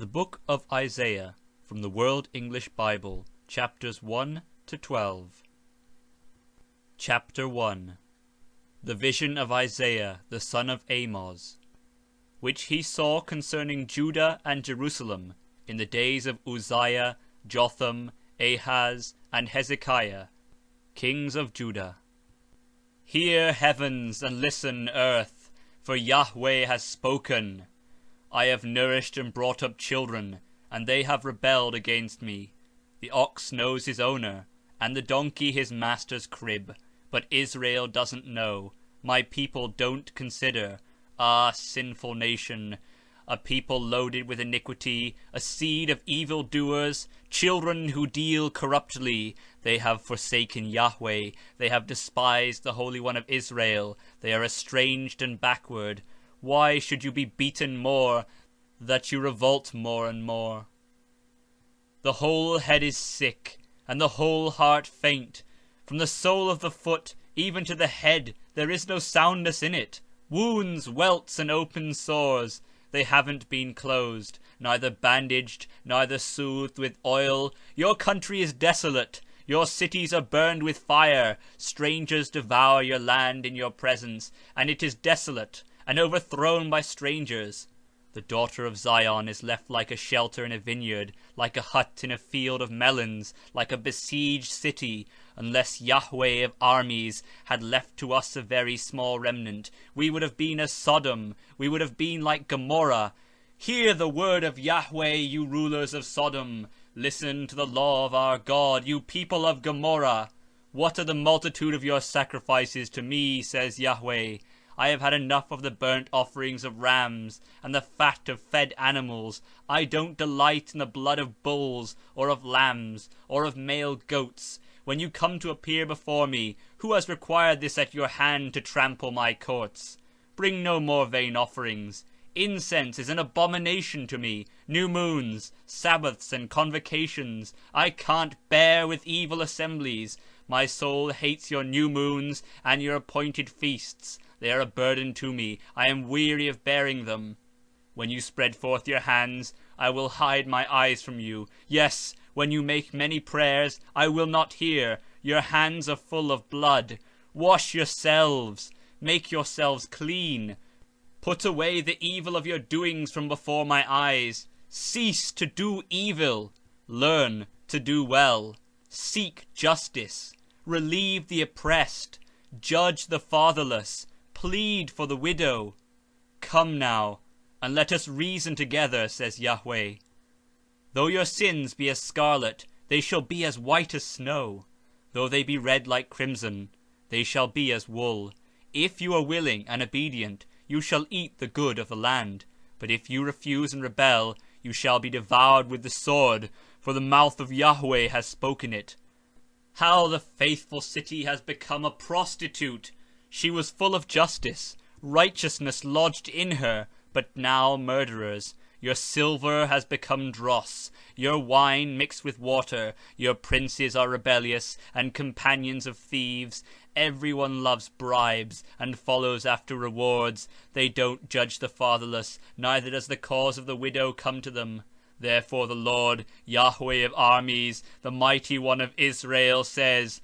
The Book of Isaiah, from the World English Bible, chapters 1 to 12. Chapter 1. The vision of Isaiah the son of Amoz, which he saw concerning Judah and Jerusalem in the days of Uzziah, Jotham, Ahaz, and Hezekiah, kings of Judah. Hear, heavens, and listen, earth, for Yahweh has spoken. I have nourished and brought up children, and they have rebelled against me. The ox knows his owner, and the donkey his master's crib, but Israel doesn't know. My people don't consider. Ah, sinful nation, a people loaded with iniquity, a seed of evildoers, children who deal corruptly. They have forsaken Yahweh, they have despised the Holy One of Israel, they are estranged and backward. Why should you be beaten more, that you revolt more and more? The whole head is sick, and the whole heart faint. From the sole of the foot even to the head there is no soundness in it. Wounds, welts, and open sores, they haven't been closed, neither bandaged, neither soothed with oil. Your country is desolate, your cities are burned with fire. Strangers devour your land in your presence, and it is desolate and overthrown by strangers. The daughter of Zion is left like a shelter in a vineyard, like a hut in a field of melons, like a besieged city. Unless Yahweh of armies had left to us a very small remnant, we would have been as Sodom, we would have been like Gomorrah. Hear the word of Yahweh, you rulers of Sodom. Listen to the law of our God, you people of Gomorrah. What are the multitude of your sacrifices to me, says Yahweh? I have had enough of the burnt offerings of rams, and the fat of fed animals. I don't delight in the blood of bulls, or of lambs, or of male goats. When you come to appear before me, who has required this at your hand to trample my courts? Bring no more vain offerings. Incense is an abomination to me. New moons, Sabbaths, and convocations. I can't bear with evil assemblies. My soul hates your new moons and your appointed feasts. They are a burden to me. I am weary of bearing them. When you spread forth your hands, I will hide my eyes from you. Yes, when you make many prayers, I will not hear. Your hands are full of blood. Wash yourselves. Make yourselves clean. Put away the evil of your doings from before my eyes. Cease to do evil. Learn to do well. Seek justice. Relieve the oppressed. Judge the fatherless. Plead for the widow. Come now, and let us reason together, says Yahweh. Though your sins be as scarlet, they shall be as white as snow. Though they be red like crimson, they shall be as wool. If you are willing and obedient, you shall eat the good of the land. But if you refuse and rebel, you shall be devoured with the sword, for the mouth of Yahweh has spoken it. How the faithful city has become a prostitute! She was full of justice, righteousness lodged in her, but now murderers. Your silver has become dross, your wine mixed with water. Your princes are rebellious, and companions of thieves. Everyone loves bribes, and follows after rewards. They don't judge the fatherless, neither does the cause of the widow come to them. Therefore the Lord, Yahweh of armies, the mighty one of Israel, says,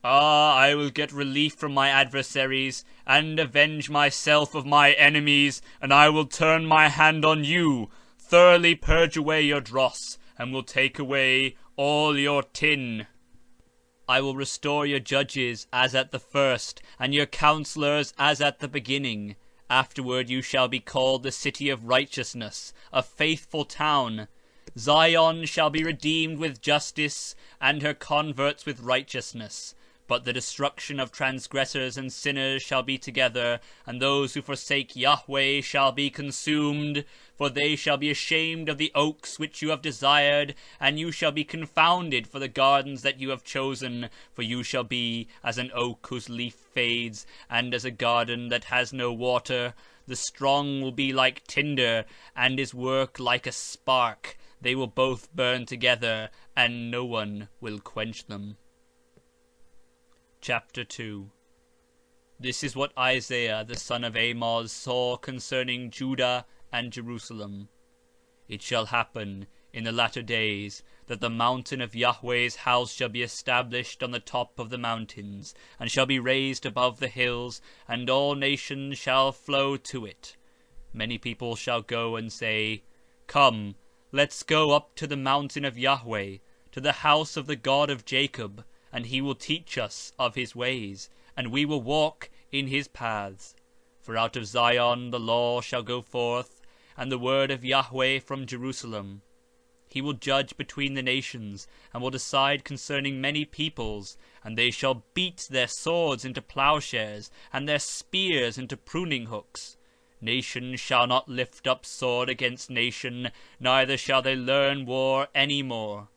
I will get relief from my adversaries, and avenge myself of my enemies, and I will turn my hand on you, thoroughly purge away your dross, and will take away all your tin. I will restore your judges as at the first, and your counselors as at the beginning. Afterward you shall be called the city of righteousness, a faithful town. Zion shall be redeemed with justice, and her converts with righteousness. But the destruction of transgressors and sinners shall be together, and those who forsake Yahweh shall be consumed. For they shall be ashamed of the oaks which you have desired, and you shall be confounded for the gardens that you have chosen. For you shall be as an oak whose leaf fades, and as a garden that has no water. The strong will be like tinder, and his work like a spark. They will both burn together, and no one will quench them. Chapter 2. This is what Isaiah the son of Amoz saw concerning Judah and Jerusalem. It shall happen in the latter days that the mountain of Yahweh's house shall be established on the top of the mountains, and shall be raised above the hills, and all nations shall flow to it. Many people shall go and say, Come, let's go up to the mountain of Yahweh, to the house of the God of Jacob, and he will teach us of his ways, and we will walk in his paths. For out of Zion the law shall go forth, and the word of Yahweh from Jerusalem. He will judge between the nations, and will decide concerning many peoples, and they shall beat their swords into plowshares, and their spears into pruning hooks. Nation shall not lift up sword against nation, neither shall they learn war any more.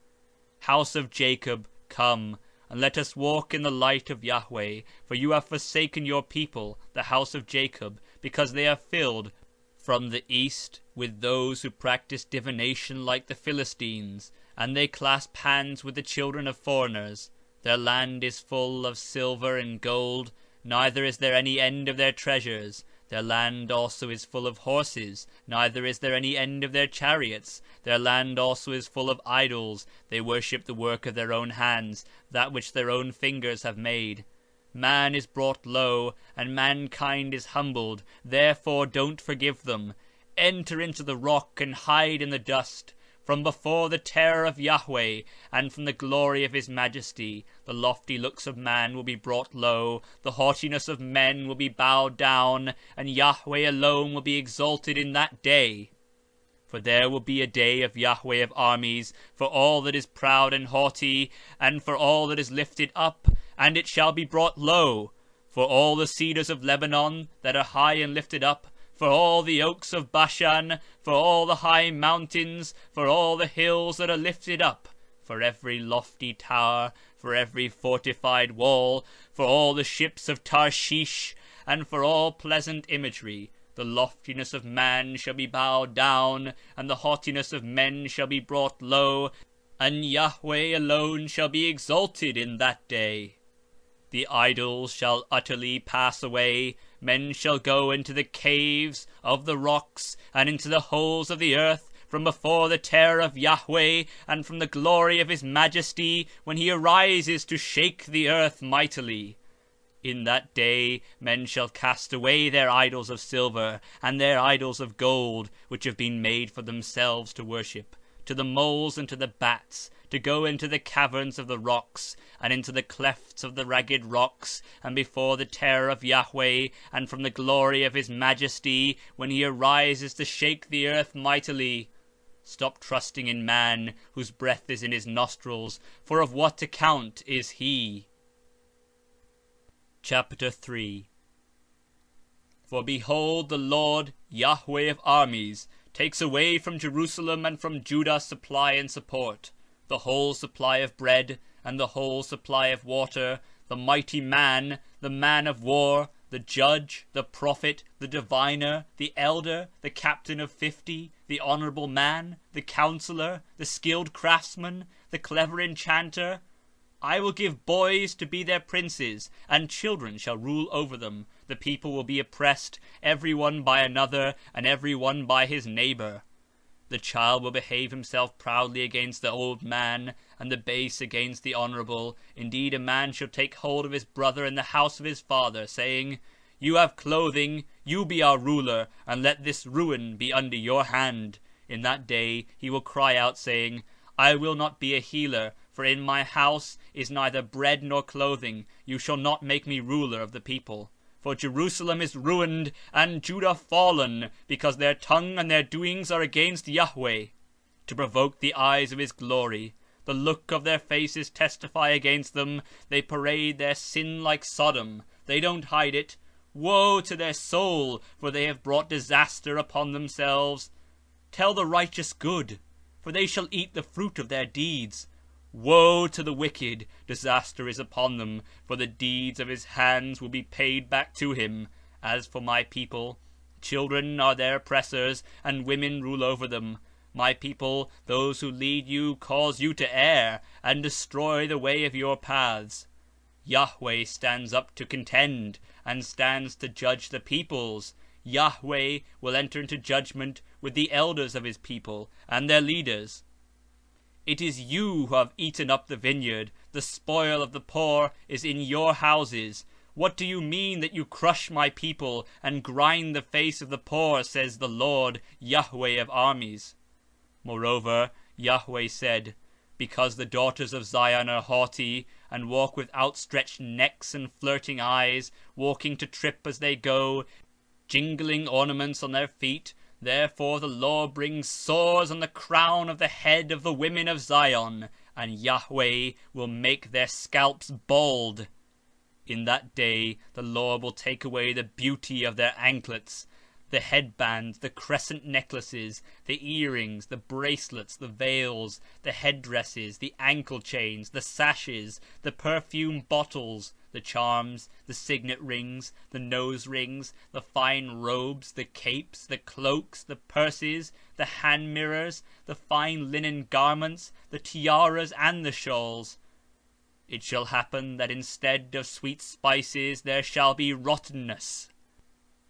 House of Jacob, come, and let us walk in the light of Yahweh, for you have forsaken your people, the house of Jacob, because they are filled from the east with those who practice divination like the Philistines, and they clasp hands with the children of foreigners. Their land is full of silver and gold, neither is there any end of their treasures. Their land also is full of horses, neither is there any end of their chariots. Their land also is full of idols. They worship the work of their own hands, that which their own fingers have made. Man is brought low, and mankind is humbled. Therefore don't forgive them. Enter into the rock, and hide in the dust. From before the terror of Yahweh, and from the glory of his majesty, the lofty looks of man will be brought low, the haughtiness of men will be bowed down, and Yahweh alone will be exalted in that day. For there will be a day of Yahweh of armies, for all that is proud and haughty, and for all that is lifted up, and it shall be brought low, for all the cedars of Lebanon that are high and lifted up, for all the oaks of Bashan, for all the high mountains, for all the hills that are lifted up, for every lofty tower, for every fortified wall, for all the ships of Tarshish, and for all pleasant imagery. The loftiness of man shall be bowed down, and the haughtiness of men shall be brought low, and Yahweh alone shall be exalted in that day. The idols shall utterly pass away. Men shall go into the caves of the rocks, and into the holes of the earth, from before the terror of Yahweh, and from the glory of his majesty, when he arises to shake the earth mightily. In that day men shall cast away their idols of silver, and their idols of gold, which have been made for themselves to worship, to the moles and to the bats, to go into the caverns of the rocks, and into the clefts of the ragged rocks, and before the terror of Yahweh, and from the glory of his majesty, when he arises to shake the earth mightily. Stop trusting in man, whose breath is in his nostrils, for of what account is he? Chapter 3. For behold, the Lord, Yahweh of armies, takes away from Jerusalem and from Judah supply and support, the whole supply of bread, and the whole supply of water, the mighty man, the man of war, the judge, the prophet, the diviner, the elder, the captain of 50, the honourable man, the counsellor, the skilled craftsman, the clever enchanter. I will give boys to be their princes, and children shall rule over them. The people will be oppressed, every one by another, and every one by his neighbour. The child will behave himself proudly against the old man, and the base against the honourable. Indeed, a man shall take hold of his brother in the house of his father, saying, You have clothing, you be our ruler, and let this ruin be under your hand. In that day he will cry out, saying, I will not be a healer, for in my house is neither bread nor clothing. You shall not make me ruler of the people. For Jerusalem is ruined, and Judah fallen, because their tongue and their doings are against Yahweh, to provoke the eyes of his glory. The look of their faces testify against them. They parade their sin like Sodom. They don't hide it. Woe to their soul, for they have brought disaster upon themselves. Tell the righteous good, for they shall eat the fruit of their deeds. Woe to the wicked, disaster is upon them, for the deeds of his hands will be paid back to him. As for my people, children are their oppressors, and women rule over them. My people, those who lead you, cause you to err, and destroy the way of your paths. Yahweh stands up to contend, and stands to judge the peoples. Yahweh will enter into judgment with the elders of his people and their leaders. It is you who have eaten up the vineyard. The spoil of the poor is in your houses. What do you mean that you crush my people and grind the face of the poor, says the Lord, Yahweh of armies? Moreover, Yahweh said, because the daughters of Zion are haughty, and walk with outstretched necks and flirting eyes, walking to trip as they go, jingling ornaments on their feet, therefore the Lord brings sores on the crown of the head of the women of Zion, and Yahweh will make their scalps bald. In that day the Lord will take away the beauty of their anklets, the headbands, the crescent necklaces, the earrings, the bracelets, the veils, the headdresses, the ankle chains, the sashes, the perfume bottles, the charms, the signet rings, the nose rings, the fine robes, the capes, the cloaks, the purses, the hand mirrors, the fine linen garments, the tiaras and the shawls. It shall happen that instead of sweet spices there shall be rottenness.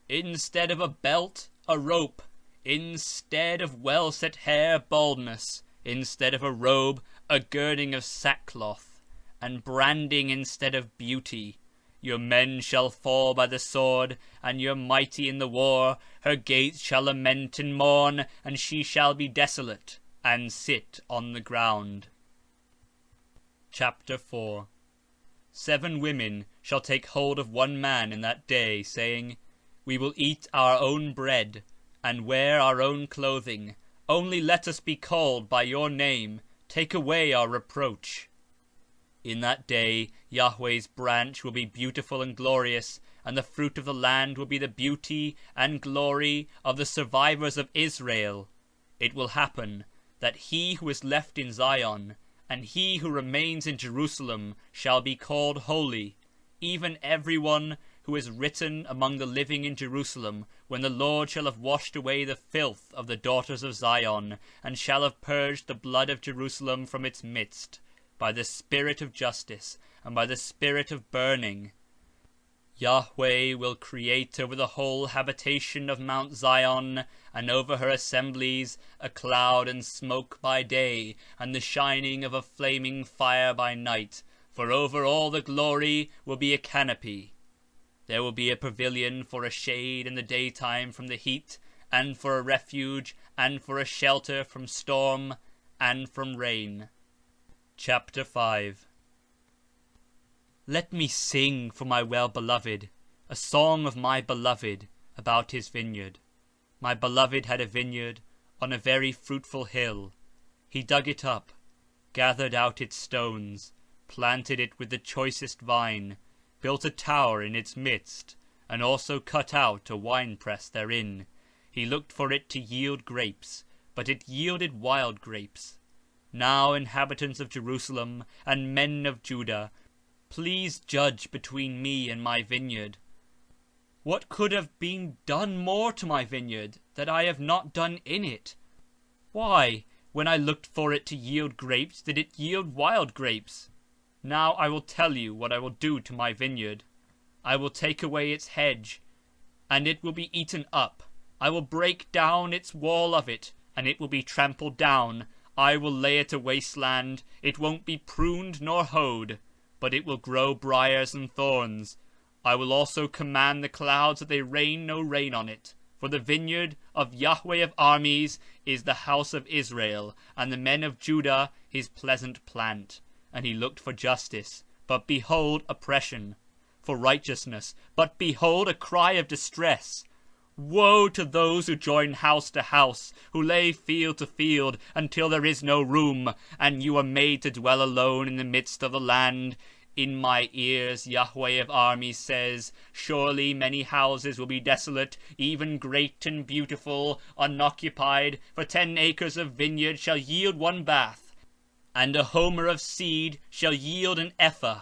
Instead of a belt, a rope. Instead of well-set hair, baldness. Instead of a robe, a girding of sackcloth. And branding instead of beauty. Your men shall fall by the sword, and your mighty in the war. Her gates shall lament and mourn, and she shall be desolate, and sit on the ground. Chapter 4. 7 women shall take hold of one man in that day, saying, we will eat our own bread, and wear our own clothing. Only let us be called by your name. Take away our reproach. In that day Yahweh's branch will be beautiful and glorious, and the fruit of the land will be the beauty and glory of the survivors of Israel. It will happen that he who is left in Zion, and he who remains in Jerusalem, shall be called holy, even everyone who is written among the living in Jerusalem, when the Lord shall have washed away the filth of the daughters of Zion, and shall have purged the blood of Jerusalem from its midst, by the spirit of justice, and by the spirit of burning. Yahweh will create over the whole habitation of Mount Zion, and over her assemblies, a cloud and smoke by day, and the shining of a flaming fire by night, for over all the glory will be a canopy. There will be a pavilion for a shade in the daytime from the heat, and for a refuge, and for a shelter from storm, and from rain. Chapter 5. Let me sing for my well-beloved, a song of my beloved about his vineyard. My beloved had a vineyard on a very fruitful hill. He dug it up, gathered out its stones, planted it with the choicest vine, built a tower in its midst, and also cut out a winepress therein. He looked for it to yield grapes, but it yielded wild grapes. Now, inhabitants of Jerusalem, and men of Judah, please judge between me and my vineyard. What could have been done more to my vineyard, that I have not done in it? Why, when I looked for it to yield grapes, did it yield wild grapes? Now I will tell you what I will do to my vineyard. I will take away its hedge, and it will be eaten up. I will break down its wall of it, and it will be trampled down. I will lay it a wasteland. It won't be pruned nor hoed, but it will grow briars and thorns. I will also command the clouds that they rain no rain on it. For the vineyard of Yahweh of armies is the house of Israel, and the men of Judah his pleasant plant. And he looked for justice, but behold oppression, for righteousness, but behold a cry of distress. Woe to those who join house to house, who lay field to field, until there is no room, and you are made to dwell alone in the midst of the land. In my ears Yahweh of armies says, surely many houses will be desolate, even great and beautiful, unoccupied, for 10 acres of vineyard shall yield 1 bath, and a homer of seed shall yield an ephah.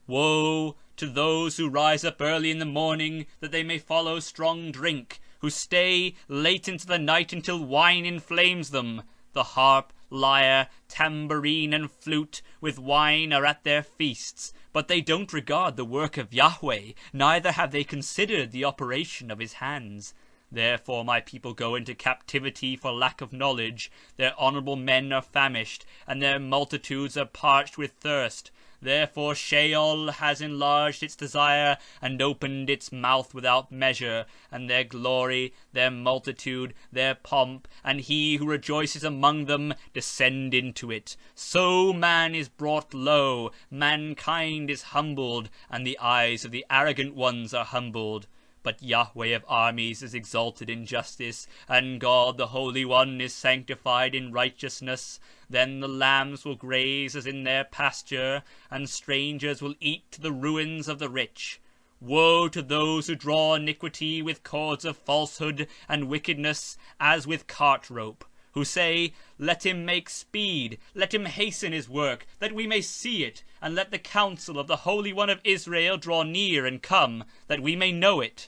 Woe to those who rise up early in the morning, that they may follow strong drink, who stay late into the night until wine inflames them. The harp, lyre, tambourine, and flute with wine are at their feasts, but they don't regard the work of Yahweh, neither have they considered the operation of his hands. Therefore my people go into captivity for lack of knowledge. Their honourable men are famished, and their multitudes are parched with thirst. Therefore Sheol has enlarged its desire, and opened its mouth without measure, and their glory, their multitude, their pomp, and he who rejoices among them, descend into it. So man is brought low, mankind is humbled, and the eyes of the arrogant ones are humbled. But Yahweh of armies is exalted in justice, and God the Holy One is sanctified in righteousness. Then the lambs will graze as in their pasture, and strangers will eat to the ruins of the rich. Woe to those who draw iniquity with cords of falsehood and wickedness as with cart rope, who say, Let him make speed, let him hasten his work, that we may see it, and let the counsel of the Holy One of Israel draw near and come, that we may know it.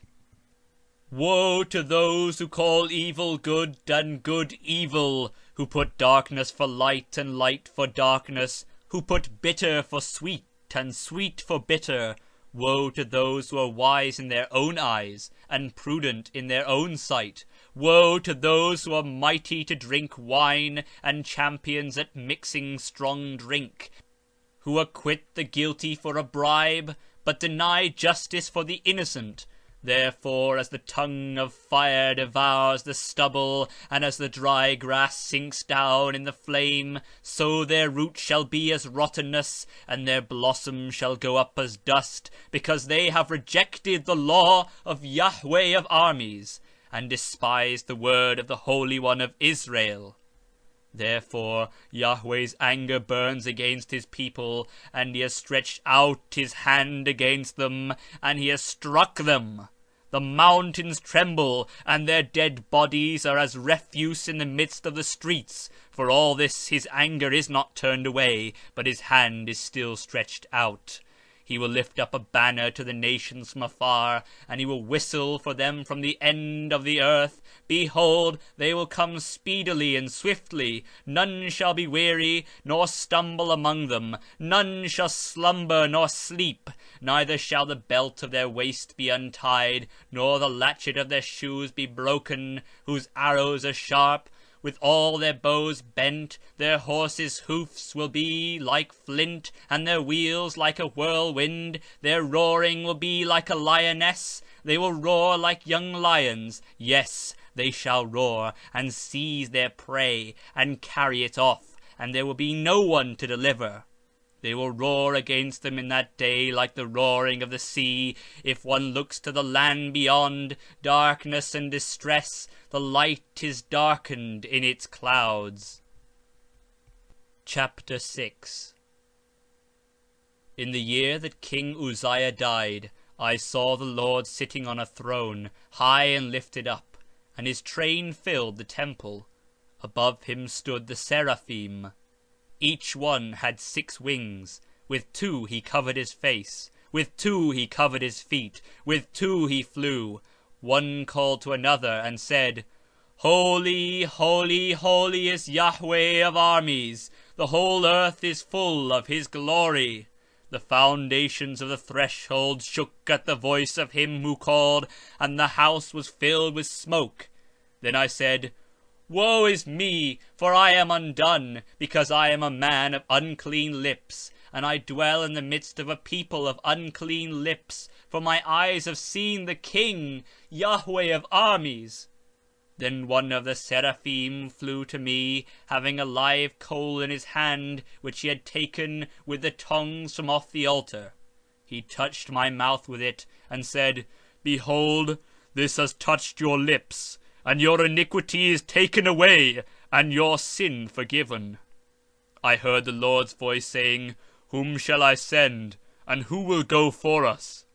Woe to those who call evil good and good evil, who put darkness for light and light for darkness, who put bitter for sweet and sweet for bitter. Woe to those who are wise in their own eyes, and prudent in their own sight. Woe to those who are mighty to drink wine, and champions at mixing strong drink, who acquit the guilty for a bribe, but deny justice for the innocent. Therefore, as the tongue of fire devours the stubble, and as the dry grass sinks down in the flame, so their root shall be as rottenness, and their blossom shall go up as dust, because they have rejected the law of Yahweh of armies, and despised the word of the Holy One of Israel. Therefore Yahweh's anger burns against his people, and he has stretched out his hand against them, and he has struck them. The mountains tremble, and their dead bodies are as refuse in the midst of the streets. For all this his anger is not turned away, but his hand is still stretched out. He will lift up a banner to the nations from afar, and he will whistle for them from the end of the earth. Behold, they will come speedily and swiftly. None shall be weary, nor stumble among them. None shall slumber nor sleep. Neither shall the belt of their waist be untied, nor the latchet of their shoes be broken, whose arrows are sharp. With all their bows bent, their horses' hoofs will be like flint, and their wheels like a whirlwind. Their roaring will be like a lioness. They will roar like young lions. Yes, they shall roar, and seize their prey, and carry it off, and there will be no one to deliver. They will roar against them in that day like the roaring of the sea. If one looks to the land beyond, darkness and distress, the light is darkened in its clouds. Chapter 6. In the year that King Uzziah died, I saw the Lord sitting on a throne, high and lifted up, and his train filled the temple. Above him stood the seraphim. Each one had 6 wings. With 2 he covered his face. With 2 he covered his feet. With 2 he flew. One called to another and said, Holy, holy, holy is Yahweh of armies. The whole earth is full of his glory. The foundations of the threshold shook at the voice of him who called, and the house was filled with smoke. Then I said, Woe is me, for I am undone, because I am a man of unclean lips, and I dwell in the midst of a people of unclean lips, for my eyes have seen the King, Yahweh of armies. Then one of the seraphim flew to me, having a live coal in his hand, which he had taken with the tongs from off the altar. He touched my mouth with it, and said, Behold, this has touched your lips, and your iniquity is taken away, and your sin forgiven. I heard the Lord's voice saying, Whom shall I send, and who will go for us?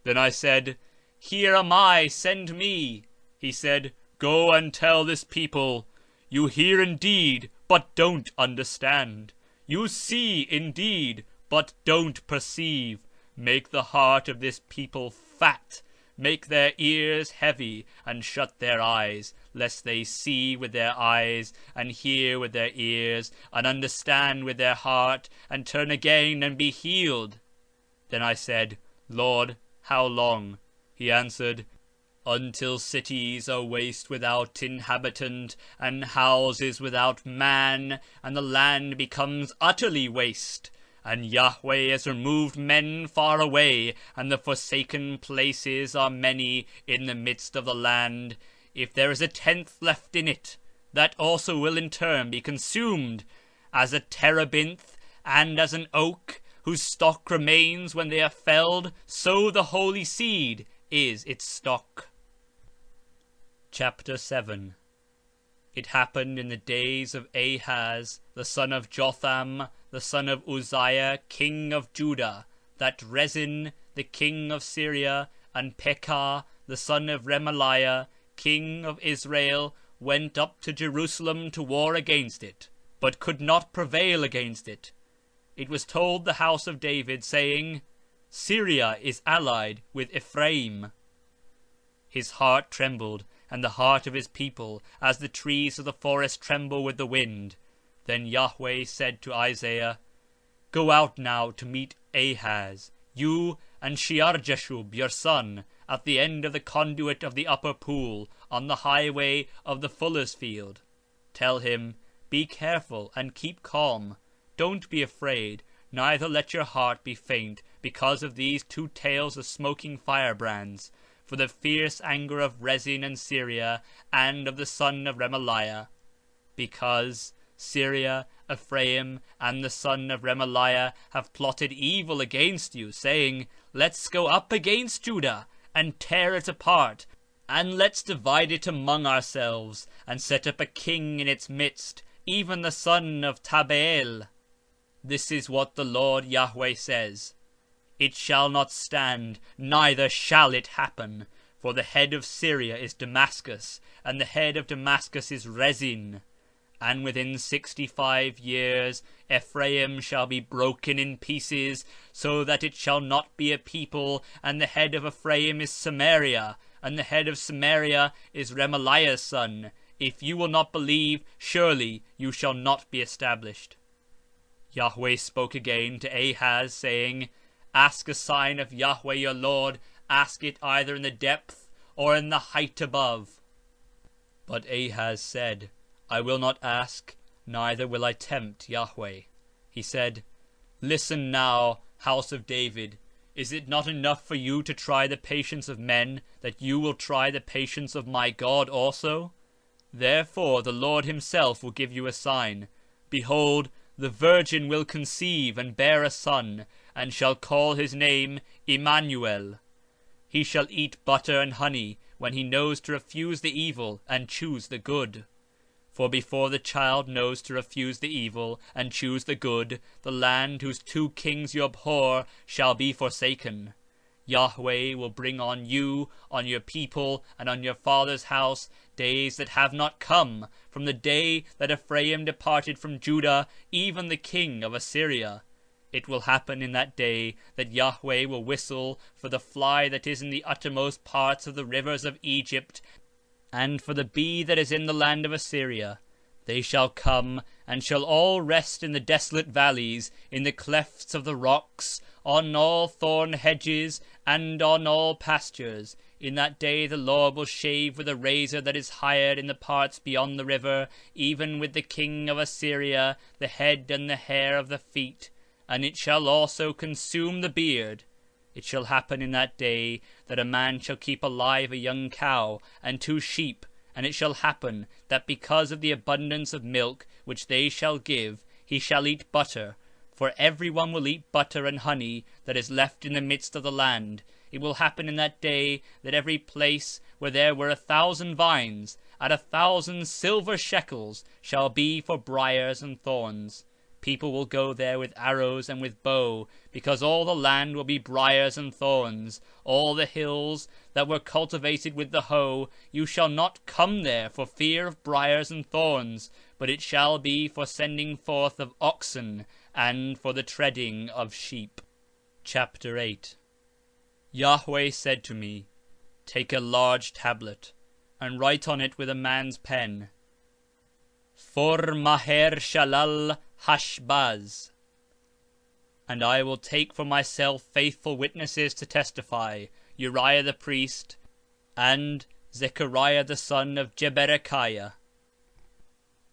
Then I said, Here am I, send me. He said, Go and tell this people, You hear indeed, but don't understand. You see indeed, but don't perceive. Make the heart of this people fat. Make their ears heavy, and shut their eyes, lest they see with their eyes, and hear with their ears, and understand with their heart, and turn again and be healed. Then I said, Lord, how long? He answered, until cities are waste without inhabitant, and houses without man, and the land becomes utterly waste. And Yahweh has removed men far away, and the forsaken places are many in the midst of the land. If there is a tenth left in it, that also will in turn be consumed, as a terebinth and as an oak, whose stock remains when they are felled, so the holy seed is its stock. Chapter 7. It happened in the days of Ahaz, the son of Jotham, the son of Uzziah, king of Judah, that Rezin, the king of Syria, and Pekah, the son of Remaliah, king of Israel, went up to Jerusalem to war against it, but could not prevail against it. It was told the house of David, saying, Syria is allied with Ephraim. His heart trembled, and the heart of his people, as the trees of the forest tremble with the wind. Then Yahweh said to Isaiah, Go out now to meet Ahaz, you and Shear-Jashub your son, at the end of the conduit of the upper pool, on the highway of the fuller's field. Tell him, Be careful and keep calm. Don't be afraid, neither let your heart be faint, because of these two tails of smoking firebrands, for the fierce anger of Rezin and Syria, and of the son of Remaliah. Because Syria, Ephraim, and the son of Remaliah have plotted evil against you, saying, Let's go up against Judah, and tear it apart, and let's divide it among ourselves, and set up a king in its midst, even the son of Tabeel. This is what the Lord Yahweh says. It shall not stand, neither shall it happen, for the head of Syria is Damascus, and the head of Damascus is Rezin. And within 65 years Ephraim shall be broken in pieces, so that it shall not be a people, and the head of Ephraim is Samaria, and the head of Samaria is Remaliah's son. If you will not believe, surely you shall not be established. Yahweh spoke again to Ahaz, saying, Ask a sign of Yahweh your Lord, ask it either in the depth or in the height above. But Ahaz said, I will not ask, neither will I tempt Yahweh. He said, Listen now, house of David. Is it not enough for you to try the patience of men, that you will try the patience of my God also? Therefore the Lord himself will give you a sign. Behold, the virgin will conceive and bear a son, and shall call his name Emmanuel. He shall eat butter and honey, when he knows to refuse the evil and choose the good. For before the child knows to refuse the evil and choose the good, the land whose two kings you abhor shall be forsaken. Yahweh will bring on you, on your people, and on your father's house, days that have not come, from the day that Ephraim departed from Judah, even the king of Assyria. It will happen in that day that Yahweh will whistle for the fly that is in the uttermost parts of the rivers of Egypt, and for the bee that is in the land of Assyria. They shall come, and shall all rest in the desolate valleys, in the clefts of the rocks, on all thorn hedges, and on all pastures. In that day the Lord will shave with a razor that is hired in the parts beyond the river, even with the king of Assyria, the head and the hair of the feet. And it shall also consume the beard. It shall happen in that day that a man shall keep alive a young cow and 2 sheep, and it shall happen that because of the abundance of milk which they shall give, he shall eat butter. For every one will eat butter and honey that is left in the midst of the land. It will happen in that day that every place where there were 1,000 vines, at 1,000 silver shekels, shall be for briars and thorns. People will go there with arrows and with bow, because all the land will be briars and thorns. All the hills that were cultivated with the hoe, you shall not come there for fear of briars and thorns, but it shall be for sending forth of oxen, and for the treading of sheep. Chapter 8. Yahweh said to me, Take a large tablet, and write on it with a man's pen, For Maher-Shalal Hashbaz. And I will take for myself faithful witnesses to testify, Uriah the priest, and Zechariah the son of Jeberechiah.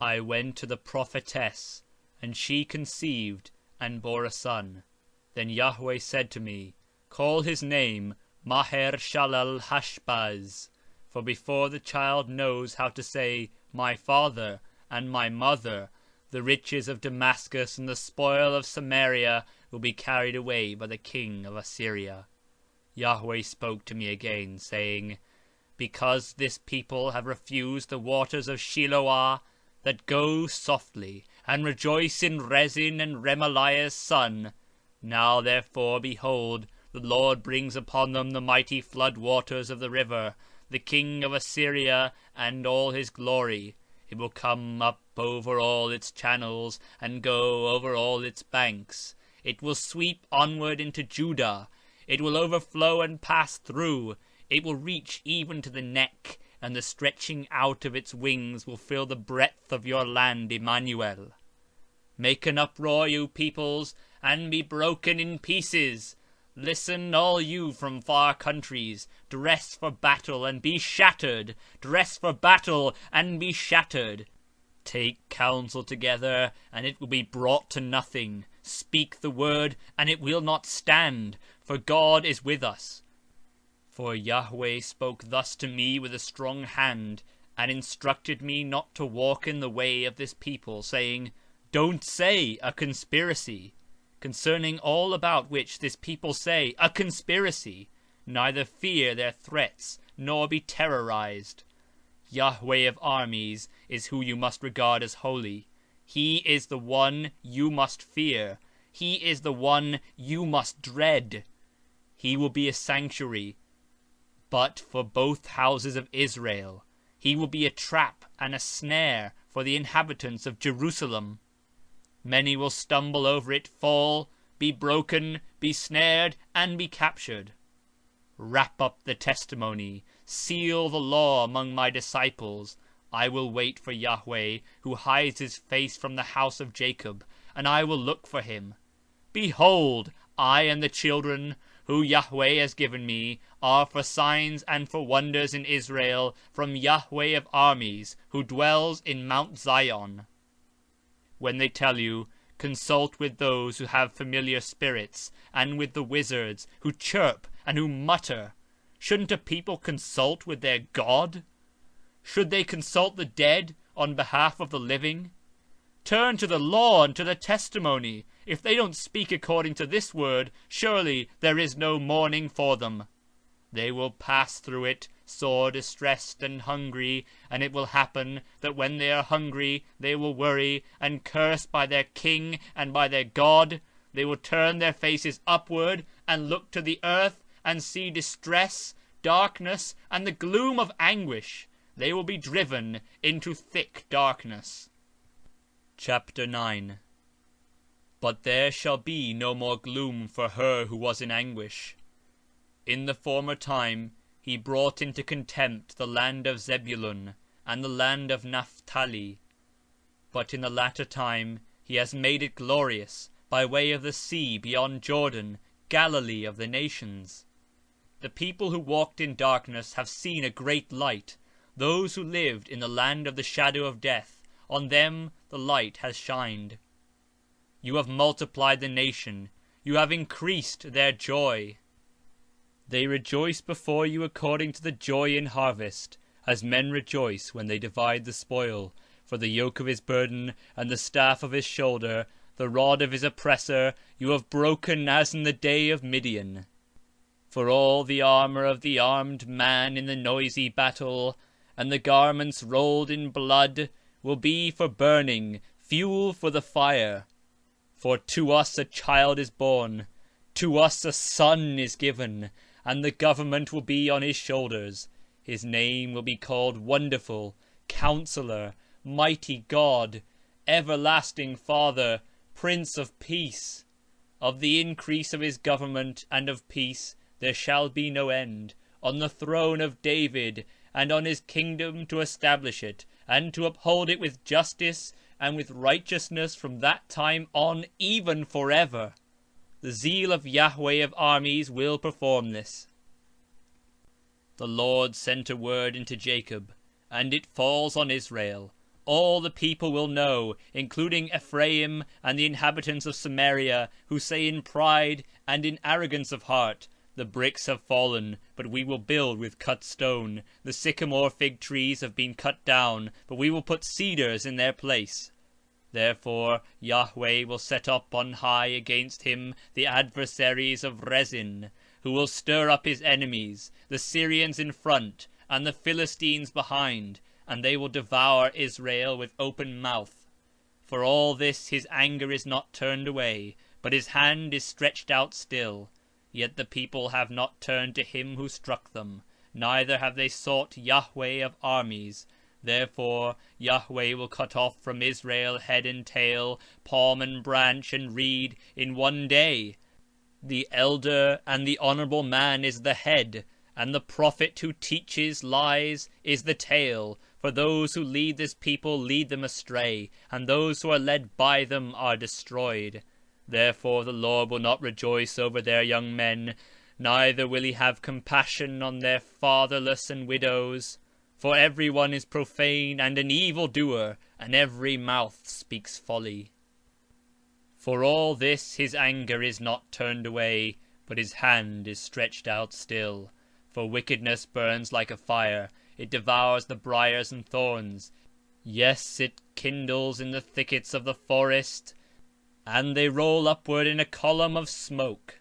I went to the prophetess, and she conceived, and bore a son. Then Yahweh said to me, Call his name Maher-shalal-Hashbaz, for before the child knows how to say, My father and my mother, the riches of Damascus and the spoil of Samaria will be carried away by the king of Assyria. Yahweh spoke to me again, saying, Because this people have refused the waters of Shiloah, that go softly, and rejoice in Rezin and Remaliah's son. Now therefore, behold, the Lord brings upon them the mighty flood waters of the river, the king of Assyria, and all his glory. It will come up over all its channels, and go over all its banks. It will sweep onward into Judah. It will overflow and pass through. It will reach even to the neck, and the stretching out of its wings will fill the breadth of your land, Emmanuel. Make an uproar, you peoples, and be broken in pieces. Listen, all you from far countries. Dress for battle and be shattered. Dress for battle and be shattered. Take counsel together, and it will be brought to nothing. Speak the word, and it will not stand, for God is with us. For Yahweh spoke thus to me with a strong hand, and instructed me not to walk in the way of this people, saying, Don't say a conspiracy, concerning all about which this people say, a conspiracy, neither fear their threats, nor be terrorized. Yahweh of armies is who you must regard as holy. He is the one you must fear. He is the one you must dread. He will be a sanctuary, but for both houses of Israel. He will be a trap and a snare for the inhabitants of Jerusalem. Many will stumble over it, fall, be broken, be snared, and be captured. Wrap up the testimony, seal the law among my disciples. I will wait for Yahweh, who hides his face from the house of Jacob, and I will look for him. Behold, I and the children who Yahweh has given me are for signs and for wonders in Israel, from Yahweh of armies, who dwells in Mount Zion. When they tell you, consult with those who have familiar spirits, and with the wizards who chirp and who mutter. Shouldn't a people consult with their God? Should they consult the dead on behalf of the living? Turn to the law and to the testimony. If they don't speak according to this word, surely there is no mourning for them. They will pass through it, sore distressed and hungry, and it will happen that when they are hungry, they will worry, and cursed by their king and by their God, they will turn their faces upward and look to the earth and see distress, darkness, and the gloom of anguish. They will be driven into thick darkness. Chapter 9. But there shall be no more gloom for her who was in anguish. In the former time he brought into contempt the land of Zebulun and the land of Naphtali. But in the latter time he has made it glorious, by way of the sea beyond Jordan, Galilee of the nations. The people who walked in darkness have seen a great light. Those who lived in the land of the shadow of death, on them the light has shined. You have multiplied the nation, you have increased their joy. They rejoice before you according to the joy in harvest, as men rejoice when they divide the spoil. For the yoke of his burden, and the staff of his shoulder, the rod of his oppressor, you have broken as in the day of Midian. For all the armour of the armed man in the noisy battle, and the garments rolled in blood, will be for burning, fuel for the fire. For to us a child is born, to us a son is given, and the government will be on his shoulders. His name will be called Wonderful, Counselor, Mighty God, Everlasting Father, Prince of Peace. Of the increase of his government and of peace there shall be no end, on the throne of David, and on his kingdom to establish it, and to uphold it with justice and with righteousness from that time on, even forever. The zeal of Yahweh of armies will perform this. The Lord sent a word into Jacob, and it falls on Israel. All the people will know, including Ephraim and the inhabitants of Samaria, who say in pride and in arrogance of heart, the bricks have fallen, but we will build with cut stone. The sycamore fig trees have been cut down, but we will put cedars in their place. Therefore Yahweh will set up on high against him the adversaries of Rezin, who will stir up his enemies, the Syrians in front, and the Philistines behind, and they will devour Israel with open mouth. For all this his anger is not turned away, but his hand is stretched out still. Yet the people have not turned to him who struck them, neither have they sought Yahweh of armies. Therefore Yahweh will cut off from Israel head and tail, palm and branch and reed in one day. The elder and the honourable man is the head, and the prophet who teaches lies is the tail. For those who lead this people lead them astray, and those who are led by them are destroyed. Therefore the Lord will not rejoice over their young men, neither will he have compassion on their fatherless and widows. For every one is profane and an evil doer, and every mouth speaks folly. For all this his anger is not turned away, but his hand is stretched out still. For wickedness burns like a fire, it devours the briars and thorns. Yes, it kindles in the thickets of the forest, and they roll upward in a column of smoke.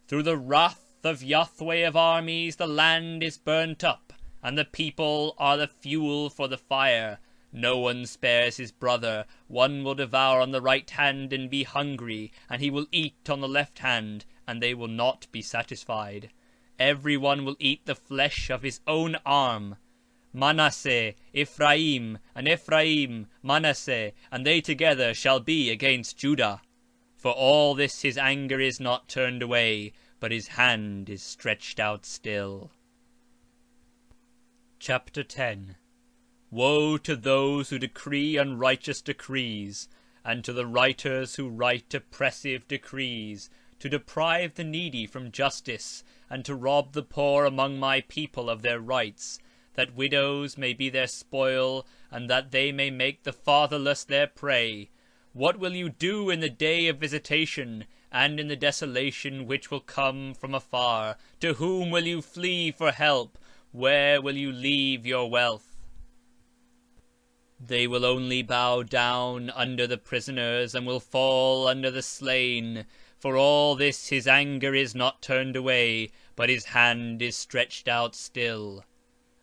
Through the wrath of Yahweh of armies the land is burnt up, and the people are the fuel for the fire. No one spares his brother. One will devour on the right hand and be hungry, and he will eat on the left hand, and they will not be satisfied. Every one will eat the flesh of his own arm. Manasseh, Ephraim, and Ephraim, Manasseh, and they together shall be against Judah. For all this his anger is not turned away, but his hand is stretched out still. Chapter 10. Woe to those who decree unrighteous decrees, and to the writers who write oppressive decrees, to deprive the needy from justice, and to rob the poor among my people of their rights, that widows may be their spoil, and that they may make the fatherless their prey. What will you do in the day of visitation, and in the desolation which will come from afar? To whom will you flee for help? Where will you leave your wealth? They will only bow down under the prisoners, and will fall under the slain. For all this his anger is not turned away, but his hand is stretched out still.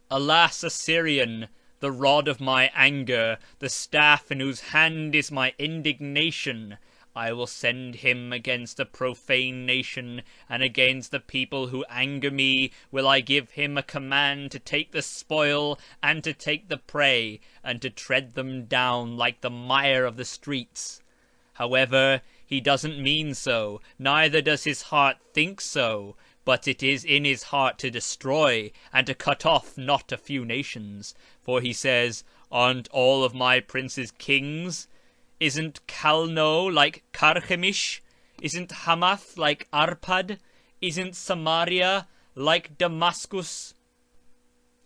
Alas, Assyrian, the rod of my anger, the staff in whose hand is my indignation! I will send him against a profane nation, and against the people who anger me will I give him a command to take the spoil, and to take the prey, and to tread them down like the mire of the streets. However, he doesn't mean so, neither does his heart think so, but it is in his heart to destroy, and to cut off not a few nations. For he says, aren't all of my princes kings? Isn't Calno like Carchemish? Isn't Hamath like Arpad? Isn't Samaria like Damascus?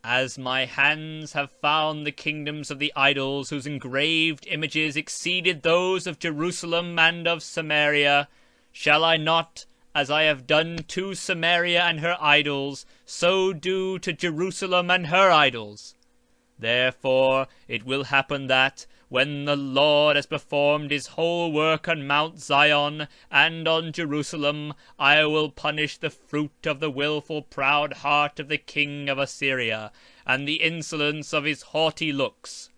As my hands have found the kingdoms of the idols whose engraved images exceeded those of Jerusalem and of Samaria, shall I not, as I have done to Samaria and her idols, so do to Jerusalem and her idols? Therefore it will happen that, when the Lord has performed his whole work on Mount Zion and on Jerusalem, I will punish the fruit of the wilful proud heart of the king of Assyria, and the insolence of his haughty looks.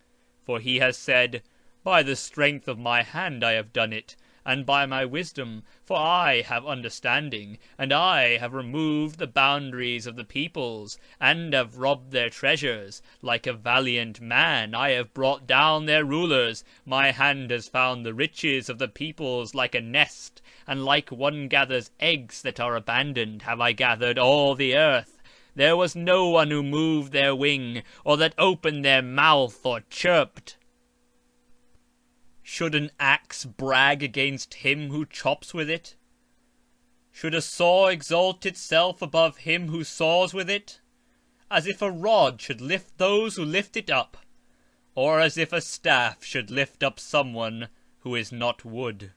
For he has said, by the strength of my hand I have done it, and by my wisdom, for I have understanding, and I have removed the boundaries of the peoples, and have robbed their treasures. Like a valiant man I have brought down their rulers. My hand has found the riches of the peoples like a nest, and like one gathers eggs that are abandoned have I gathered all the earth. There was no one who moved their wing, or that opened their mouth, or chirped. Should an axe brag against him who chops with it? Should a saw exalt itself above him who saws with it? as if a rod should lift those who lift it up, or as if a staff should lift up someone who is not wood.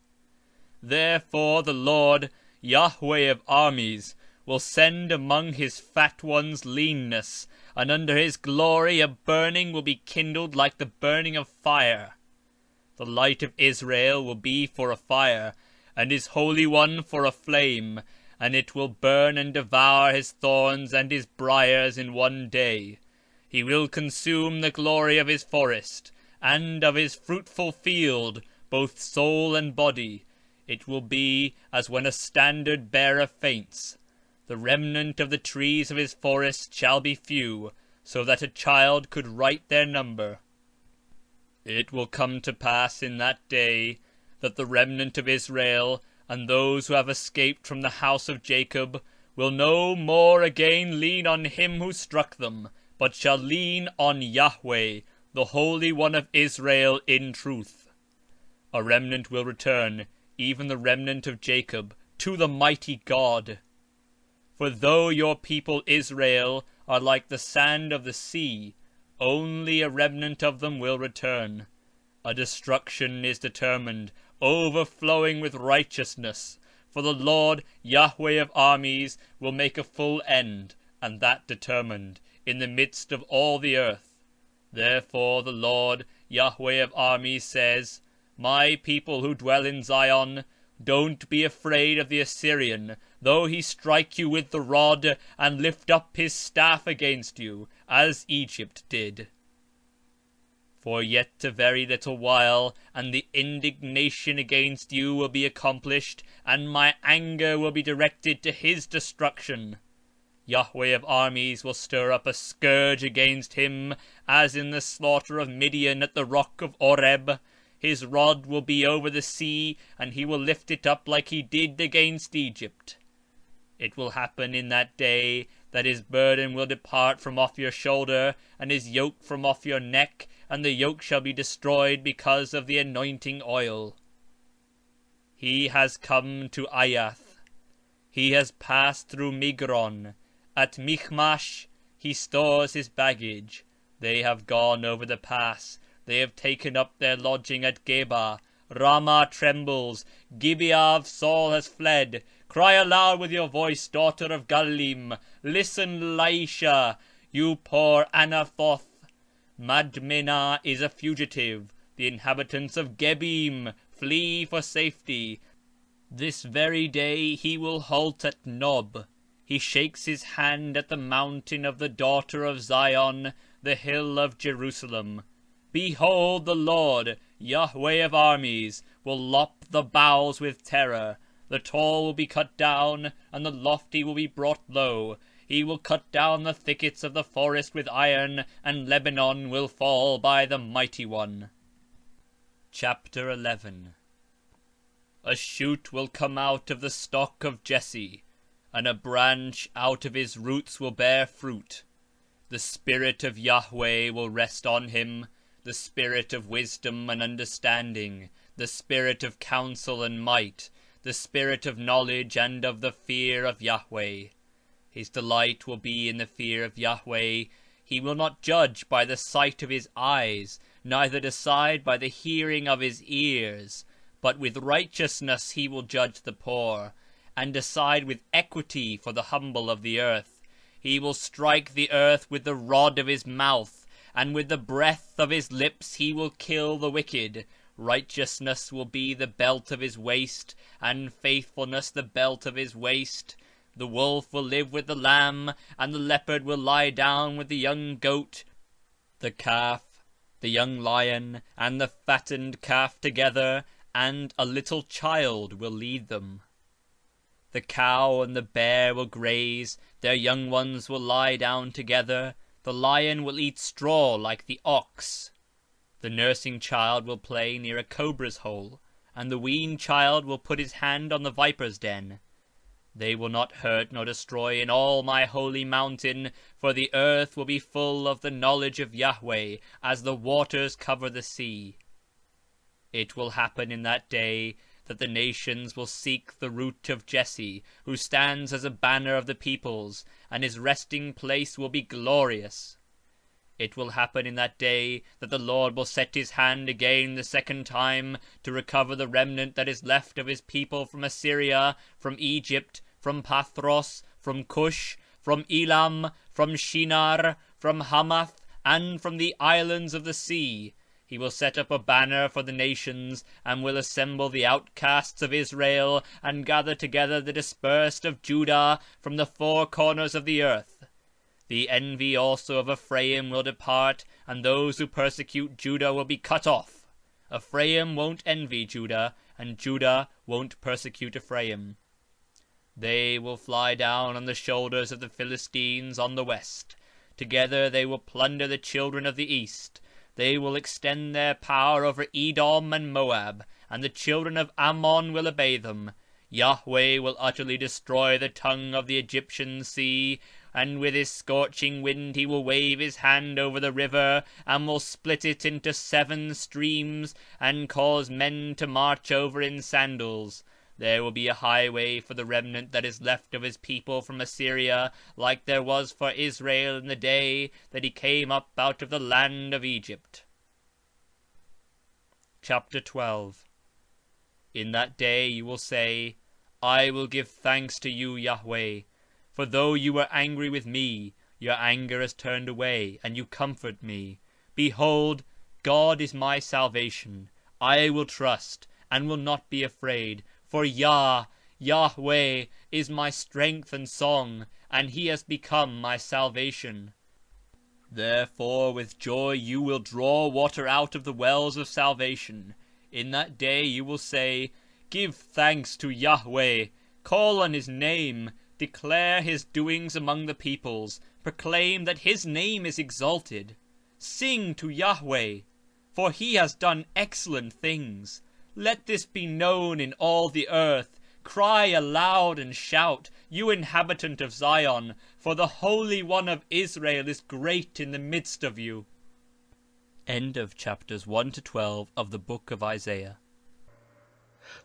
Therefore the Lord, Yahweh of armies, will send among his fat ones leanness, and under his glory a burning will be kindled like the burning of fire. The light of Israel will be for a fire, and his Holy One for a flame, and it will burn and devour his thorns and his briars in one day. He will consume the glory of his forest, and of his fruitful field, both soul and body. It will be as when a standard-bearer faints. The remnant of the trees of his forest shall be few, so that a child could write their number. It will come to pass in that day that the remnant of Israel, and those who have escaped from the house of Jacob, will no more again lean on him who struck them, but shall lean on Yahweh, the Holy One of Israel, in truth. A remnant will return, even the remnant of Jacob, to the mighty God. For though your people Israel are like the sand of the sea, only a remnant of them will return. A destruction is determined, overflowing with righteousness, for the Lord, Yahweh of armies, will make a full end, and that determined, in the midst of all the earth. Therefore the Lord, Yahweh of armies, says, My people who dwell in Zion, don't be afraid of the Assyrian, though he strike you with the rod, and lift up his staff against you, as Egypt did. For yet a very little while, and the indignation against you will be accomplished, and my anger will be directed to his destruction. Yahweh of armies will stir up a scourge against him, as in the slaughter of Midian at the rock of Oreb. His rod will be over the sea, and he will lift it up like he did against Egypt. It will happen in that day that his burden will depart from off your shoulder, and his yoke from off your neck, and the yoke shall be destroyed because of the anointing oil. He has come to Ayath. He has passed through Migron. At Michmash he stores his baggage. They have gone over the pass. They have taken up their lodging at Geba. Ramah trembles. Gibeah of Saul has fled. Cry aloud with your voice, daughter of Gallim. Listen, Laisha, you poor Anathoth. Madmenah is a fugitive. The inhabitants of Gebim flee for safety. This very day he will halt at Nob. He shakes his hand at the mountain of the daughter of Zion, the hill of Jerusalem. Behold, the Lord, Yahweh of armies, will lop the boughs with terror. The tall will be cut down, and the lofty will be brought low. He will cut down the thickets of the forest with iron, and Lebanon will fall by the mighty one. Chapter 11. A shoot will come out of the stock of Jesse, and a branch out of his roots will bear fruit. The Spirit of Yahweh will rest on him, the Spirit of wisdom and understanding, the Spirit of counsel and might, the Spirit of knowledge and of the fear of Yahweh. His delight will be in the fear of Yahweh. He will not judge by the sight of his eyes, neither decide by the hearing of his ears, but with righteousness he will judge the poor, and decide with equity for the humble of the earth. He will strike the earth with the rod of his mouth, and with the breath of his lips he will kill the wicked. Righteousness will be the belt of his waist, and faithfulness the belt of his waist. The wolf will live with the lamb, and the leopard will lie down with the young goat. The calf, the young lion, and the fattened calf together, and a little child will lead them. The cow and the bear will graze, their young ones will lie down together. The lion will eat straw like the ox. The nursing child will play near a cobra's hole, and the weaned child will put his hand on the viper's den. They will not hurt nor destroy in all my holy mountain, for the earth will be full of the knowledge of Yahweh, as the waters cover the sea. It will happen in that day that the nations will seek the root of Jesse, who stands as a banner of the peoples, and his resting place will be glorious. It will happen in that day that the Lord will set his hand again the second time to recover the remnant that is left of his people from Assyria, from Egypt, from Pathros, from Cush, from Elam, from Shinar, from Hamath, and from the islands of the sea. He will set up a banner for the nations, and will assemble the outcasts of Israel, and gather together the dispersed of Judah from the four corners of the earth. The envy also of Ephraim will depart, and those who persecute Judah will be cut off. Ephraim won't envy Judah, and Judah won't persecute Ephraim. They will fly down on the shoulders of the Philistines on the west. Together they will plunder the children of the east. They will extend their power over Edom and Moab, and the children of Ammon will obey them. Yahweh will utterly destroy the tongue of the Egyptian sea, and with his scorching wind he will wave his hand over the river, and will split it into 7 streams, and cause men to march over in sandals. There will be a highway for the remnant that is left of his people from Assyria, like there was for Israel in the day that he came up out of the land of Egypt. Chapter 12. In that day you will say, I will give thanks to you, Yahweh, for though you were angry with me, your anger has turned away, and you comfort me. Behold, God is my salvation. I will trust, and will not be afraid. For Yahweh, is my strength and song, and he has become my salvation. Therefore with joy you will draw water out of the wells of salvation. In that day you will say, Give thanks to Yahweh, call on his name, declare his doings among the peoples, proclaim that his name is exalted. Sing to Yahweh, for he has done excellent things. Let this be known in all the earth. Cry aloud and shout, you inhabitant of Zion, for the Holy One of Israel is great in the midst of you. End of chapters 1 to 12 of the book of Isaiah.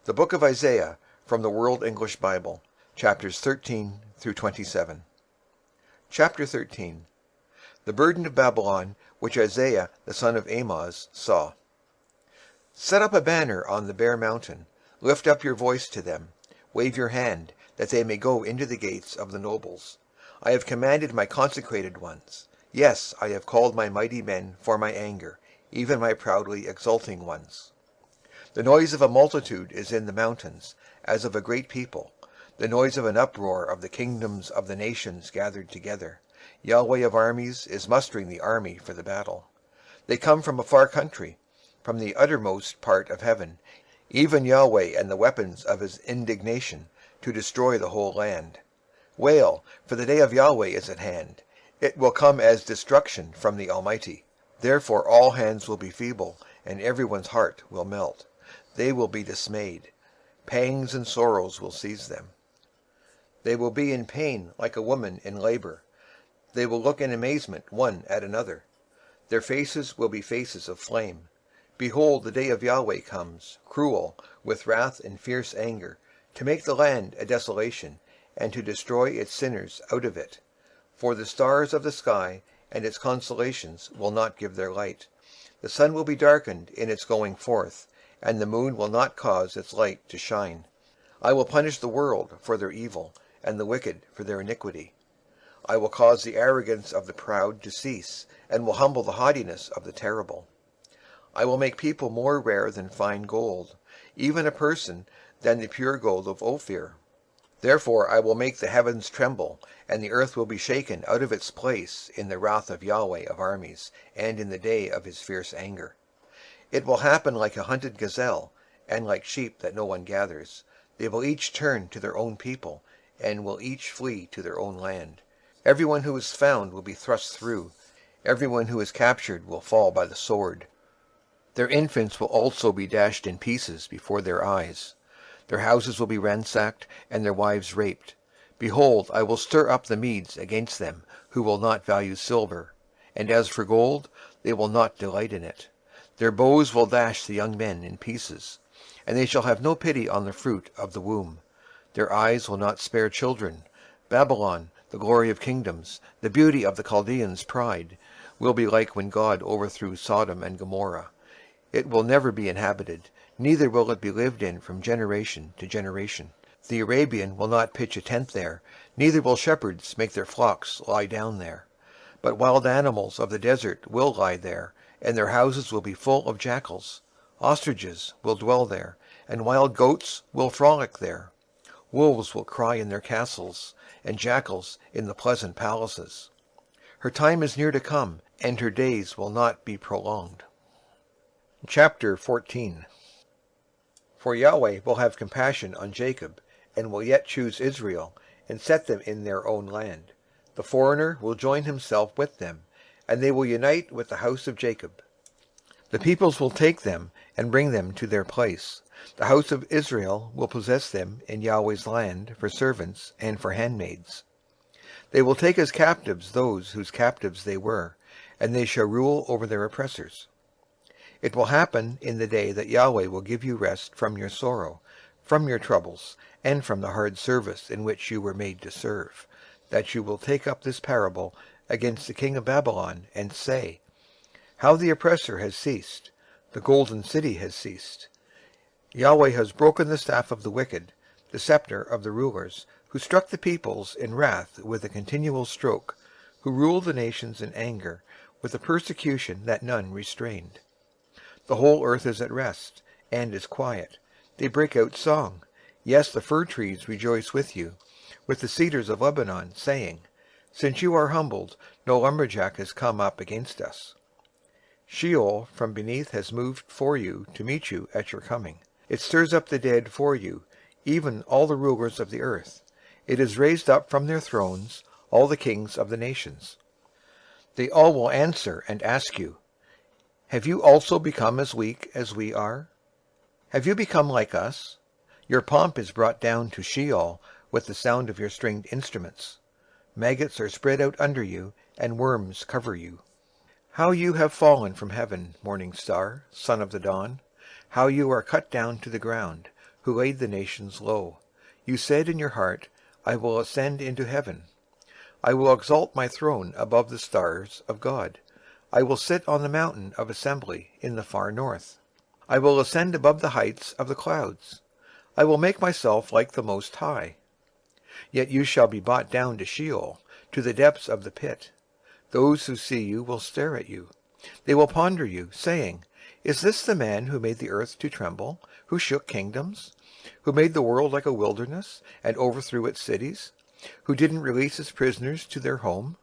The book of Isaiah from the World English Bible, chapters 13 through 27. Chapter 13. The burden of Babylon, which Isaiah the son of Amoz saw. Set up a banner on the bare mountain. Lift up your voice to them. Wave your hand, that they may go into the gates of the nobles. I have commanded my consecrated ones. Yes, I have called my mighty men for my anger, even my proudly exulting ones. The noise of a multitude is in the mountains, as of a great people. The noise of an uproar of the kingdoms of the nations gathered together. Yahweh of armies is mustering the army for the battle. They come from a far country, from the uttermost part of heaven, even Yahweh and the weapons of his indignation, to destroy the whole land. Wail, for the day of Yahweh is at hand. It will come as destruction from the Almighty. Therefore all hands will be feeble, and everyone's heart will melt. They will be dismayed. Pangs and sorrows will seize them. They will be in pain like a woman in labor. They will look in amazement one at another. Their faces will be faces of flame. Behold, the day of Yahweh comes, cruel, with wrath and fierce anger, to make the land a desolation, and to destroy its sinners out of it. For the stars of the sky and its constellations will not give their light. The sun will be darkened in its going forth, and the moon will not cause its light to shine. I will punish the world for their evil, and the wicked for their iniquity. I will cause the arrogance of the proud to cease, and will humble the haughtiness of the terrible. I will make people more rare than fine gold, even a person than the pure gold of Ophir. Therefore I will make the heavens tremble, and the earth will be shaken out of its place in the wrath of Yahweh of armies, and in the day of his fierce anger. It will happen like a hunted gazelle, and like sheep that no one gathers. They will each turn to their own people, and will each flee to their own land. Everyone who is found will be thrust through. Everyone who is captured will fall by the sword. Their infants will also be dashed in pieces before their eyes. Their houses will be ransacked, and their wives raped. Behold, I will stir up the Medes against them, who will not value silver. And as for gold, they will not delight in it. Their bows will dash the young men in pieces. and they shall have no pity on the fruit of the womb. Their eyes will not spare children. Babylon, the glory of kingdoms, the beauty of the Chaldeans' pride, will be like when God overthrew Sodom and Gomorrah. It will never be inhabited, neither will it be lived in from generation to generation. The Arabian will not pitch a tent there, neither will shepherds make their flocks lie down there. But wild animals of the desert will lie there, and their houses will be full of jackals. Ostriches will dwell there, and wild goats will frolic there. Wolves will cry in their castles, and jackals in the pleasant palaces. Her time is near to come, and her days will not be prolonged. Chapter 14. For Yahweh will have compassion on Jacob, and will yet choose Israel, and set them in their own land. The foreigner will join himself with them, and they will unite with the house of Jacob. The peoples will take them and bring them to their place. The house of Israel will possess them in Yahweh's land for servants and for handmaids. They will take as captives those whose captives they were, and they shall rule over their oppressors. It will happen in the day that Yahweh will give you rest from your sorrow, from your troubles, and from the hard service in which you were made to serve, that you will take up this parable against the king of Babylon, and say, How the oppressor has ceased, the golden city has ceased. Yahweh has broken the staff of the wicked, the scepter of the rulers, who struck the peoples in wrath with a continual stroke, who ruled the nations in anger, with a persecution that none restrained. The whole earth is at rest, and is quiet. They break out song. Yes, the fir trees rejoice with you, with the cedars of Lebanon, saying, Since you are humbled, no lumberjack has come up against us. Sheol from beneath has moved for you to meet you at your coming. It stirs up the dead for you, even all the rulers of the earth. It is raised up from their thrones, all the kings of the nations. They all will answer and ask you, Have you also become as weak as we are? Have you become like us? Your pomp is brought down to Sheol with the sound of your stringed instruments. Maggots are spread out under you, and worms cover you. How you have fallen from heaven, morning star, son of the dawn! How you are cut down to the ground, who laid the nations low. You said in your heart, I will ascend into heaven. I will exalt my throne above the stars of God. I will sit on the mountain of assembly in the far north. I will ascend above the heights of the clouds. I will make myself like the Most High. Yet you shall be brought down to Sheol, to the depths of the pit. Those who see you will stare at you. They will ponder you, saying, Is this the man who made the earth to tremble, who shook kingdoms, who made the world like a wilderness, and overthrew its cities, who didn't release his prisoners to their home?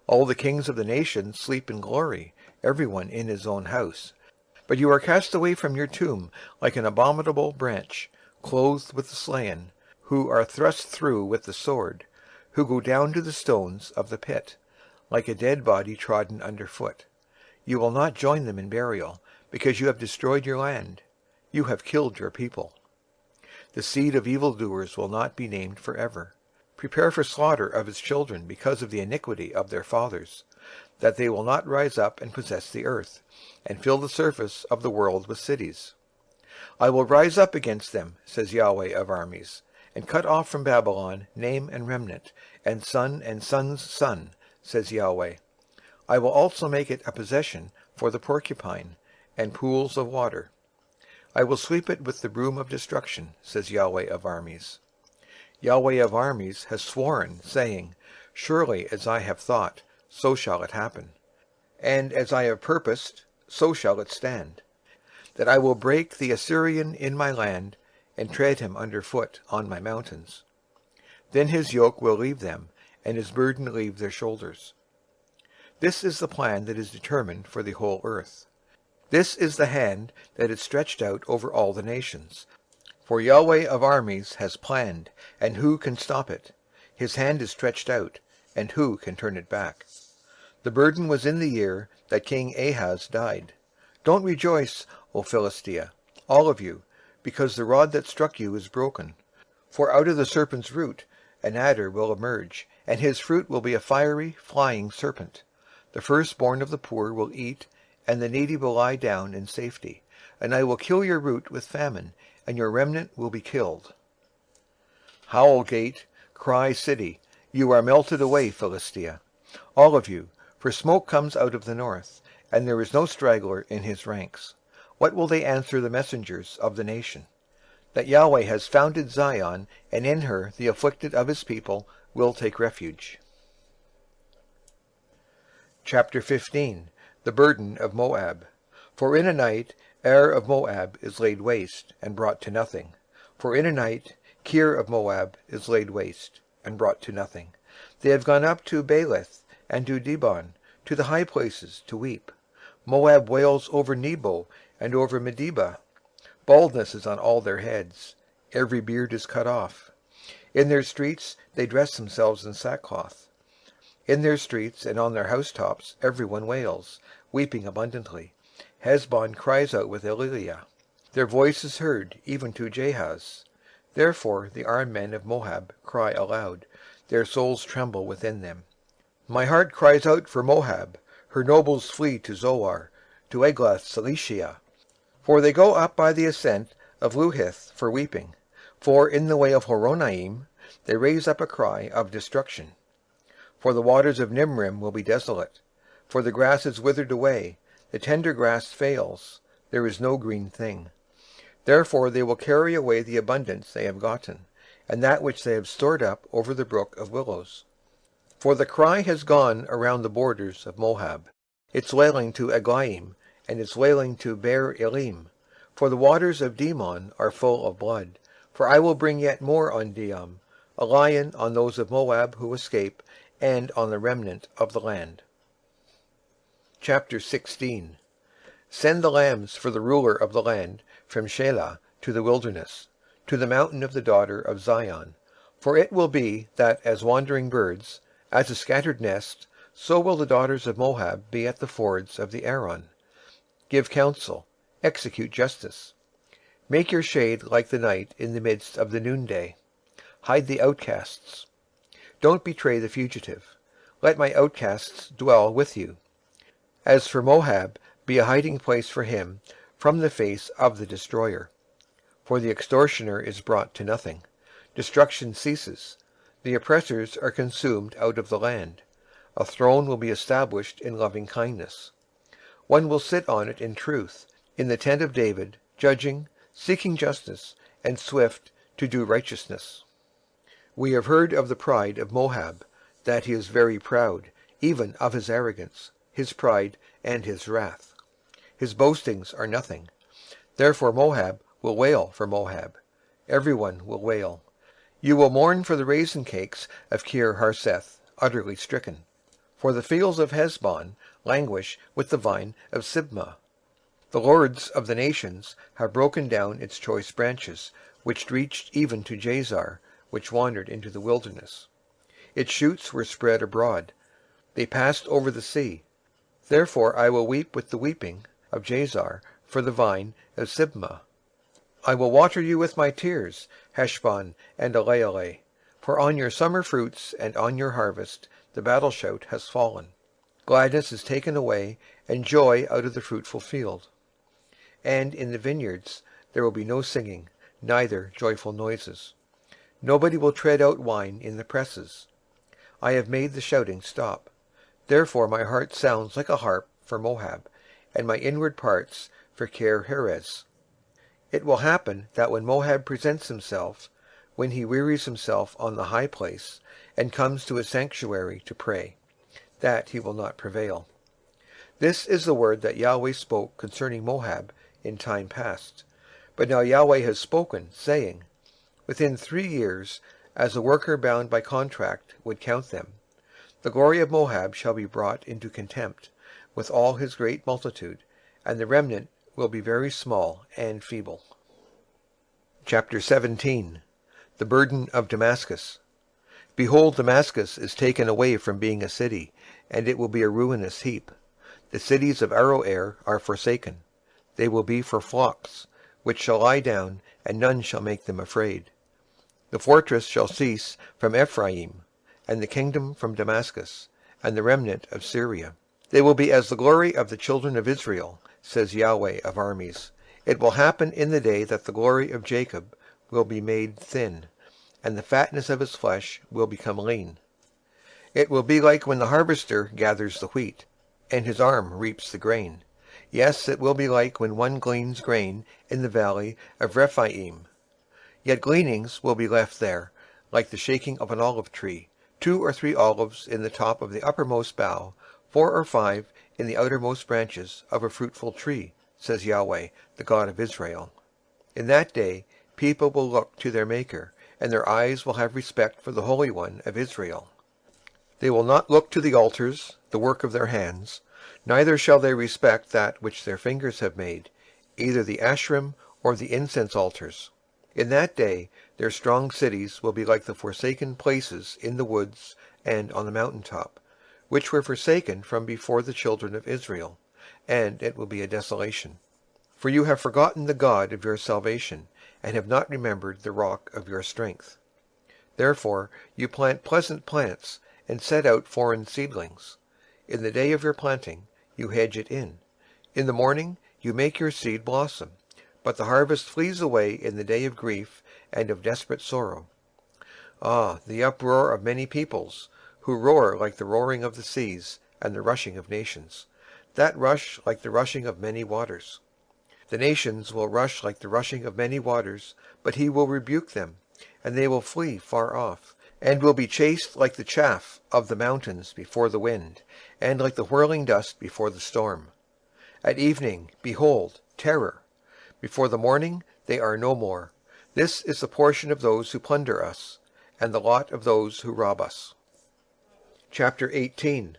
All the kings of the nations sleep in glory, everyone in his own house. But you are cast away from your tomb like an abominable branch, clothed with the slain, who are thrust through with the sword, who go down to the stones of the pit, like a dead body trodden under foot. You will not join them in burial, because you have destroyed your land. You have killed your people. The seed of evildoers will not be named forever. Prepare for slaughter of its children because of the iniquity of their fathers, that they will not rise up and possess the earth, and fill the surface of the world with cities. I will rise up against them, says Yahweh of armies, and cut off from Babylon name and remnant, and son's son, says Yahweh. I will also make it a possession for the porcupine, and pools of water. I will sweep it with the broom of destruction, says Yahweh of armies. Yahweh of armies has sworn, saying, Surely as I have thought, so shall it happen. And as I have purposed, so shall it stand, that I will break the Assyrian in my land, and tread him under foot on my mountains. Then his yoke will leave them, and his burden leave their shoulders. This is the plan that is determined for the whole earth. This is the hand that is stretched out over all the nations. For Yahweh of armies has planned, and who can stop it? His hand is stretched out, and who can turn it back? The burden was in the year that King Ahaz died. Don't rejoice, O Philistia, all of you, because the rod that struck you is broken. For out of the serpent's root an adder will emerge, and his fruit will be a fiery, flying serpent. The firstborn of the poor will eat, and the needy will lie down in safety. and I will kill your root with famine, and your remnant will be killed. Howl, gate, cry, city, you are melted away, Philistia, all of you, for smoke comes out of the north, and there is no straggler in his ranks. What will they answer the messengers of the nation? That Yahweh has founded Zion, and in her the afflicted of his people will take refuge. Chapter 15. The burden of Moab. For in a night of Moab is laid waste, and brought to nothing. For in a night Kir of Moab is laid waste, and brought to nothing. They have gone up to Baalath, and to Dibon, to the high places, to weep. Moab wails over Nebo, and over Medeba. Baldness is on all their heads. Every beard is cut off. In their streets they dress themselves in sackcloth. In their streets and on their housetops everyone wails, weeping abundantly. Heshbon cries out with Eliah. Their voice is heard even to Jahaz. Therefore the armed men of Moab cry aloud. Their souls tremble within them. My heart cries out for Moab. Her nobles flee to Zoar, to Eglath-Shalishiah. For they go up by the ascent of Luhith for weeping. For in the way of Horonaim they raise up a cry of destruction. For the waters of Nimrim will be desolate. For the grass is withered away, the tender grass fails, there is no green thing. Therefore they will carry away the abundance they have gotten, and that which they have stored up over the brook of willows. For the cry has gone around the borders of Moab, its wailing to Eglaim, and its wailing to Beer Elim. For the waters of Dimon are full of blood. For I will bring yet more on Diam, a lion on those of Moab who escape, and on the remnant of the land. Chapter 16. Send the lambs for the ruler of the land from Shelah to the wilderness, to the mountain of the daughter of Zion. For it will be that as wandering birds, as a scattered nest, so will the daughters of Moab be at the fords of the Aron. Give counsel, execute justice. Make your shade like the night in the midst of the noonday. Hide the outcasts. Don't betray the fugitive. Let my outcasts dwell with you. As for Moab, be a hiding place for him from the face of the destroyer. For the extortioner is brought to nothing. Destruction ceases. The oppressors are consumed out of the land. A throne will be established in loving kindness. One will sit on it in truth, in the tent of David, judging, seeking justice, and swift to do righteousness. We have heard of the pride of Moab, that he is very proud, even of his arrogance, his pride, and his wrath. His boastings are nothing. Therefore Moab will wail for Moab. Everyone will wail. You will mourn for the raisin cakes of Kir Hareseth, utterly stricken. For the fields of Heshbon languish with the vine of Sibmah. The lords of the nations have broken down its choice branches, which reached even to Jazar, which wandered into the wilderness. Its shoots were spread abroad. They passed over the sea. Therefore I will weep with the weeping of Jazar for the vine of Sibmah. I will water you with my tears, Heshbon and Elealeh. For on your summer fruits and on your harvest the battle shout has fallen. Gladness is taken away, and joy out of the fruitful field. And in the vineyards there will be no singing, neither joyful noises. Nobody will tread out wine in the presses. I have made the shouting stop. Therefore my heart sounds like a harp for Moab, and my inward parts for Kir Heres. It will happen that when Moab presents himself, when he wearies himself on the high place, and comes to his sanctuary to pray, that he will not prevail. This is the word that Yahweh spoke concerning Moab in time past. But now Yahweh has spoken, saying, within 3 years, as a worker bound by contract would count them, the glory of Moab shall be brought into contempt, with all his great multitude, and the remnant will be very small and feeble. Chapter 17. The burden of Damascus. Behold, Damascus is taken away from being a city, and it will be a ruinous heap. The cities of Aroer are forsaken. They will be for flocks, which shall lie down, and none shall make them afraid. The fortress shall cease from Ephraim, and the kingdom from Damascus, and the remnant of Syria. They will be as the glory of the children of Israel, says Yahweh of armies. It will happen in the day that the glory of Jacob will be made thin, and the fatness of his flesh will become lean. It will be like when the harvester gathers the wheat, and his arm reaps the grain. Yes, it will be like when one gleans grain in the valley of Rephaim. Yet gleanings will be left there, like the shaking of an olive tree, 2 or 3 olives in the top of the uppermost bough, 4 or 5 in the outermost branches of a fruitful tree, says Yahweh, the God of Israel. In that day people will look to their Maker, and their eyes will have respect for the Holy One of Israel. They will not look to the altars, the work of their hands, neither shall they respect that which their fingers have made, either the Asherim or the incense altars. In that day their strong cities will be like the forsaken places in the woods and on the mountain top, which were forsaken from before the children of Israel, and it will be a desolation. For you have forgotten the God of your salvation, and have not remembered the rock of your strength. Therefore you plant pleasant plants, and set out foreign seedlings. In the day of your planting you hedge it in. In the morning you make your seed blossom, but the harvest flees away in the day of grief and of desperate sorrow. Ah, the uproar of many peoples, who roar like the roaring of the seas and the rushing of nations, that rush like the rushing of many waters. The nations will rush like the rushing of many waters, but he will rebuke them, and they will flee far off, and will be chased like the chaff of the mountains before the wind, and like the whirling dust before the storm. At evening, behold, terror. Before the morning they are no more. This is the portion of those who plunder us, and the lot of those who rob us. Chapter 18.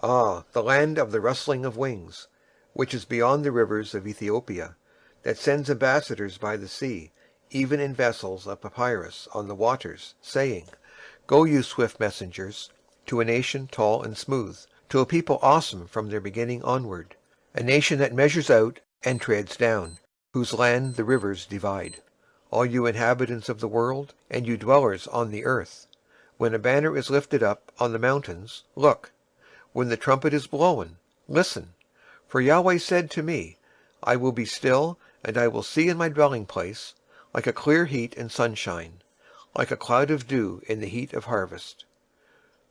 Ah, the land of the rustling of wings, which is beyond the rivers of Ethiopia, that sends ambassadors by the sea, even in vessels of papyrus on the waters, saying, Go, you swift messengers, to a nation tall and smooth, to a people awesome from their beginning onward, a nation that measures out and treads down, whose land the rivers divide. All you inhabitants of the world, and you dwellers on the earth, when a banner is lifted up on the mountains, look. When the trumpet is blown, listen. For Yahweh said to me, I will be still, and I will see in my dwelling place, like a clear heat and sunshine, like a cloud of dew in the heat of harvest.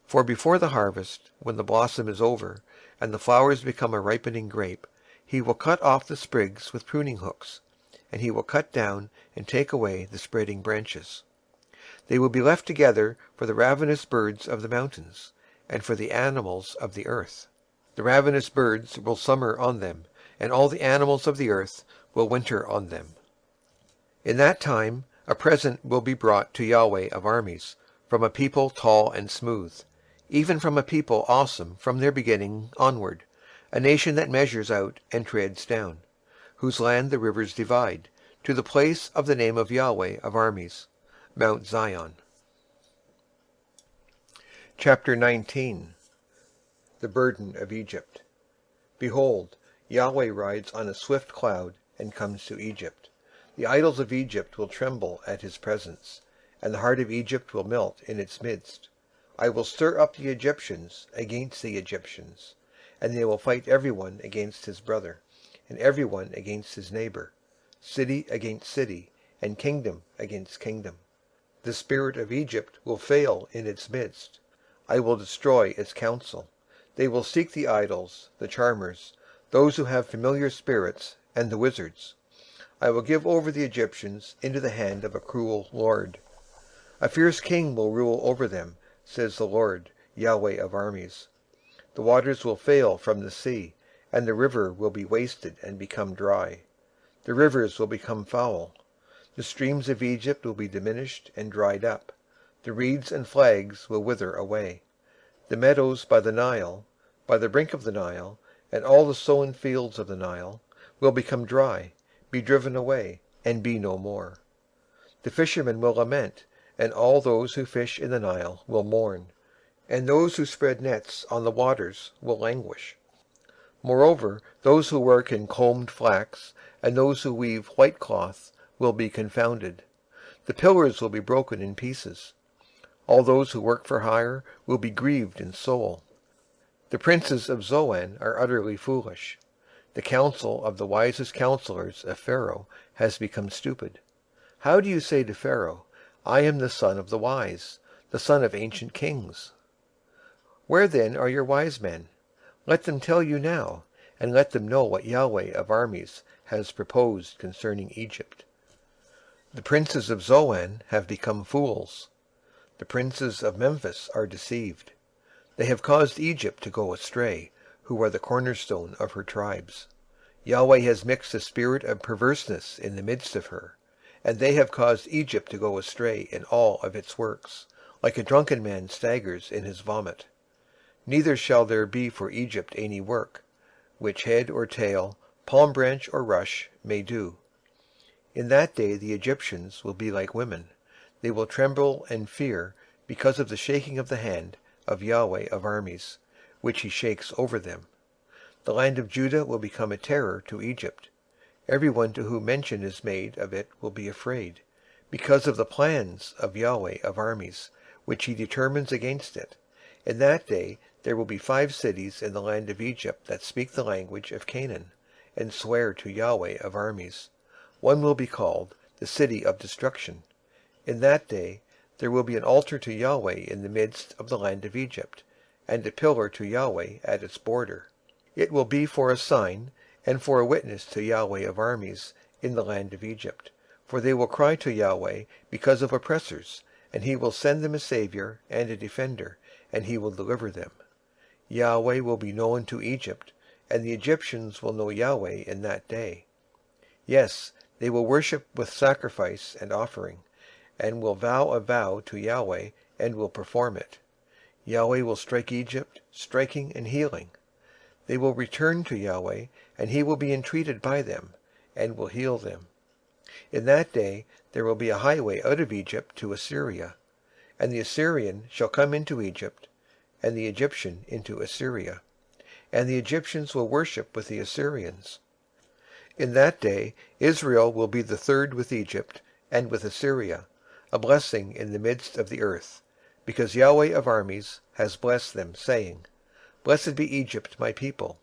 For before the harvest, when the blossom is over, and the flowers become a ripening grape, he will cut off the sprigs with pruning hooks, and he will cut down and take away the spreading branches. They will be left together for the ravenous birds of the mountains, and for the animals of the earth. The ravenous birds will summer on them, and all the animals of the earth will winter on them. In that time a present will be brought to Yahweh of armies, from a people tall and smooth, even from a people awesome from their beginning onward, a nation that measures out and treads down, whose land the rivers divide, to the place of the name of Yahweh of armies, Mount Zion. Chapter 19. The burden of Egypt. Behold, Yahweh rides on a swift cloud and comes to Egypt. The idols of Egypt will tremble at his presence, and the heart of Egypt will melt in its midst. I will stir up the Egyptians against the Egyptians, and they will fight everyone against his brother, and everyone against his neighbor, city against city, and kingdom against kingdom. The spirit of Egypt will fail in its midst. I will destroy its counsel. They will seek the idols, the charmers, those who have familiar spirits, and the wizards. I will give over the Egyptians into the hand of a cruel lord. A fierce king will rule over them, says the Lord, Yahweh of armies. The waters will fail from the sea, and the river will be wasted and become dry. The rivers will become foul. The streams of Egypt will be diminished and dried up. The reeds and flags will wither away. The meadows by the Nile, by the brink of the Nile, and all the sown fields of the Nile, will become dry, be driven away, and be no more. The fishermen will lament, and all those who fish in the Nile will mourn, and those who spread nets on the waters will languish. Moreover, those who work in combed flax, and those who weave white cloth, will be confounded. The pillars will be broken in pieces. All those who work for hire will be grieved in soul. The princes of Zoan are utterly foolish. The counsel of the wisest counselors of Pharaoh has become stupid. How do you say to Pharaoh, I am the son of the wise, the son of ancient kings? Where then are your wise men? Let them tell you now, and let them know what Yahweh of armies has proposed concerning Egypt. The princes of Zoan have become fools. The princes of Memphis are deceived. They have caused Egypt to go astray, who are the cornerstone of her tribes. Yahweh has mixed a spirit of perverseness in the midst of her, and they have caused Egypt to go astray in all of its works, like a drunken man staggers in his vomit. Neither shall there be for Egypt any work, which head or tail, palm branch or rush, may do. In that day the Egyptians will be like women. They will tremble and fear because of the shaking of the hand of Yahweh of armies, which he shakes over them. The land of Judah will become a terror to Egypt. Everyone to whom mention is made of it will be afraid, because of the plans of Yahweh of armies, which he determines against it. In that day there will be 5 cities in the land of Egypt that speak the language of Canaan, and swear to Yahweh of armies. One will be called the City of Destruction. In that day there will be an altar to Yahweh in the midst of the land of Egypt, and a pillar to Yahweh at its border. It will be for a sign and for a witness to Yahweh of armies in the land of Egypt. For they will cry to Yahweh because of oppressors, and he will send them a Savior and a Defender, and he will deliver them. Yahweh will be known to Egypt, and the Egyptians will know Yahweh in that day. Yes, they will worship with sacrifice and offering, and will vow a vow to Yahweh, and will perform it. Yahweh will strike Egypt, striking and healing. They will return to Yahweh, and he will be entreated by them, and will heal them. In that day there will be a highway out of Egypt to Assyria, and the Assyrian shall come into Egypt, and the Egyptian into Assyria, and the Egyptians will worship with the Assyrians. In that day Israel will be the third with Egypt and with Assyria, a blessing in the midst of the earth, because Yahweh of armies has blessed them, saying, Blessed be Egypt, my people,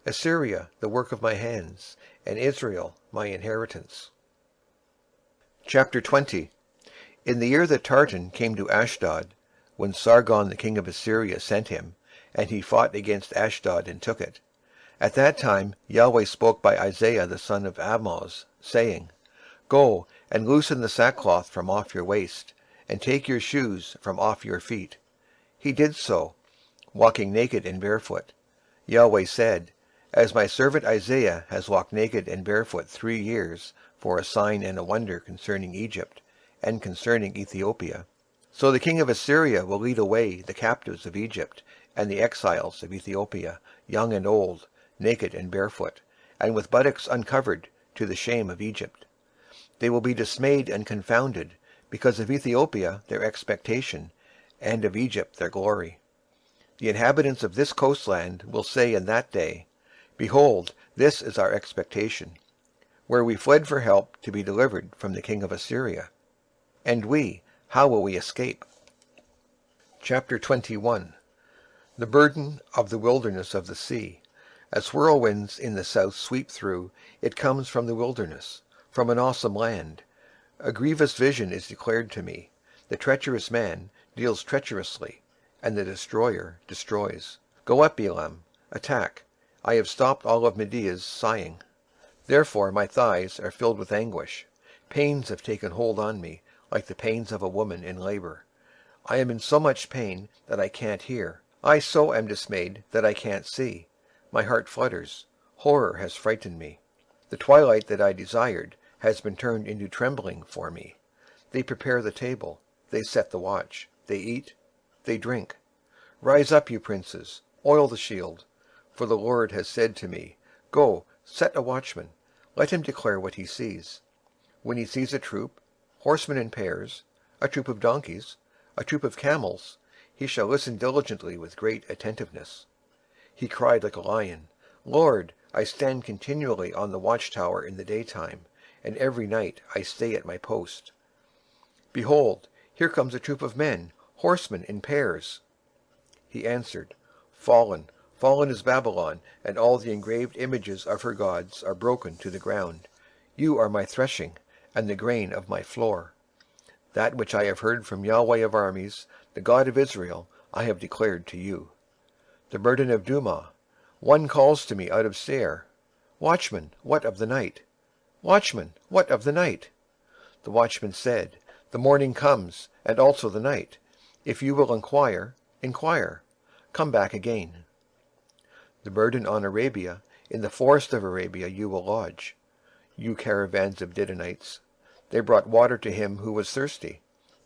Assyria, the work of my hands, and Israel, my inheritance. Chapter 20. In the year that Tartan came to Ashdod, when Sargon the king of Assyria sent him, and he fought against Ashdod and took it. At that time Yahweh spoke by Isaiah the son of Amoz, saying, Go and loosen the sackcloth from off your waist, and take your shoes from off your feet. He did so, walking naked and barefoot. Yahweh said, As my servant Isaiah has walked naked and barefoot 3 years, for a sign and a wonder concerning Egypt, and concerning Ethiopia, so the king of Assyria will lead away the captives of Egypt, and the exiles of Ethiopia, young and old, naked and barefoot, and with buttocks uncovered, to the shame of Egypt. They will be dismayed and confounded, because of Ethiopia their expectation, and of Egypt their glory. The inhabitants of this coastland will say in that day, Behold, this is our expectation, where we fled for help to be delivered from the king of Assyria. And we, how will we escape? Chapter 21. The burden of the wilderness of the sea. As whirlwinds in the south sweep through, it comes from the wilderness, from an awesome land. A grievous vision is declared to me. The treacherous man deals treacherously, and the destroyer destroys. Go up, Elam, attack. I have stopped all of Medea's sighing. Therefore my thighs are filled with anguish. Pains have taken hold on me, like the pains of a woman in labor. I am in so much pain that I can't hear. I so am dismayed that I can't see. My heart flutters. Horror has frightened me. The twilight that I desired has been turned into trembling for me. They prepare the table. They set the watch. They eat. They drink. Rise up, you princes. Oil the shield. For the Lord has said to me, Go, set a watchman. Let him declare what he sees. When he sees a troop, horsemen in pairs, a troop of donkeys, a troop of camels, he shall listen diligently with great attentiveness. He cried like a lion, Lord, I stand continually on the watchtower in the daytime, and every night I stay at my post. Behold, here comes a troop of men, horsemen in pairs. He answered, Fallen, Fallen is Babylon, and all the engraved images of her gods are broken to the ground. You are my threshing, and the grain of my floor. That which I have heard from Yahweh of armies, the God of Israel, I have declared to you. The burden of Dumah. One calls to me out of Seir, Watchman, what of the night? Watchman, what of the night? The watchman said, The morning comes, and also the night. If you will inquire, inquire. Come back again. The burden on Arabia. In the forest of Arabia you will lodge. You caravans of Didonites. They brought water to him who was thirsty.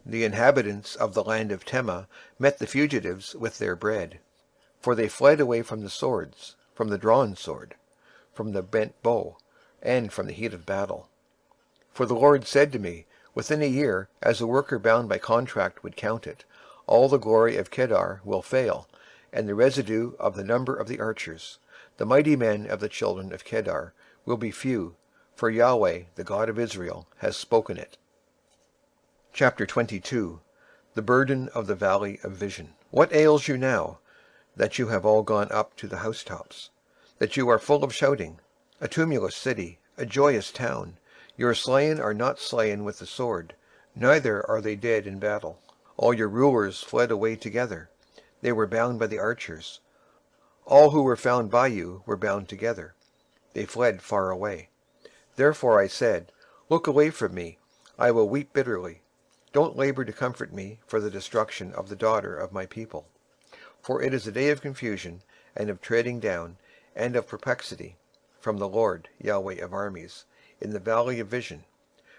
The inhabitants of the land of Tema met the fugitives with their bread. For they fled away from the swords, from the drawn sword, from the bent bow, and from the heat of battle. For the Lord said to me, Within a year, as a worker bound by contract would count it, all the glory of Kedar will fail, and the residue of the number of the archers. The mighty men of the children of Kedar will be few, for Yahweh, the God of Israel, has spoken it. Chapter 22. The burden of the valley of vision. What ails you now, that you have all gone up to the housetops, that you are full of shouting, a tumultuous city, a joyous town? Your slain are not slain with the sword, neither are they dead in battle. All your rulers fled away together. They were bound by the archers. All who were found by you were bound together. They fled far away. Therefore I said, Look away from me. I will weep bitterly. Don't labor to comfort me for the destruction of the daughter of my people. For it is a day of confusion, and of treading down, and of perplexity, from the Lord, Yahweh of armies, in the valley of vision,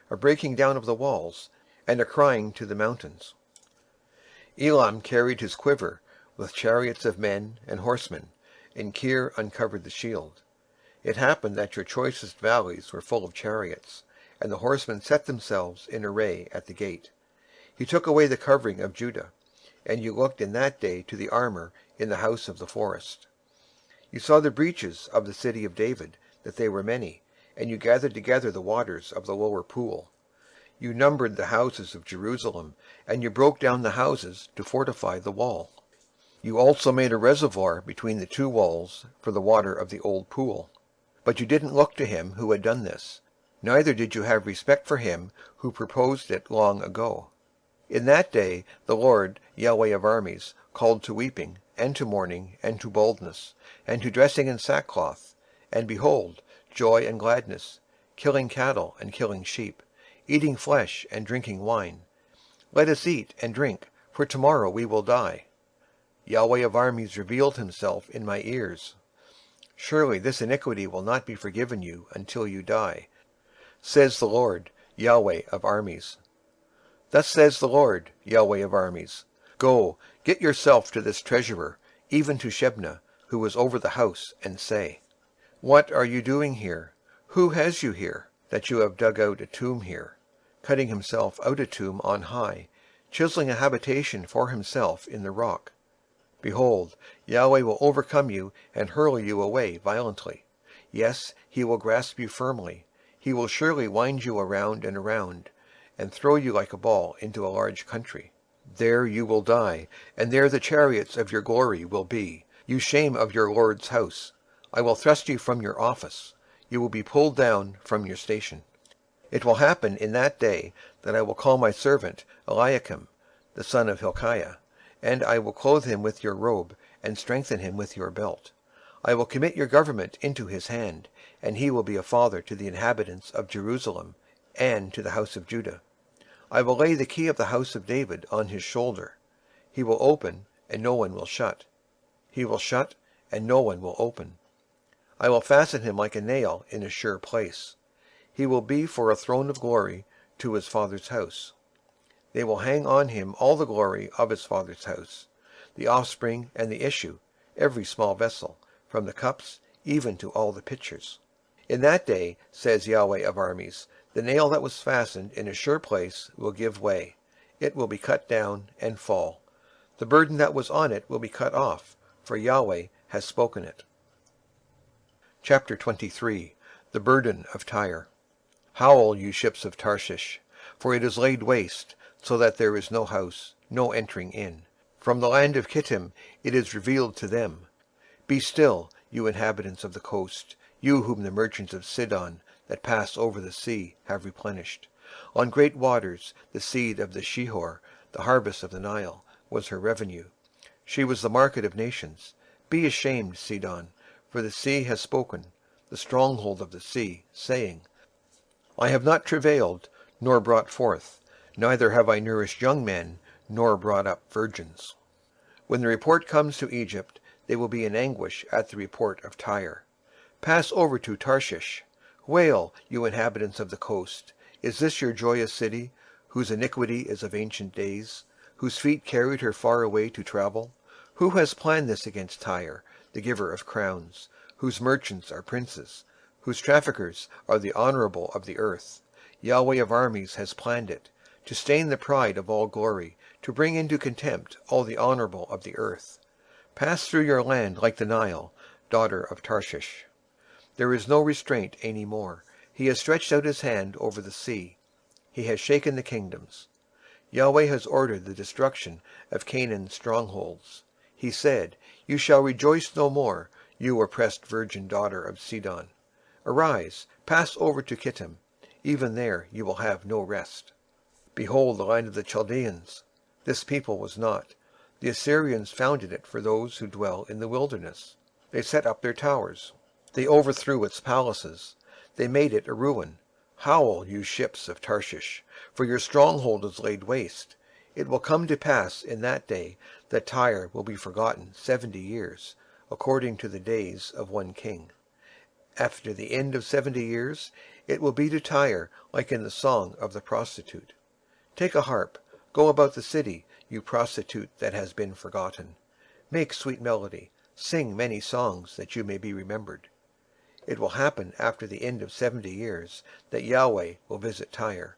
a breaking down of the walls, and a crying to the mountains. Elam carried his quiver, with chariots of men and horsemen, and Kir uncovered the shield. It happened that your choicest valleys were full of chariots, and the horsemen set themselves in array at the gate. He took away the covering of Judah, and you looked in that day to the armor in the house of the forest. You saw the breaches of the city of David, that they were many, and you gathered together the waters of the lower pool. You numbered the houses of Jerusalem, and you broke down the houses to fortify the wall. You also made a reservoir between the two walls for the water of the old pool. But you didn't look to him who had done this, neither did you have respect for him who proposed it long ago. In that day the Lord, Yahweh of armies, called to weeping, and to mourning, and to boldness, and to dressing in sackcloth, and behold, joy and gladness, killing cattle and killing sheep, eating flesh and drinking wine. Let us eat and drink, for tomorrow we will die. Yahweh of armies revealed himself in my ears. Surely this iniquity will not be forgiven you until you die, says the Lord, Yahweh of armies. Thus says the Lord, Yahweh of armies, Go, get yourself to this treasurer, even to Shebna, who is over the house, and say, What are you doing here? Who has you here, that you have dug out a tomb here, cutting himself out a tomb on high, chiseling a habitation for himself in the rock? Behold, Yahweh will overcome you and hurl you away violently. Yes, he will grasp you firmly. He will surely wind you around and around, and throw you like a ball into a large country. There you will die, and there the chariots of your glory will be, you shame of your Lord's house. I will thrust you from your office. You will be pulled down from your station. It will happen in that day that I will call my servant Eliakim, the son of Hilkiah, and I will clothe him with your robe, and strengthen him with your belt. I will commit your government into his hand, and he will be a father to the inhabitants of Jerusalem, and to the house of Judah. I will lay the key of the house of David on his shoulder. He will open, and no one will shut. He will shut, and no one will open. I will fasten him like a nail in a sure place. He will be for a throne of glory to his father's house. They will hang on him all the glory of his father's house, the offspring and the issue, every small vessel, from the cups even to all the pitchers. In that day, says Yahweh of armies, the nail that was fastened in a sure place will give way. It will be cut down and fall. The burden that was on it will be cut off, for Yahweh has spoken it. Chapter 23. The burden of Tyre. Howl, you ships of Tarshish, for it is laid waste, so that there is no house, no entering in. From the land of Kittim it is revealed to them. Be still, you inhabitants of the coast, you whom the merchants of Sidon that pass over the sea have replenished. On great waters, the seed of the Shihor, the harvest of the Nile, was her revenue. She was the market of nations. Be ashamed, Sidon, for the sea has spoken, the stronghold of the sea, saying, I have not travailed, nor brought forth, neither have I nourished young men, nor brought up virgins. When the report comes to Egypt, they will be in anguish at the report of Tyre. Pass over to Tarshish. Wail, you inhabitants of the coast. Is this your joyous city, whose iniquity is of ancient days, whose feet carried her far away to travel? Who has planned this against Tyre, the giver of crowns, whose merchants are princes, whose traffickers are the honorable of the earth? Yahweh of armies has planned it, to stain the pride of all glory, to bring into contempt all the honorable of the earth. Pass through your land like the Nile, daughter of Tarshish. There is no restraint any more. He has stretched out his hand over the sea. He has shaken the kingdoms. Yahweh has ordered the destruction of Canaan's strongholds. He said, You shall rejoice no more, you oppressed virgin daughter of Sidon. Arise, pass over to Kittim. Even there you will have no rest. Behold the land of the Chaldeans. This people was not. The Assyrians founded it for those who dwell in the wilderness. They set up their towers. They overthrew its palaces. They made it a ruin. Howl, you ships of Tarshish, for your stronghold is laid waste. It will come to pass in that day that Tyre will be forgotten 70 years, according to the days of one king. After the end of 70 years, it will be to Tyre like in the song of the prostitute. Take a harp, go about the city, you prostitute that has been forgotten. Make sweet melody, sing many songs that you may be remembered. It will happen after the end of 70 years that Yahweh will visit Tyre,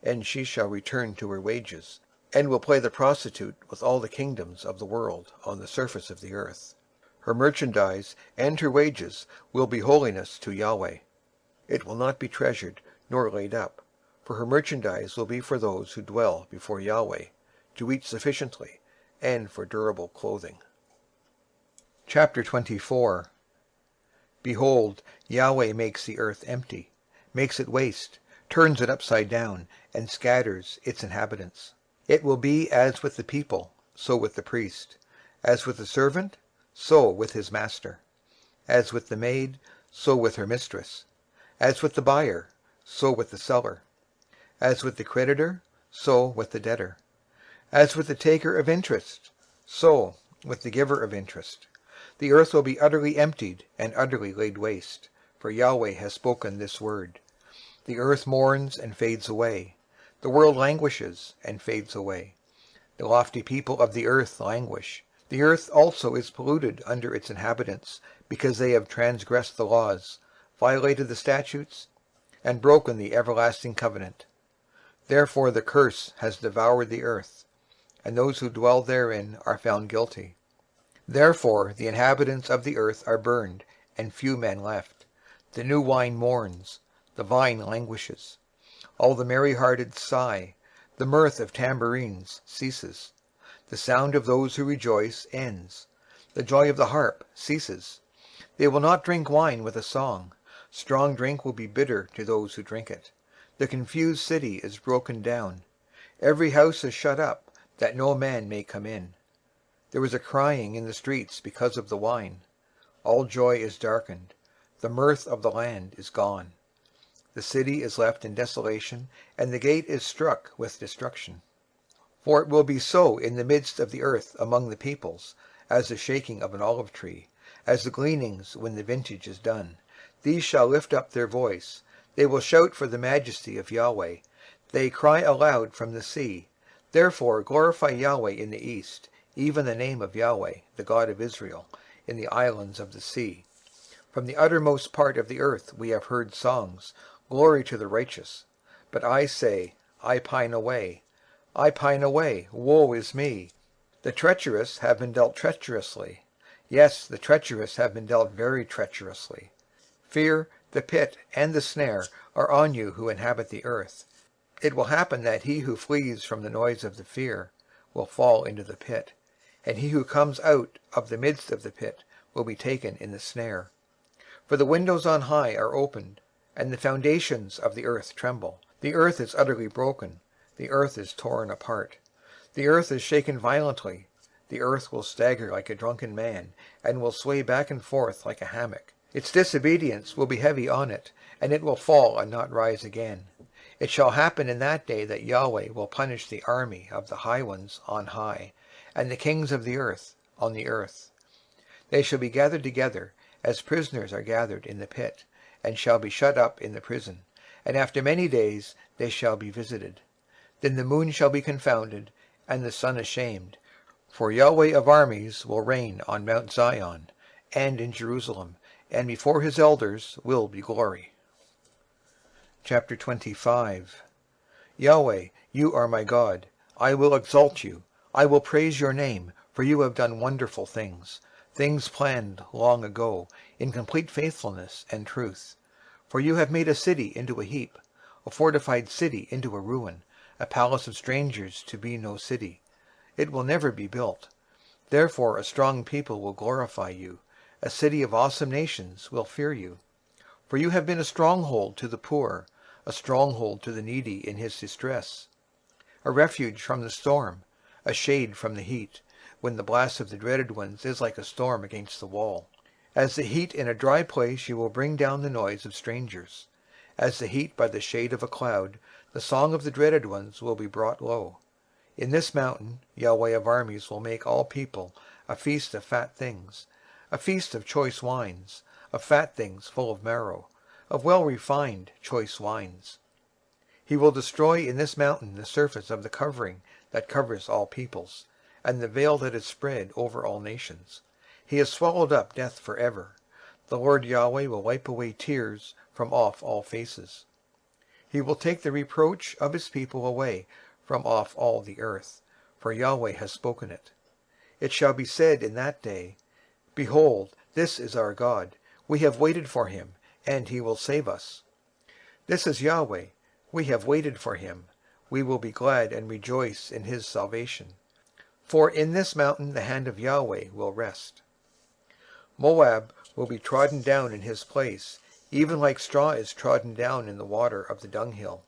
and she shall return to her wages, and will play the prostitute with all the kingdoms of the world on the surface of the earth. Her merchandise and her wages will be holiness to Yahweh. It will not be treasured nor laid up, for her merchandise will be for those who dwell before Yahweh, to eat sufficiently, and for durable clothing. Chapter 24. Behold, Yahweh makes the earth empty, makes it waste, turns it upside down, and scatters its inhabitants. It will be as with the people, so with the priest, as with the servant, so with his master, as with the maid, so with her mistress, as with the buyer, so with the seller, as with the creditor, so with the debtor, as with the taker of interest, so with the giver of interest. The earth will be utterly emptied and utterly laid waste, for Yahweh has spoken this word. The earth mourns and fades away. The world languishes and fades away. The lofty people of the earth languish. The earth also is polluted under its inhabitants, because they have transgressed the laws, violated the statutes, and broken the everlasting covenant. Therefore the curse has devoured the earth, and those who dwell therein are found guilty. Therefore the inhabitants of the earth are burned, and few men left. The new wine mourns, the vine languishes. All the merry-hearted sigh, the mirth of tambourines ceases. The sound of those who rejoice ends. The joy of the harp ceases. They will not drink wine with a song. Strong drink will be bitter to those who drink it. The confused city is broken down. Every house is shut up, that no man may come in. There is a crying in the streets because of the wine. All joy is darkened. The mirth of the land is gone. The city is left in desolation, and the gate is struck with destruction. For it will be so in the midst of the earth among the peoples, as the shaking of an olive tree, as the gleanings when the vintage is done. These shall lift up their voice. They will shout for the majesty of Yahweh. They cry aloud from the sea. Therefore glorify Yahweh in the east, even the name of Yahweh, the God of Israel, in the islands of the sea. From the uttermost part of the earth we have heard songs, glory to the righteous. But I say, I pine away. I pine away, woe is me. The treacherous have been dealt treacherously. Yes, the treacherous have been dealt very treacherously. Fear, the pit, and the snare are on you who inhabit the earth. It will happen that he who flees from the noise of the fear will fall into the pit, and he who comes out of the midst of the pit will be taken in the snare. For the windows on high are opened, and the foundations of the earth tremble. The earth is utterly broken, the earth is torn apart. The earth is shaken violently. The earth will stagger like a drunken man, and will sway back and forth like a hammock. Its disobedience will be heavy on it, and it will fall and not rise again. It shall happen in that day that Yahweh will punish the army of the high ones on high, and the kings of the earth on the earth. They shall be gathered together, as prisoners are gathered in the pit, and shall be shut up in the prison. And after many days they shall be visited. Then the moon shall be confounded, and the sun ashamed. For Yahweh of armies will reign on Mount Zion, and in Jerusalem, and before his elders will be glory. Chapter 25. Yahweh, you are my God. I will exalt you. I will praise your name, for you have done wonderful things, things planned long ago, in complete faithfulness and truth. For you have made a city into a heap, a fortified city into a ruin, a palace of strangers to be no city. It will never be built. Therefore a strong people will glorify you. A city of awesome nations will fear you. For you have been a stronghold to the poor, a stronghold to the needy in his distress, a refuge from the storm, a shade from the heat, when the blast of the dreaded ones is like a storm against the wall. As the heat in a dry place you will bring down the noise of strangers. As the heat by the shade of a cloud, the song of the dreaded ones will be brought low. In this mountain Yahweh of armies will make all people a feast of fat things, a feast of choice wines, of fat things full of marrow, of well-refined choice wines. He will destroy in this mountain the surface of the covering that covers all peoples, and the veil that is spread over all nations. He has swallowed up death forever. The Lord Yahweh will wipe away tears from off all faces. He will take the reproach of his people away from off all the earth, for Yahweh has spoken it. It shall be said in that day, Behold, this is our God. We have waited for him, and he will save us. This is Yahweh. We have waited for him. We will be glad and rejoice in his salvation. For in this mountain the hand of Yahweh will rest. Moab will be trodden down in his place, even like straw is trodden down in the water of the dunghill.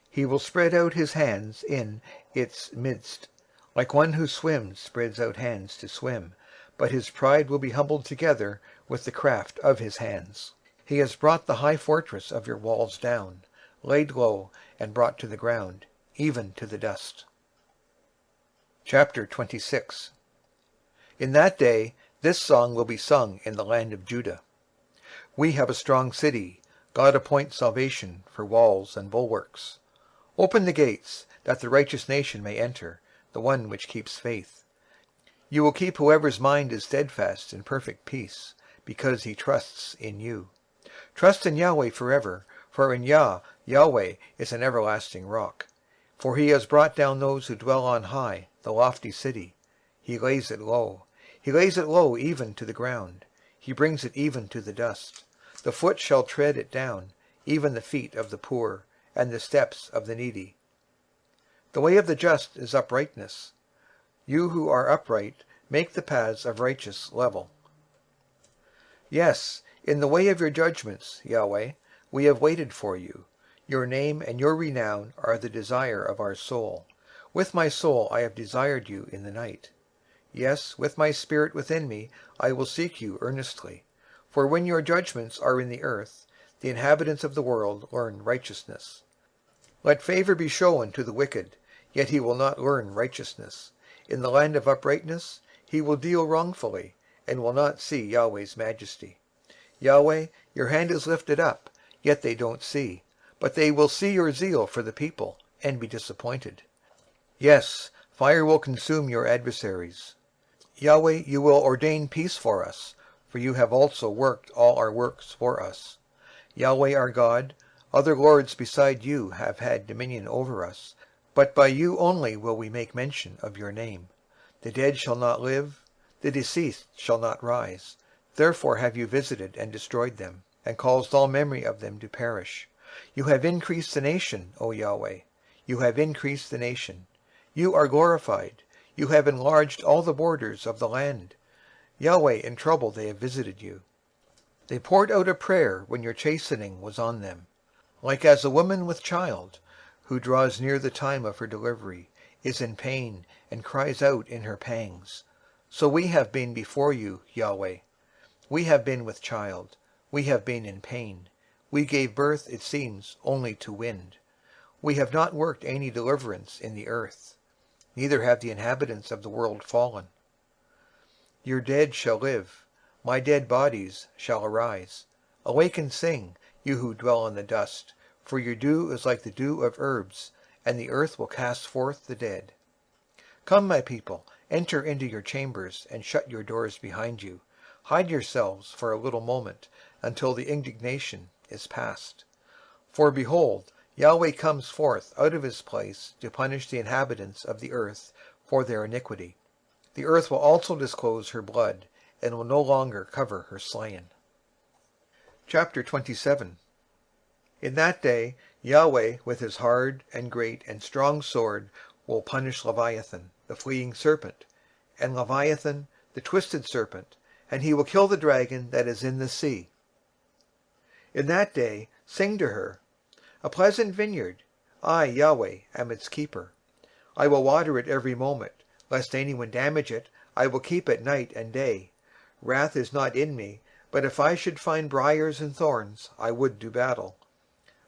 He will spread out his hands in its midst, like one who swims spreads out hands to swim, but his pride will be humbled together with the craft of his hands. He has brought the high fortress of your walls down, laid low and brought to the ground, even to the dust. Chapter 26. In that day this song will be sung in the land of Judah. We have a strong city. God appoints salvation for walls and bulwarks. Open the gates, that the righteous nation may enter, the one which keeps faith. You will keep whoever's mind is steadfast in perfect peace, because he trusts in you. Trust in Yahweh forever, for in Yahweh is an everlasting rock. For he has brought down those who dwell on high, the lofty city. He lays it low. He lays it low even to the ground. He brings it even to the dust. The foot shall tread it down, even the feet of the poor, and the steps of the needy. The way of the just is uprightness. You who are upright, make the paths of righteous level. Yes, in the way of your judgments, Yahweh, we have waited for you. Your name and your renown are the desire of our soul. With my soul I have desired you in the night. Yes, with my spirit within me I will seek you earnestly. For when your judgments are in the earth, the inhabitants of the world learn righteousness. Let favor be shown to the wicked, yet he will not learn righteousness. In the land of uprightness he will deal wrongfully, and will not see Yahweh's majesty. Yahweh, your hand is lifted up, yet they don't see. But they will see your zeal for the people, and be disappointed. Yes, fire will consume your adversaries. Yahweh, you will ordain peace for us, for you have also worked all our works for us. Yahweh our God, other lords beside you have had dominion over us, but by you only will we make mention of your name. The dead shall not live, the deceased shall not rise. Therefore have you visited and destroyed them, and caused all memory of them to perish. You have increased the nation, O Yahweh. You have increased the nation. You are glorified. You have enlarged all the borders of the land. Yahweh, in trouble they have visited you. They poured out a prayer when your chastening was on them. Like as a woman with child, who draws near the time of her delivery, is in pain, and cries out in her pangs. So we have been before you, Yahweh. We have been with child. We have been in pain. We gave birth, it seems, only to wind. We have not worked any deliverance in the earth. Neither have the inhabitants of the world fallen. Your dead shall live. My dead bodies shall arise. Awake and sing, you who dwell in the dust, for your dew is like the dew of herbs, and the earth will cast forth the dead. Come, my people, enter into your chambers, and shut your doors behind you. Hide yourselves for a little moment, until the indignation is past. For behold, Yahweh comes forth out of his place to punish the inhabitants of the earth for their iniquity. The earth will also disclose her blood, and will no longer cover her slain. Chapter 27. In that day Yahweh with his hard and great and strong sword will punish Leviathan, the fleeing serpent, and Leviathan, the twisted serpent, and he will kill the dragon that is in the sea. In that day sing to her, a pleasant vineyard. I, Yahweh, am its keeper. I will water it every moment. Lest anyone damage it, I will keep it night and day. Wrath is not in me, but if I should find briars and thorns, I would do battle.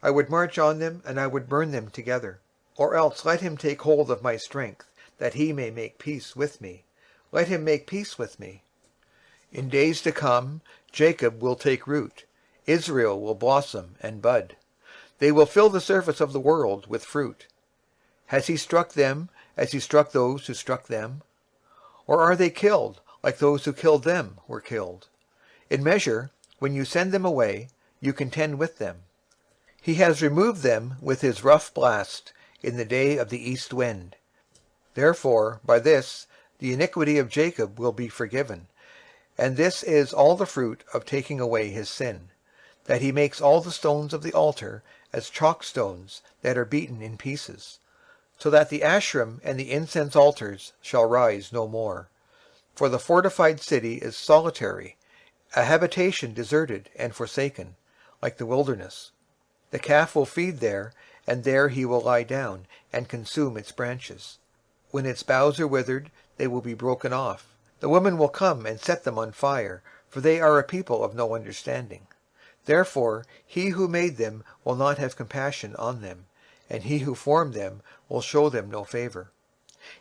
I would march on them, and I would burn them together. Or else let him take hold of my strength, that he may make peace with me. Let him make peace with me. In days to come, Jacob will take root. Israel will blossom and bud. They will fill the surface of the world with fruit. Has he struck them as he struck those who struck them? Or are they killed like those who killed them were killed? In measure, when you send them away, you contend with them. He has removed them with his rough blast in the day of the east wind. Therefore, by this, the iniquity of Jacob will be forgiven. And this is all the fruit of taking away his sin, that he makes all the stones of the altar as chalk stones that are beaten in pieces, so that the Asherim and the incense altars shall rise no more. For the fortified city is solitary, a habitation deserted and forsaken, like the wilderness. The calf will feed there, and there he will lie down, and consume its branches. When its boughs are withered, they will be broken off. The women will come and set them on fire, for they are a people of no understanding. Therefore he who made them will not have compassion on them, and he who formed them will show them no favor.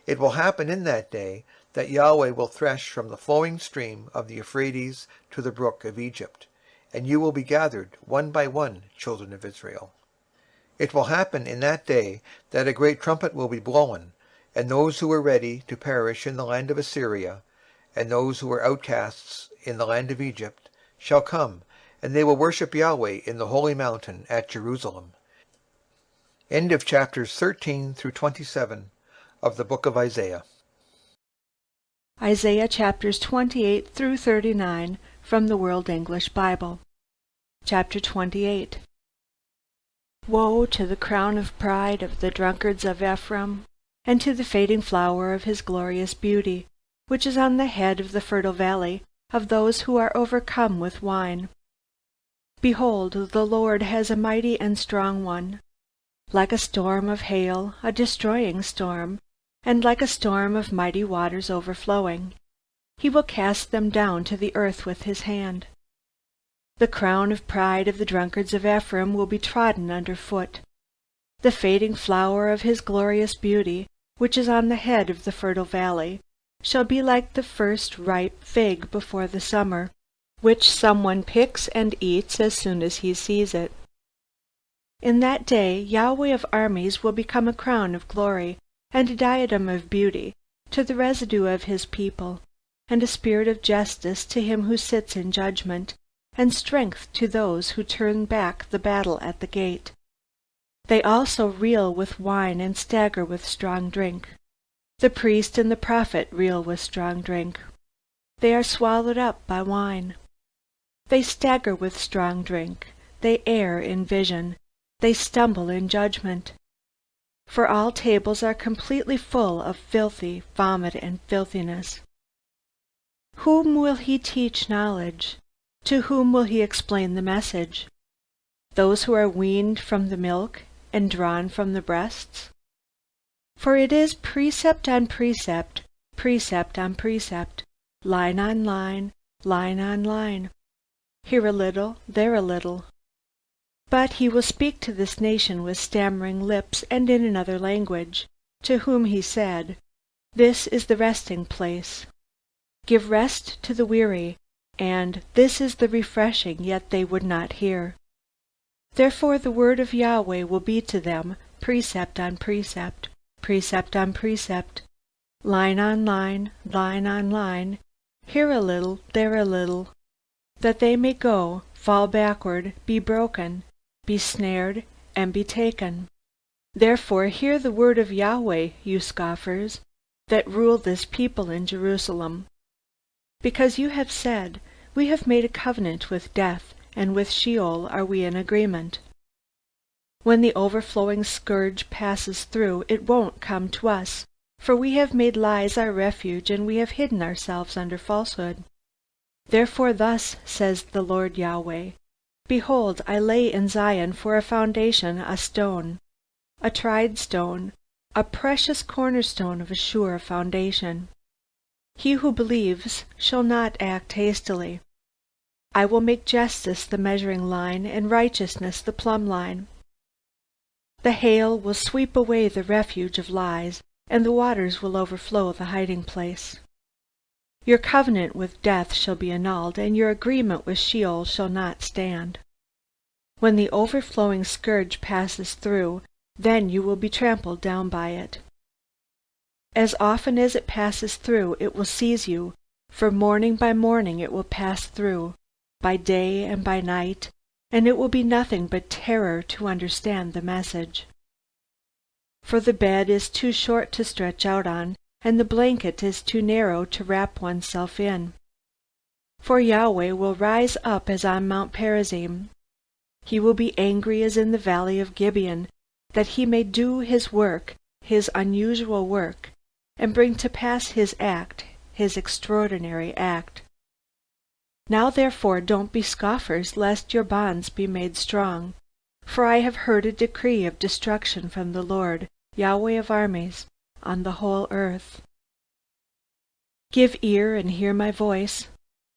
It will happen in that day that Yahweh will thresh from the flowing stream of the Euphrates to the brook of Egypt, and you will be gathered one by one, children of Israel. It will happen in that day that a great trumpet will be blown, and those who were ready to perish in the land of Assyria, and those who were outcasts in the land of Egypt, shall come, and they will worship Yahweh in the holy mountain at Jerusalem. End of chapters 13 through 27 of the book of Isaiah. Isaiah chapters 28 through 39 from the World English Bible. Chapter 28. Woe to the crown of pride of the drunkards of Ephraim, and to the fading flower of his glorious beauty, which is on the head of the fertile valley of those who are overcome with wine. Behold, the Lord has a mighty and strong one, like a storm of hail, a destroying storm, and like a storm of mighty waters overflowing. He will cast them down to the earth with his hand. The crown of pride of the drunkards of Ephraim will be trodden under foot. The fading flower of his glorious beauty, which is on the head of the fertile valley, shall be like the first ripe fig before the summer, which someone picks and eats as soon as he sees it. In that day Yahweh of armies will become a crown of glory, and a diadem of beauty to the residue of his people, and a spirit of justice to him who sits in judgment, and strength to those who turn back the battle at the gate. They also reel with wine and stagger with strong drink. The priest and the prophet reel with strong drink. They are swallowed up by wine. They stagger with strong drink. They err in vision. They stumble in judgment. For all tables are completely full of filthy vomit and filthiness. Whom will he teach knowledge? To whom will he explain the message? Those who are weaned from the milk and drawn from the breasts? For it is precept on precept, precept on precept, line on line, line on line. Here a little, there a little. But he will speak to this nation with stammering lips and in another language, to whom he said, This is the resting place. Give rest to the weary, and this is the refreshing, yet they would not hear. Therefore the word of Yahweh will be to them precept on precept, precept on precept, line on line, line on line, here a little, there a little, that they may go, fall backward, be broken, be snared, and be taken. Therefore hear the word of Yahweh, you scoffers, that rule this people in Jerusalem. Because you have said, We have made a covenant with death, and with Sheol are we in agreement. When the overflowing scourge passes through, it won't come to us, for we have made lies our refuge, and we have hidden ourselves under falsehood. Therefore thus says the Lord Yahweh, Behold, I lay in Zion for a foundation a stone, a tried stone, a precious cornerstone of a sure foundation. He who believes shall not act hastily. I will make justice the measuring line, and righteousness the plumb line. The hail will sweep away the refuge of lies, and the waters will overflow the hiding place. Your covenant with death shall be annulled, and your agreement with Sheol shall not stand. When the overflowing scourge passes through, then you will be trampled down by it. As often as it passes through, it will seize you, for morning by morning it will pass through, by day and by night, and it will be nothing but terror to understand the message. For the bed is too short to stretch out on, and the blanket is too narrow to wrap oneself in. For Yahweh will rise up as on Mount Perazim. He will be angry as in the valley of Gibeon, that he may do his work, his unusual work, and bring to pass his act, his extraordinary act. Now therefore don't be scoffers, lest your bonds be made strong. For I have heard a decree of destruction from the Lord, Yahweh of armies, on the whole earth. Give ear and hear my voice.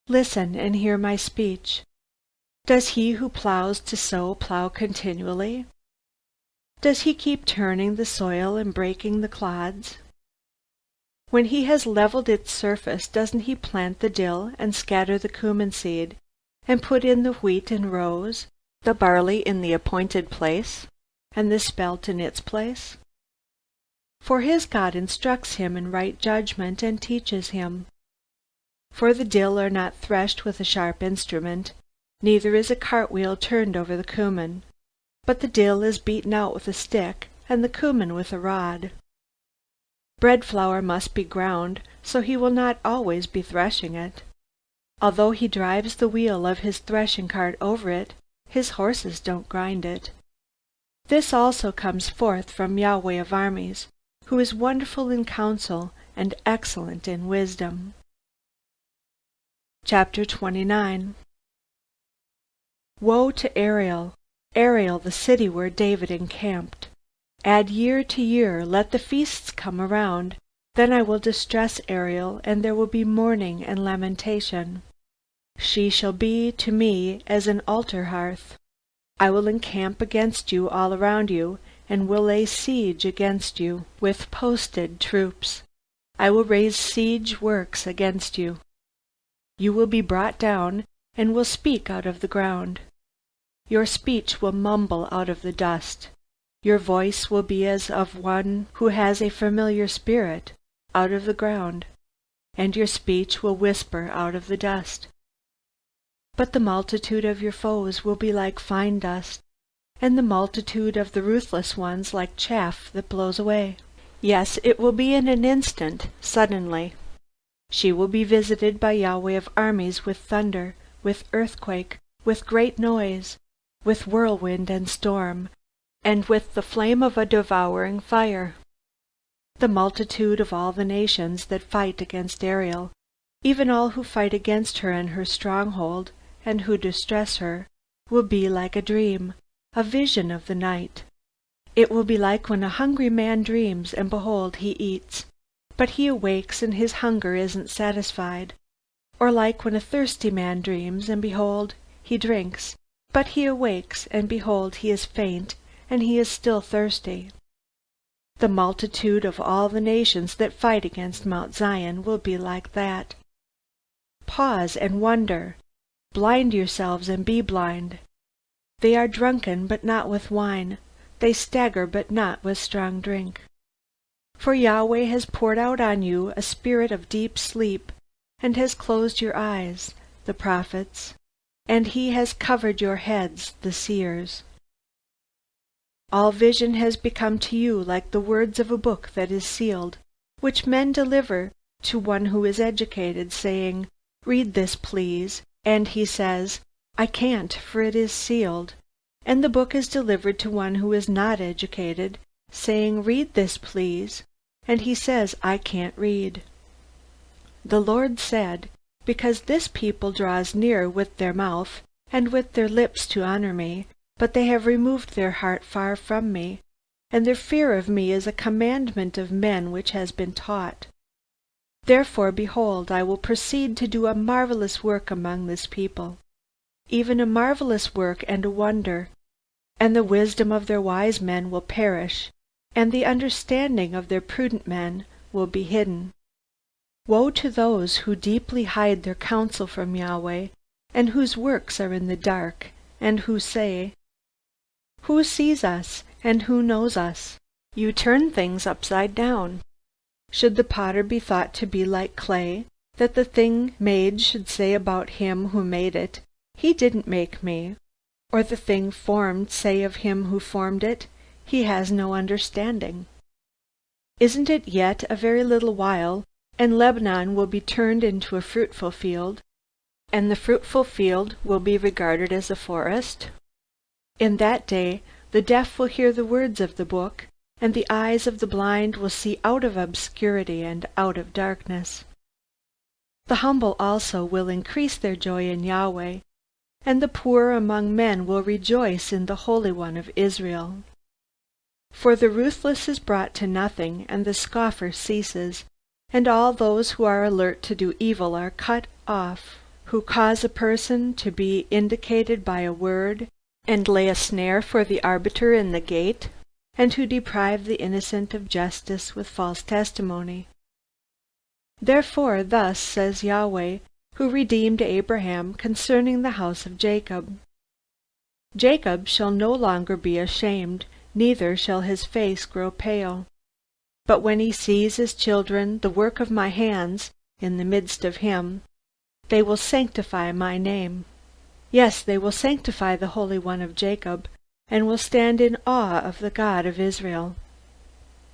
Listen and hear my speech. Does he who plows to sow plow continually? Does he keep turning the soil and breaking the clods? When he has leveled its surface, doesn't he plant the dill and scatter the cumin seed, and put in the wheat in rows, the barley in the appointed place, and the spelt in its place? For his God instructs him in right judgment and teaches him. For the dill are not threshed with a sharp instrument, neither is a cartwheel turned over the cumin, but the dill is beaten out with a stick, and the cumin with a rod. Bread flour must be ground, so he will not always be threshing it. Although he drives the wheel of his threshing cart over it, his horses don't grind it. This also comes forth from Yahweh of armies, who is wonderful in counsel and excellent in wisdom. Chapter 29. Woe to Ariel, Ariel, the city where David encamped! Add year to year, let the feasts come around. Then I will distress Ariel, and there will be mourning and lamentation. She shall be to me as an altar hearth. I will encamp against you all around you, and will lay siege against you with posted troops. I will raise siege works against you. You will be brought down, and will speak out of the ground. Your speech will mumble out of the dust. Your voice will be as of one who has a familiar spirit, out of the ground, and your speech will whisper out of the dust. But the multitude of your foes will be like fine dust, and the multitude of the ruthless ones like chaff that blows away. Yes, it will be in an instant, suddenly. She will be visited by Yahweh of armies with thunder, with earthquake, with great noise, with whirlwind and storm, and with the flame of a devouring fire. The multitude of all the nations that fight against Ariel, Even all who fight against her and her stronghold, and who distress her, will be like a dream, a vision of the night. It will be like when a hungry man dreams, and behold, he eats, but he awakes and his hunger isn't satisfied. Or like when a thirsty man dreams, and behold, he drinks, but he awakes, and behold, he is faint, and he is still thirsty. The multitude of all the nations that fight against Mount Zion will be like that. Pause and wonder. Blind yourselves and be blind. They are drunken, but not with wine. They stagger, but not with strong drink. For Yahweh has poured out on you a spirit of deep sleep, and has closed your eyes, the prophets, and he has covered your heads, the seers. All vision has become to you like the words of a book that is sealed, which men deliver to one who is educated, saying, "Read this, please," and he says, "I can't, for it is sealed." And the book is delivered to one who is not educated, saying, "Read this, please," and he says, "I can't read." The Lord said, "Because this people draws near with their mouth, and with their lips to honor me, but they have removed their heart far from me, and their fear of me is a commandment of men which has been taught. Therefore, behold, I will proceed to do a marvelous work among this people, even a marvelous work and a wonder, and the wisdom of their wise men will perish, and the understanding of their prudent men will be hidden. Woe to those who deeply hide their counsel from Yahweh, and whose works are in the dark, and who say, 'Who sees us, and who knows us?' You turn things upside down. Should the potter be thought to be like clay, that the thing made should say about him who made it, 'He didn't make me,' or the thing formed say of him who formed it, 'He has no understanding'? Isn't it yet a very little while, and Lebanon will be turned into a fruitful field, and the fruitful field will be regarded as a forest? In that day the deaf will hear the words of the book, and the eyes of the blind will see out of obscurity and out of darkness. The humble also will increase their joy in Yahweh, and the poor among men will rejoice in the Holy One of Israel. For the ruthless is brought to nothing, and the scoffer ceases, and all those who are alert to do evil are cut off, who cause a person to be indicated by a word, and lay a snare for the arbiter in the gate, and who deprive the innocent of justice with false testimony. Therefore thus says Yahweh, who redeemed Abraham concerning the house of Jacob, "Jacob shall no longer be ashamed, neither shall his face grow pale. But when he sees his children, the work of my hands, in the midst of him, they will sanctify my name. Yes, they will sanctify the Holy One of Jacob, and will stand in awe of the God of Israel.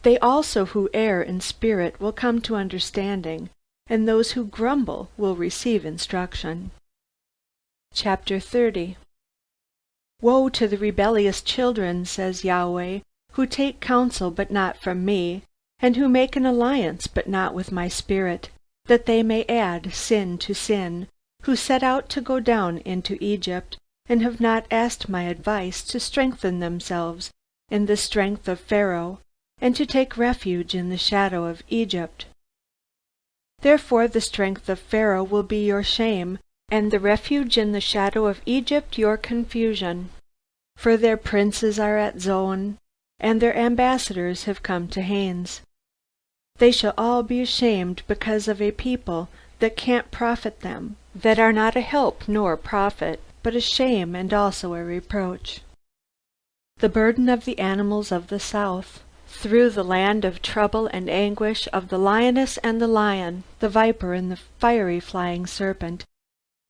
They also who err in spirit will come to understanding, and those who grumble will receive instruction." Chapter 30. Woe to the rebellious children, says Yahweh, who take counsel but not from me, and who make an alliance but not with my spirit, that they may add sin to sin, who set out to go down into Egypt, and have not asked my advice to strengthen themselves in the strength of Pharaoh, and to take refuge in the shadow of Egypt. Therefore the strength of Pharaoh will be your shame, and the refuge in the shadow of Egypt your confusion. For their princes are at Zoan, and their ambassadors have come to Hanes. They shall all be ashamed because of a people that can't profit them, that are not a help nor profit, but a shame and also a reproach. The burden of the animals of the south, through the land of trouble and anguish, of the lioness and the lion, the viper and the fiery flying serpent.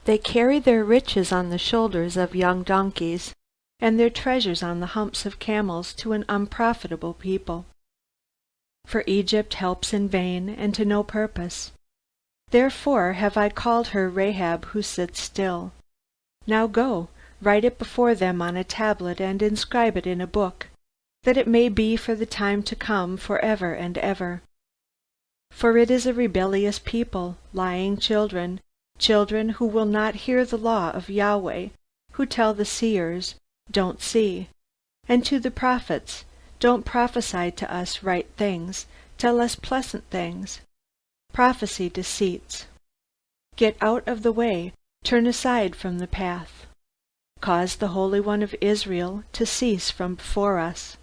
They carry their riches on the shoulders of young donkeys, and their treasures on the humps of camels to an unprofitable people. For Egypt helps in vain, and to no purpose. Therefore have I called her Rahab who sits still. Now go, write it before them on a tablet, and inscribe it in a book, that it may be for the time to come for ever and ever. For it is a rebellious people, lying children, children who will not hear the law of Yahweh, who tell the seers, "Don't see," and to the prophets, "Don't prophesy to us right things, tell us pleasant things." Prophecy deceits. Get out of the way, turn aside from the path. Cause the Holy One of Israel to cease from before us.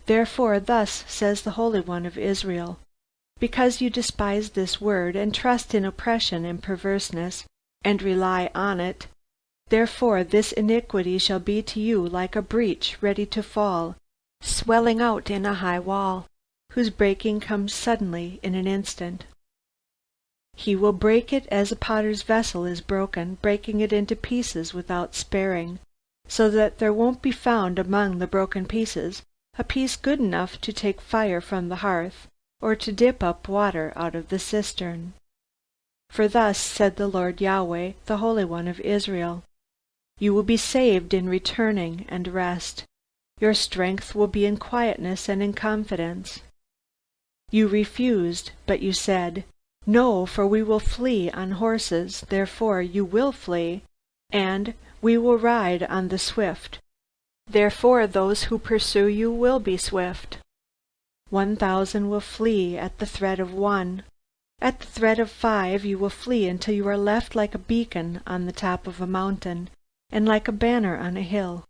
Therefore thus says the Holy One of Israel, because you despise this word, and trust in oppression and perverseness, and rely on it, therefore this iniquity shall be to you like a breach ready to fall, swelling out in a high wall, whose breaking comes suddenly in an instant. He will break it as a potter's vessel is broken, breaking it into pieces without sparing, so that there won't be found among the broken pieces a piece good enough to take fire from the hearth, or to dip up water out of the cistern. For thus said the Lord Yahweh, the Holy One of Israel, you will be saved in returning and rest. Your strength will be in quietness and in confidence. You refused, but you said, "No, for we will flee on horses," therefore you will flee, and "We will ride on the swift," therefore those who pursue you will be swift. 1,000 will flee at the threat of one. At the threat of 5 you will flee until you are left like a beacon on the top of a mountain, and like a banner on a hill.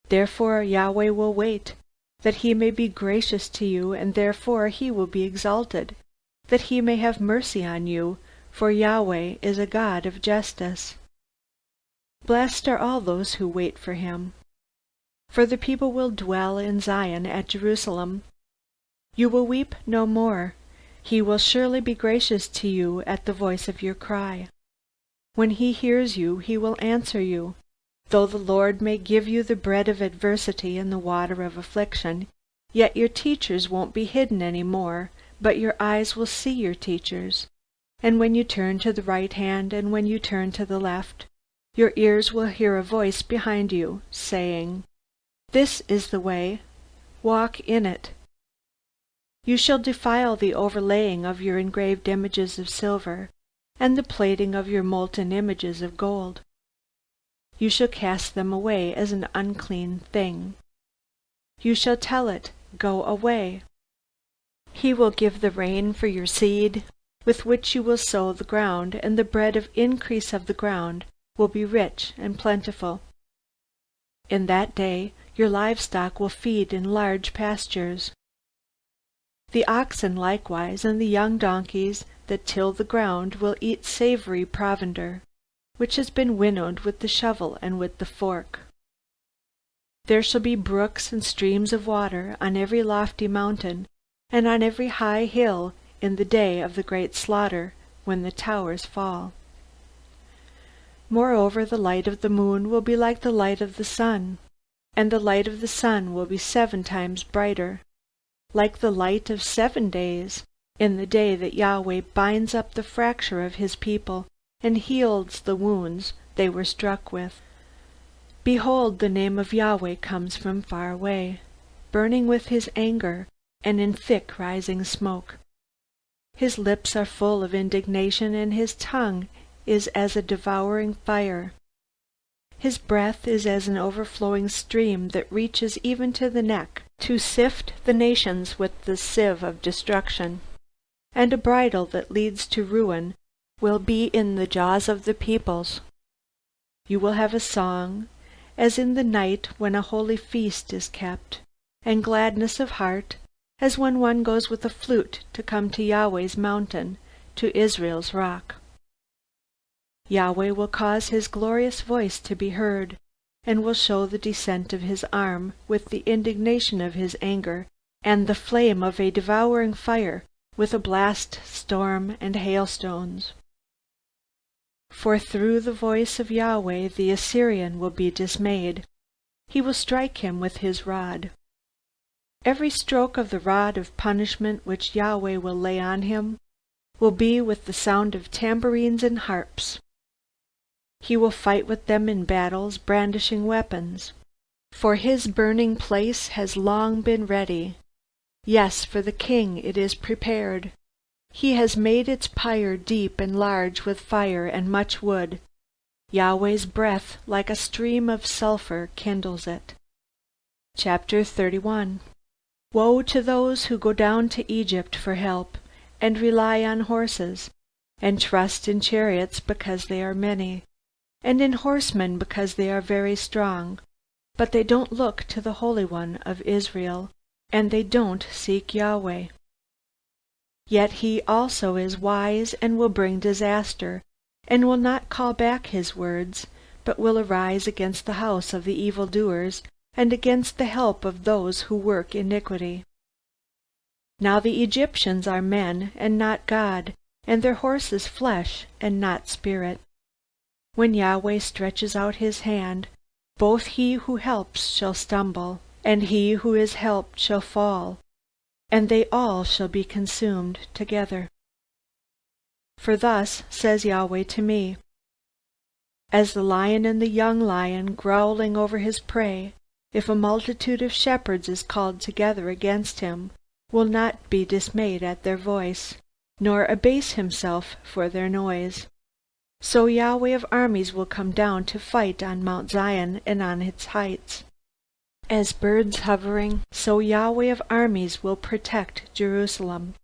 Therefore Yahweh will wait, that he may be gracious to you, and therefore he will be exalted, that he may have mercy on you, for Yahweh is a God of justice. Blessed are all those who wait for him. For the people will dwell in Zion at Jerusalem. You will weep no more. He will surely be gracious to you at the voice of your cry. When he hears you, he will answer you. Though the Lord may give you the bread of adversity and the water of affliction, yet your teachers won't be hidden any more, but your eyes will see your teachers. And when you turn to the right hand and when you turn to the left, your ears will hear a voice behind you, saying, "This is the way, walk in it." You shall defile the overlaying of your engraved images of silver, and the plating of your molten images of gold. You shall cast them away as an unclean thing. You shall tell it, "Go away." He will give the rain for your seed, with which you will sow the ground, and the bread of increase of the ground will be rich and plentiful. In that day your livestock will feed in large pastures. The oxen likewise and the young donkeys that till the ground will eat savory provender, which has been winnowed with the shovel and with the fork. There shall be brooks and streams of water on every lofty mountain, and on every high hill in the day of the great slaughter, when the towers fall. Moreover, the light of the moon will be like the light of the sun, and the light of the sun will be 7 times brighter, like the light of 7 days, in the day that Yahweh binds up the fracture of his people, and heals the wounds they were struck with. Behold, the name of Yahweh comes from far away, burning with his anger, and in thick rising smoke. His lips are full of indignation, and his tongue is as a devouring fire. His breath is as an overflowing stream that reaches even to the neck, to sift the nations with the sieve of destruction. And a bridle that leads to ruin will be in the jaws of the peoples. You will have a song, as in the night when a holy feast is kept, and gladness of heart, as when one goes with a flute to come to Yahweh's mountain, to Israel's rock. Yahweh will cause his glorious voice to be heard, and will show the descent of his arm with the indignation of his anger, and the flame of a devouring fire, with a blast, storm, and hailstones. For through the voice of Yahweh the Assyrian will be dismayed. He will strike him with his rod. Every stroke of the rod of punishment which Yahweh will lay on him will be with the sound of tambourines and harps. He will fight with them in battles, brandishing weapons. For his burning place has long been ready. Yes, for the king it is prepared. He has made its pyre deep and large with fire and much wood. Yahweh's breath, like a stream of sulphur, kindles it. Chapter 31. Woe to those who go down to Egypt for help, and rely on horses, and trust in chariots because they are many, and in horsemen because they are very strong, but they don't look to the Holy One of Israel, and they don't seek Yahweh. Yet he also is wise and will bring disaster, and will not call back his words, but will arise against the house of the evildoers, and against the help of those who work iniquity. Now the Egyptians are men, and not God, and their horses flesh, and not spirit. When Yahweh stretches out his hand, both he who helps shall stumble, and he who is helped shall fall, and they all shall be consumed together. For thus says Yahweh to me, as the lion and the young lion growling over his prey, if a multitude of shepherds is called together against him, will not be dismayed at their voice, nor abase himself for their noise. So Yahweh of armies will come down to fight on Mount Zion and on its heights. As birds hovering, so Yahweh of armies will protect Jerusalem.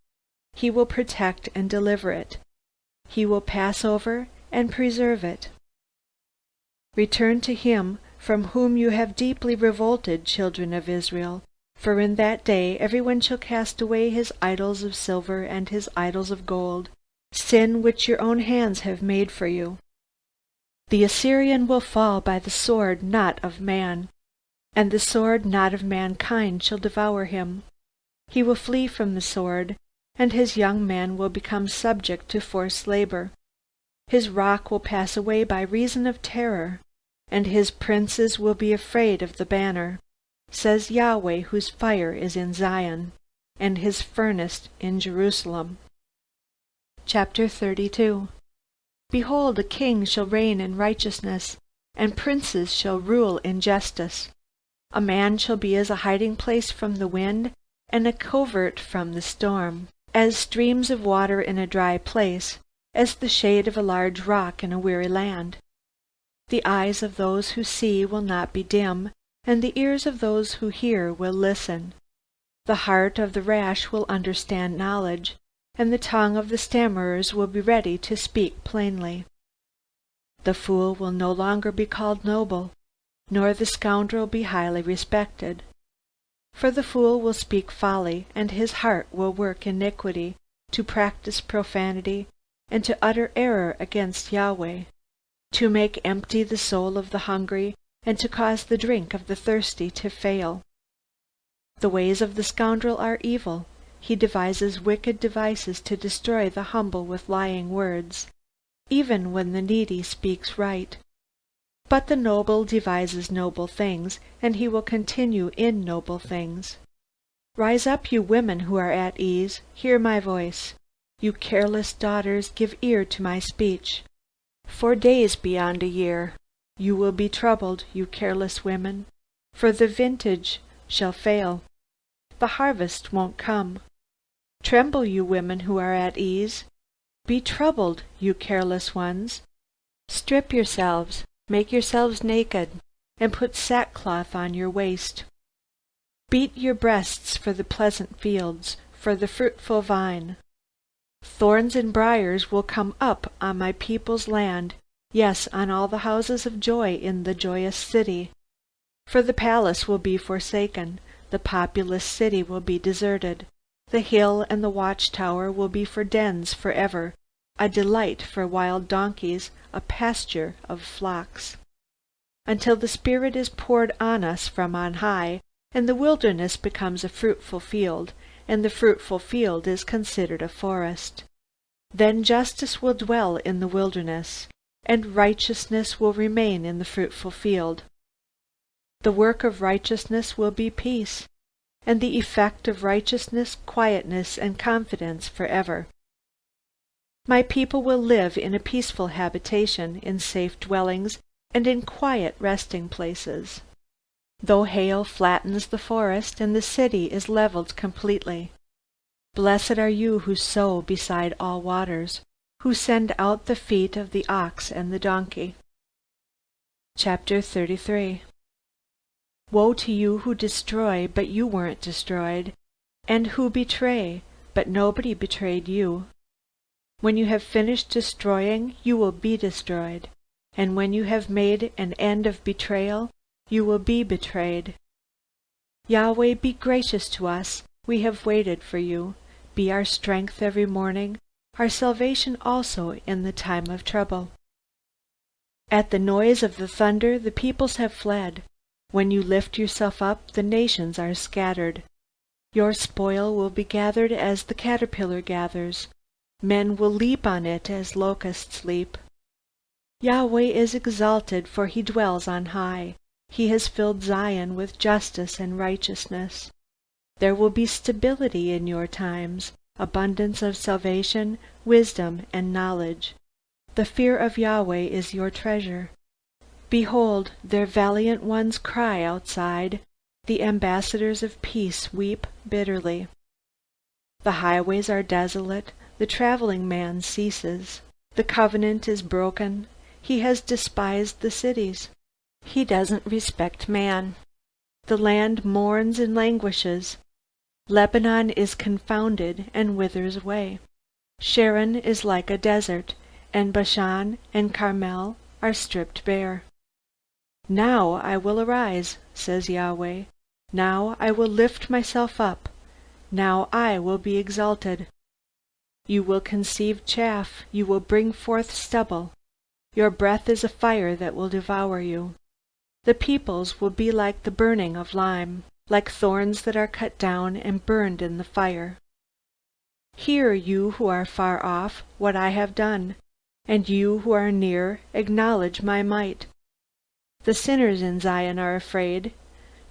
He will protect and deliver it. He will pass over and preserve it. Return to him from whom you have deeply revolted, children of Israel, for in that day everyone shall cast away his idols of silver and his idols of gold, sin which your own hands have made for you. The Assyrian will fall by the sword not of man, and the sword not of mankind shall devour him. He will flee from the sword, and his young men will become subject to forced labor. His rock will pass away by reason of terror, and his princes will be afraid of the banner, says Yahweh, whose fire is in Zion, and his furnace in Jerusalem. Chapter 32. Behold, a king shall reign in righteousness, and princes shall rule in justice. A man shall be as a hiding place from the wind, and a covert from the storm, as streams of water in a dry place, as the shade of a large rock in a weary land. The eyes of those who see will not be dim, and the ears of those who hear will listen. The heart of the rash will understand knowledge, and the tongue of the stammerers will be ready to speak plainly. The fool will no longer be called noble, nor the scoundrel be highly respected. For the fool will speak folly, and his heart will work iniquity, to practice profanity, and to utter error against Yahweh, to make empty the soul of the hungry, and to cause the drink of the thirsty to fail. The ways of the scoundrel are evil. He devises wicked devices to destroy the humble with lying words, even when the needy speaks right. But the noble devises noble things, and he will continue in noble things. Rise up, you women who are at ease, hear my voice. You careless daughters, give ear to my speech. For days beyond a year you will be troubled, you careless women, for the vintage shall fail. The harvest won't come. Tremble, you women who are at ease. Be troubled, you careless ones. Strip yourselves, make yourselves naked, and put sackcloth on your waist. Beat your breasts for the pleasant fields, for the fruitful vine. Thorns and briars will come up on my people's land, yes, on all the houses of joy in the joyous city. For the palace will be forsaken, the populous city will be deserted. The hill and the watchtower will be for dens forever, a delight for wild donkeys, a pasture of flocks. Until the Spirit is poured on us from on high, and the wilderness becomes a fruitful field, and the fruitful field is considered a forest. Then justice will dwell in the wilderness, and righteousness will remain in the fruitful field. The work of righteousness will be peace, and the effect of righteousness quietness and confidence forever. My people will live in a peaceful habitation, in safe dwellings, and in quiet resting places. though hail flattens the forest and the city is leveled completely. Blessed are you who sow beside all waters, who send out the feet of the ox and the donkey. Chapter 33. Woe to you who destroy, but you weren't destroyed, and who betray, but nobody betrayed you. When you have finished destroying, you will be destroyed, and when you have made an end of betrayal, you will be betrayed. Yahweh, be gracious to us, we have waited for you. Be our strength every morning, our salvation also in the time of trouble. At the noise of the thunder the peoples have fled. When you lift yourself up, the nations are scattered. Your spoil will be gathered as the caterpillar gathers. Men will leap on it as locusts leap. Yahweh is exalted, for he dwells on high. He has filled Zion with justice and righteousness. There will be stability in your times, abundance of salvation, wisdom, and knowledge. The fear of Yahweh is your treasure. Behold, their valiant ones cry outside. The ambassadors of peace weep bitterly. The highways are desolate, the traveling man ceases. The covenant is broken. He has despised the cities. He doesn't respect man. The land mourns and languishes. Lebanon is confounded and withers away. Sharon is like a desert, and Bashan and Carmel are stripped bare. Now I will arise, says Yahweh. Now I will lift myself up. Now I will be exalted. You will conceive chaff, you will bring forth stubble. Your breath is a fire that will devour you. The peoples will be like the burning of lime, like thorns that are cut down and burned in the fire. Hear, you who are far off, what I have done, and you who are near, acknowledge my might. The sinners in Zion are afraid.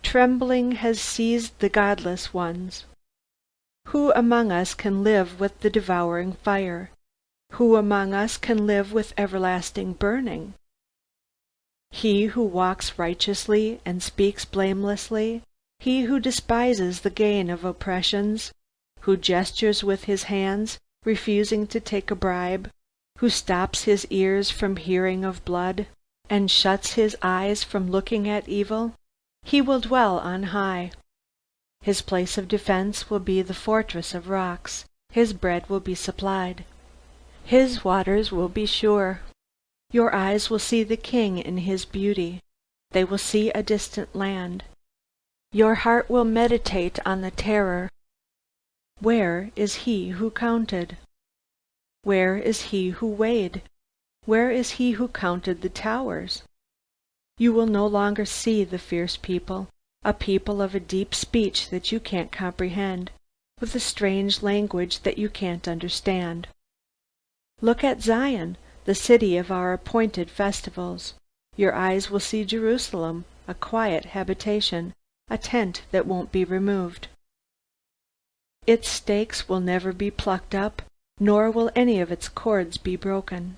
Trembling has seized the godless ones. Who among us can live with the devouring fire? Who among us can live with everlasting burning? He who walks righteously and speaks blamelessly, he who despises the gain of oppressions, who gestures with his hands, refusing to take a bribe, who stops his ears from hearing of blood, and shuts his eyes from looking at evil, he will dwell on high. His place of defense will be the fortress of rocks. His bread will be supplied. His waters will be sure. Your eyes will see the king in his beauty. They will see a distant land. Your heart will meditate on the terror. Where is he who counted? Where is he who weighed? Where is he who counted the towers? You will no longer see the fierce people, a people of a deep speech that you can't comprehend, with a strange language that you can't understand. Look at Zion, the city of our appointed festivals. Your eyes will see Jerusalem, a quiet habitation, a tent that won't be removed. Its stakes will never be plucked up, nor will any of its cords be broken.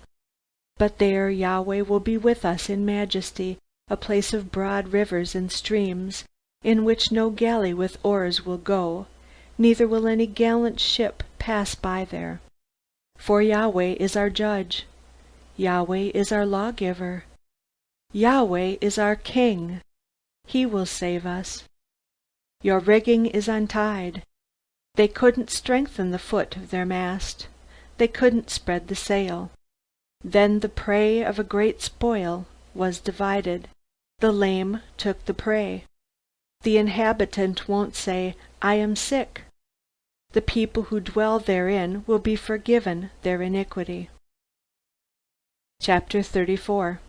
But there Yahweh will be with us in majesty, a place of broad rivers and streams, in which no galley with oars will go, neither will any gallant ship pass by there. For Yahweh is our judge. Yahweh is our lawgiver. Yahweh is our king. He will save us. Your rigging is untied. They couldn't strengthen the foot of their mast. They couldn't spread the sail. Then the prey of a great spoil was divided. The lame took the prey. The inhabitant won't say, I am sick. The people who dwell therein will be forgiven their iniquity. Chapter 34.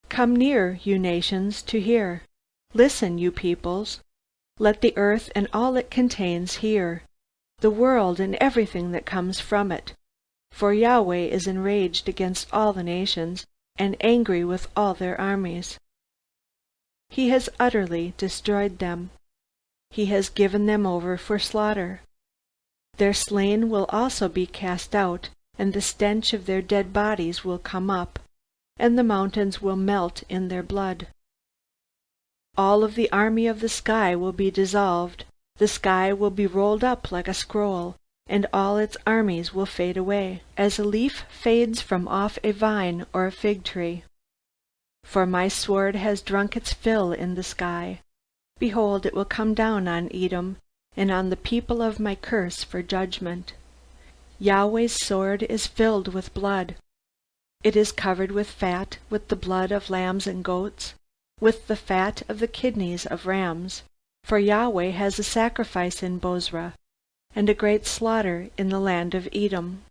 Come near, you nations, to hear. Listen, you peoples. Let the earth and all it contains hear, the world and everything that comes from it. For Yahweh is enraged against all the nations, and angry with all their armies. He has utterly destroyed them. He has given them over for slaughter. Their slain will also be cast out, and the stench of their dead bodies will come up, and the mountains will melt in their blood. All of the army of the sky will be dissolved. The sky will be rolled up like a scroll, and all its armies will fade away, as a leaf fades from off a vine or a fig tree. For my sword has drunk its fill in the sky. Behold, it will come down on Edom, and on the people of my curse for judgment. Yahweh's sword is filled with blood. It is covered with fat, with the blood of lambs and goats, with the fat of the kidneys of rams. For Yahweh has a sacrifice in Bozrah, and a great slaughter in the land of Edom.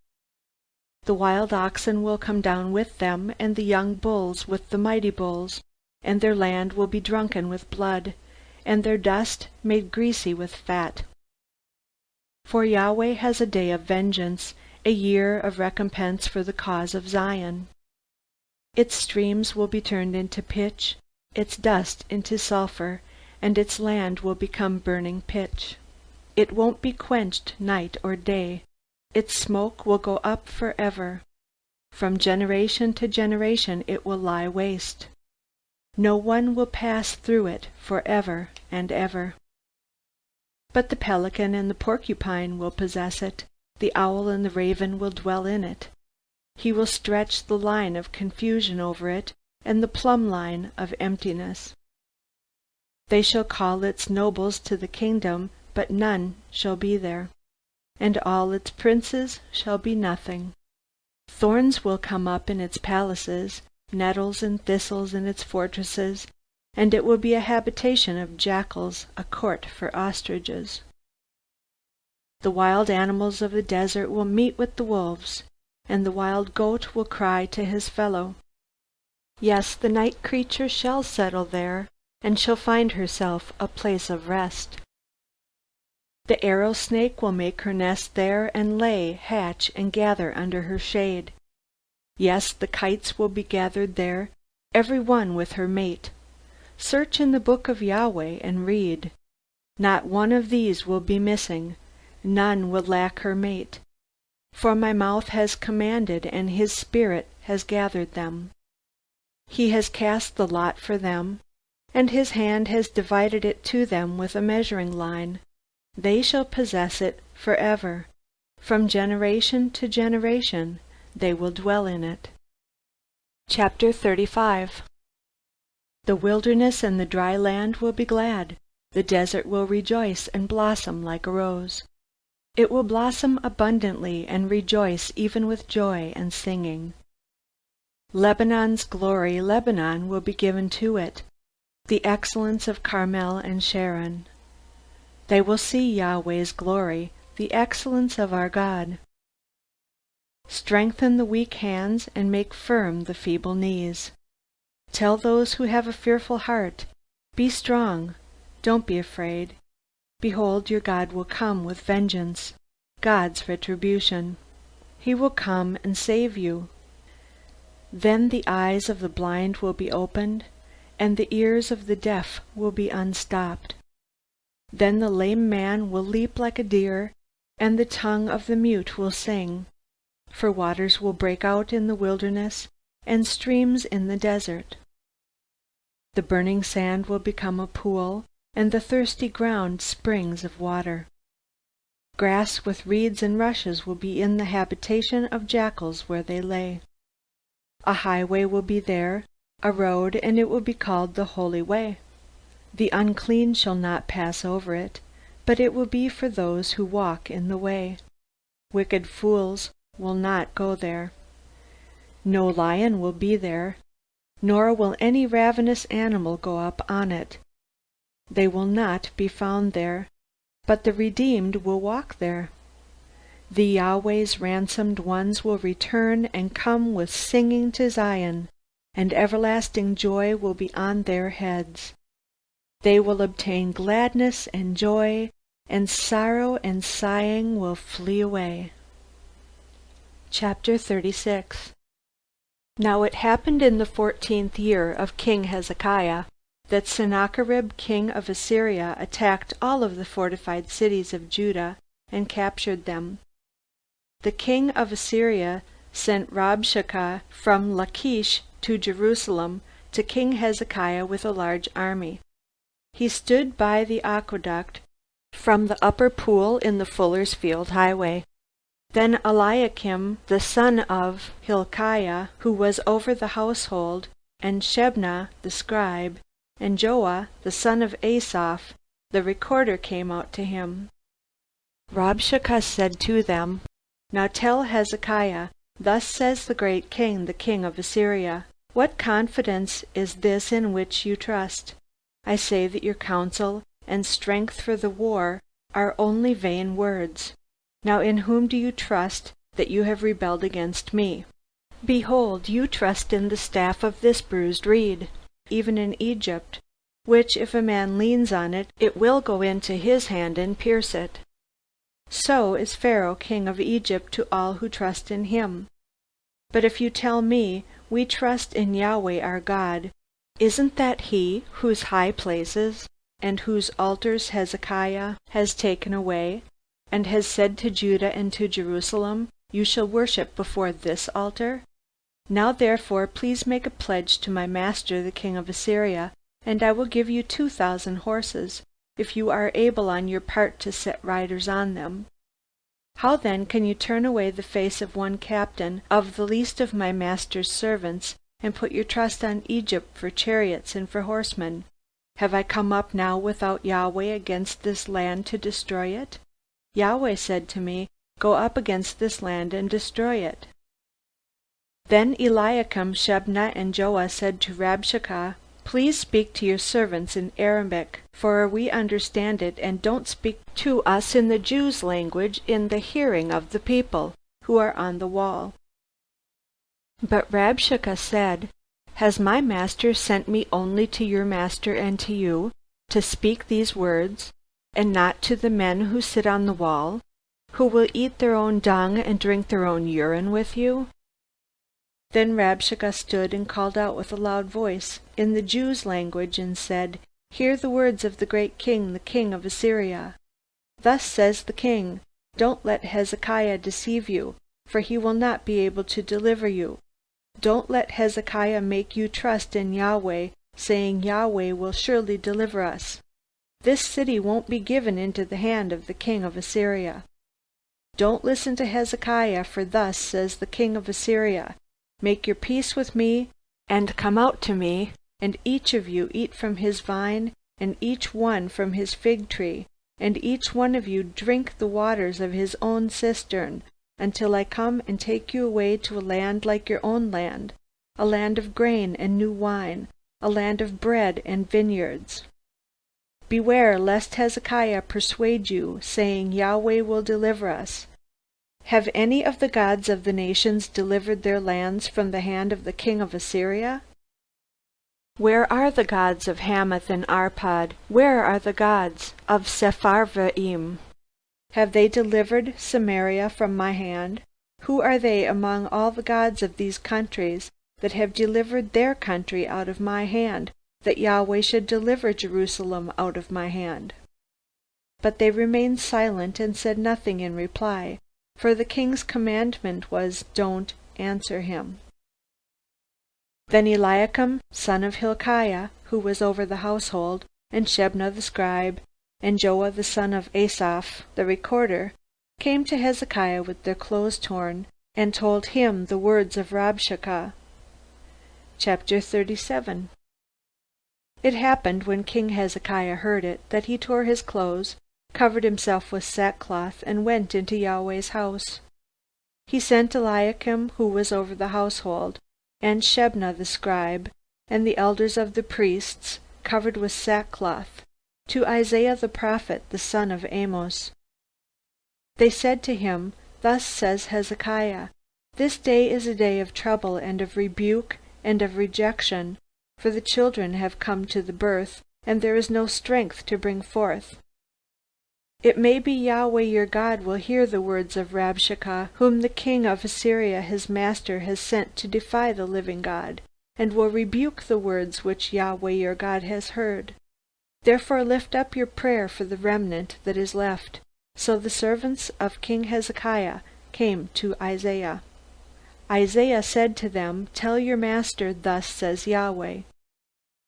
The wild oxen will come down with them, and the young bulls with the mighty bulls, and their land will be drunken with blood, and their dust made greasy with fat. For Yahweh has a day of vengeance, a year of recompense for the cause of Zion. Its streams will be turned into pitch, its dust into sulfur, and its land will become burning pitch. It won't be quenched night or day. Its smoke will go up forever. From generation to generation it will lie waste. No one will pass through it forever and ever. But the pelican and the porcupine will possess it. The owl and the raven will dwell in it. He will stretch the line of confusion over it, and the plumb line of emptiness. They shall call its nobles to the kingdom, but none shall be there, and all its princes shall be nothing. Thorns will come up in its palaces, nettles and thistles in its fortresses, and it will be a habitation of jackals, a court for ostriches. The wild animals of the desert will meet with the wolves, and the wild goat will cry to his fellow. Yes, the night creature shall settle there, and shall find herself a place of rest. The arrow snake will make her nest there, and lay, hatch, and gather under her shade. Yes, the kites will be gathered there, every one with her mate. Search in the book of Yahweh and read. Not one of these will be missing, none will lack her mate. For my mouth has commanded, and his spirit has gathered them. He has cast the lot for them, and his hand has divided it to them with a measuring line. They shall possess it forever. From generation to generation they will dwell in it. Chapter 35. The wilderness and the dry land will be glad. The desert will rejoice and blossom like a rose. It will blossom abundantly and rejoice even with joy and singing. Lebanon's glory, Lebanon, will be given to it, the excellence of Carmel and Sharon. They will see Yahweh's glory, the excellence of our God. Strengthen the weak hands and make firm the feeble knees. Tell those who have a fearful heart, be strong, don't be afraid. Behold, your God will come with vengeance, God's retribution. He will come and save you. Then the eyes of the blind will be opened, and the ears of the deaf will be unstopped. Then the lame man will leap like a deer, and the tongue of the mute will sing. For waters will break out in the wilderness, and streams in the desert. The burning sand will become a pool, and the thirsty ground springs of water. Grass with reeds and rushes will be in the habitation of jackals where they lay. A highway will be there, a road, and it will be called the Holy Way. The unclean shall not pass over it, but it will be for those who walk in the way. Wicked fools will not go there. No lion will be there, nor will any ravenous animal go up on it. They will not be found there, but the redeemed will walk there. The Yahweh's ransomed ones will return and come with singing to Zion, and everlasting joy will be on their heads. They will obtain gladness and joy, and sorrow and sighing will flee away. Chapter 36. Now it happened in the 14th year of King Hezekiah that Sennacherib king of Assyria attacked all of the fortified cities of Judah and captured them. The king of Assyria sent Rabshakeh from Lachish to Jerusalem to King Hezekiah with a large army. He stood by the aqueduct from the upper pool in the Fuller's Field Highway. Then Eliakim the son of Hilkiah, who was over the household, and Shebna the scribe, and Joah the son of Asaph, the recorder, came out to him. Rabshakeh said to them, Now tell Hezekiah, Thus says the great king, the king of Assyria, What confidence is this in which you trust? I say that your counsel and strength for the war are only vain words. Now in whom do you trust that you have rebelled against me? Behold, you trust in the staff of this bruised reed, even in Egypt, which if a man leans on it, it will go into his hand and pierce it. So is Pharaoh king of Egypt to all who trust in him. But if you tell me, We trust in Yahweh our God, isn't that he whose high places and whose altars Hezekiah has taken away, and has said to Judah and to Jerusalem, You shall worship before this altar? Now therefore please make a pledge to my master the king of Assyria, and I will give you 2,000 horses, if you are able on your part to set riders on them. How then can you turn away the face of one captain of the least of my master's servants, and put your trust on Egypt for chariots and for horsemen? Have I come up now without Yahweh against this land to destroy it? Yahweh said to me, Go up against this land and destroy it. Then Eliakim, Shebna, and Joah said to Rabshakeh, Please speak to your servants in Aramaic, for we understand it, and don't speak to us in the Jews' language in the hearing of the people who are on the wall. But Rabshakeh said, Has my master sent me only to your master and to you, to speak these words, and not to the men who sit on the wall, who will eat their own dung and drink their own urine with you? Then Rabshakeh stood and called out with a loud voice in the Jews' language, and said, Hear the words of the great king, the king of Assyria. Thus says the king, Don't let Hezekiah deceive you, for he will not be able to deliver you. Don't let Hezekiah make you trust in Yahweh, saying, Yahweh will surely deliver us. This city won't be given into the hand of the king of Assyria. Don't listen to Hezekiah, for thus says the king of Assyria, Make your peace with me, and come out to me, and each of you eat from his vine, and each one from his fig tree, and each one of you drink the waters of his own cistern, until I come and take you away to a land like your own land, a land of grain and new wine, a land of bread and vineyards. Beware lest Hezekiah persuade you, saying, Yahweh will deliver us. Have any of the gods of the nations delivered their lands from the hand of the king of Assyria? Where are the gods of Hamath and Arpad? Where are the gods of Sepharvaim? Have they delivered Samaria from my hand? Who are they among all the gods of these countries that have delivered their country out of my hand, that Yahweh should deliver Jerusalem out of my hand? But they remained silent and said nothing in reply, for the king's commandment was, Don't answer him. Then Eliakim, son of Hilkiah, who was over the household, and Shebna the scribe, and Joah the son of Asaph, the recorder, came to Hezekiah with their clothes torn, and told him the words of Rabshakeh. Chapter 37. It happened, when King Hezekiah heard it, that he tore his clothes, covered himself with sackcloth, and went into Yahweh's house. He sent Eliakim, who was over the household, and Shebna the scribe, and the elders of the priests, covered with sackcloth, to Isaiah the prophet, the son of Amos. They said to him, Thus says Hezekiah, This day is a day of trouble and of rebuke and of rejection, for the children have come to the birth, and there is no strength to bring forth. It may be Yahweh your God will hear the words of Rabshakeh, whom the king of Assyria his master has sent to defy the living God, and will rebuke the words which Yahweh your God has heard. Therefore lift up your prayer for the remnant that is left. So the servants of King Hezekiah came to Isaiah. Isaiah said to them, Tell your master, Thus says Yahweh.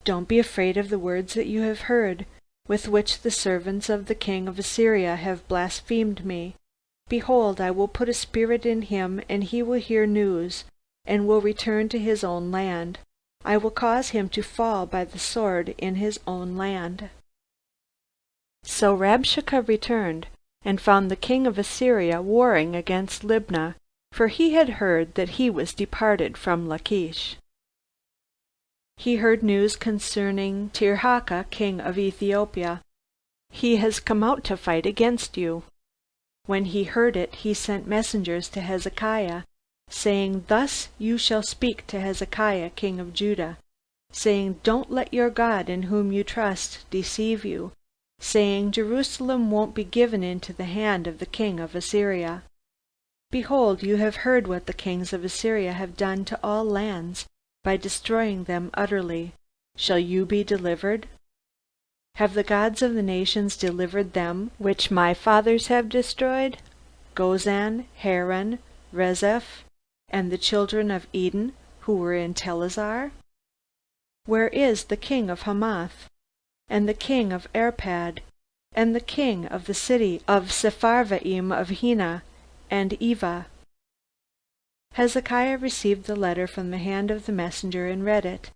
Don't be afraid of the words that you have heard, with which the servants of the king of Assyria have blasphemed me. Behold, I will put a spirit in him, and he will hear news, and will return to his own land. I will cause him to fall by the sword in his own land." So Rabshakeh returned, and found the king of Assyria warring against Libnah, for he had heard that he was departed from Lachish. He heard news concerning Tirhakah, king of Ethiopia. "He has come out to fight against you." When he heard it, he sent messengers to Hezekiah, saying, "Thus you shall speak to Hezekiah, king of Judah, saying, Don't let your God in whom you trust deceive you, saying, Jerusalem won't be given into the hand of the king of Assyria. Behold, you have heard what the kings of Assyria have done to all lands, by destroying them utterly. Shall you be delivered? Have the gods of the nations delivered them which my fathers have destroyed? Gozan, Haran, Rezeph, and the children of Eden, who were in Telazar? Where is the king of Hamath, and the king of Arpad, and the king of the city of Sepharvaim of Hena, and Eva?" Hezekiah received the letter from the hand of the messenger and read it.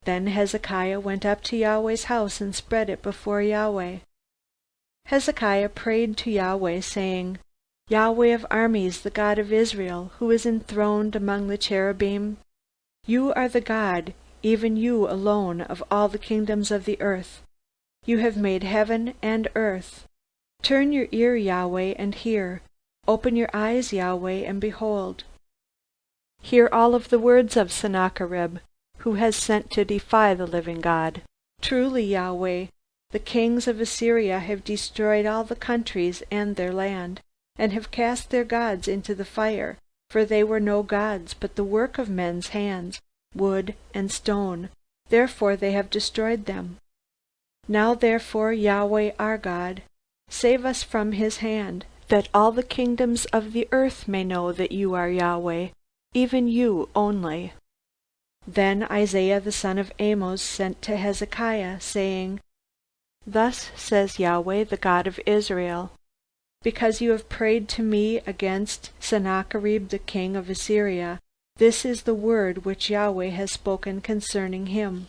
Then Hezekiah went up to Yahweh's house and spread it before Yahweh. Hezekiah prayed to Yahweh, saying, "Yahweh of armies, the God of Israel, who is enthroned among the cherubim, you are the God, even you alone, of all the kingdoms of the earth. You have made heaven and earth. Turn your ear, Yahweh, and hear. Open your eyes, Yahweh, and behold. Hear all of the words of Sennacherib, who has sent to defy the living God. Truly, Yahweh, the kings of Assyria have destroyed all the countries and their land, and have cast their gods into the fire, for they were no gods, but the work of men's hands, wood and stone. Therefore they have destroyed them. Now therefore, Yahweh our God, save us from his hand, that all the kingdoms of the earth may know that you are Yahweh, even you only." Then Isaiah the son of Amoz sent to Hezekiah, saying, "Thus says Yahweh, the God of Israel, because you have prayed to me against Sennacherib the king of Assyria, this is the word which Yahweh has spoken concerning him.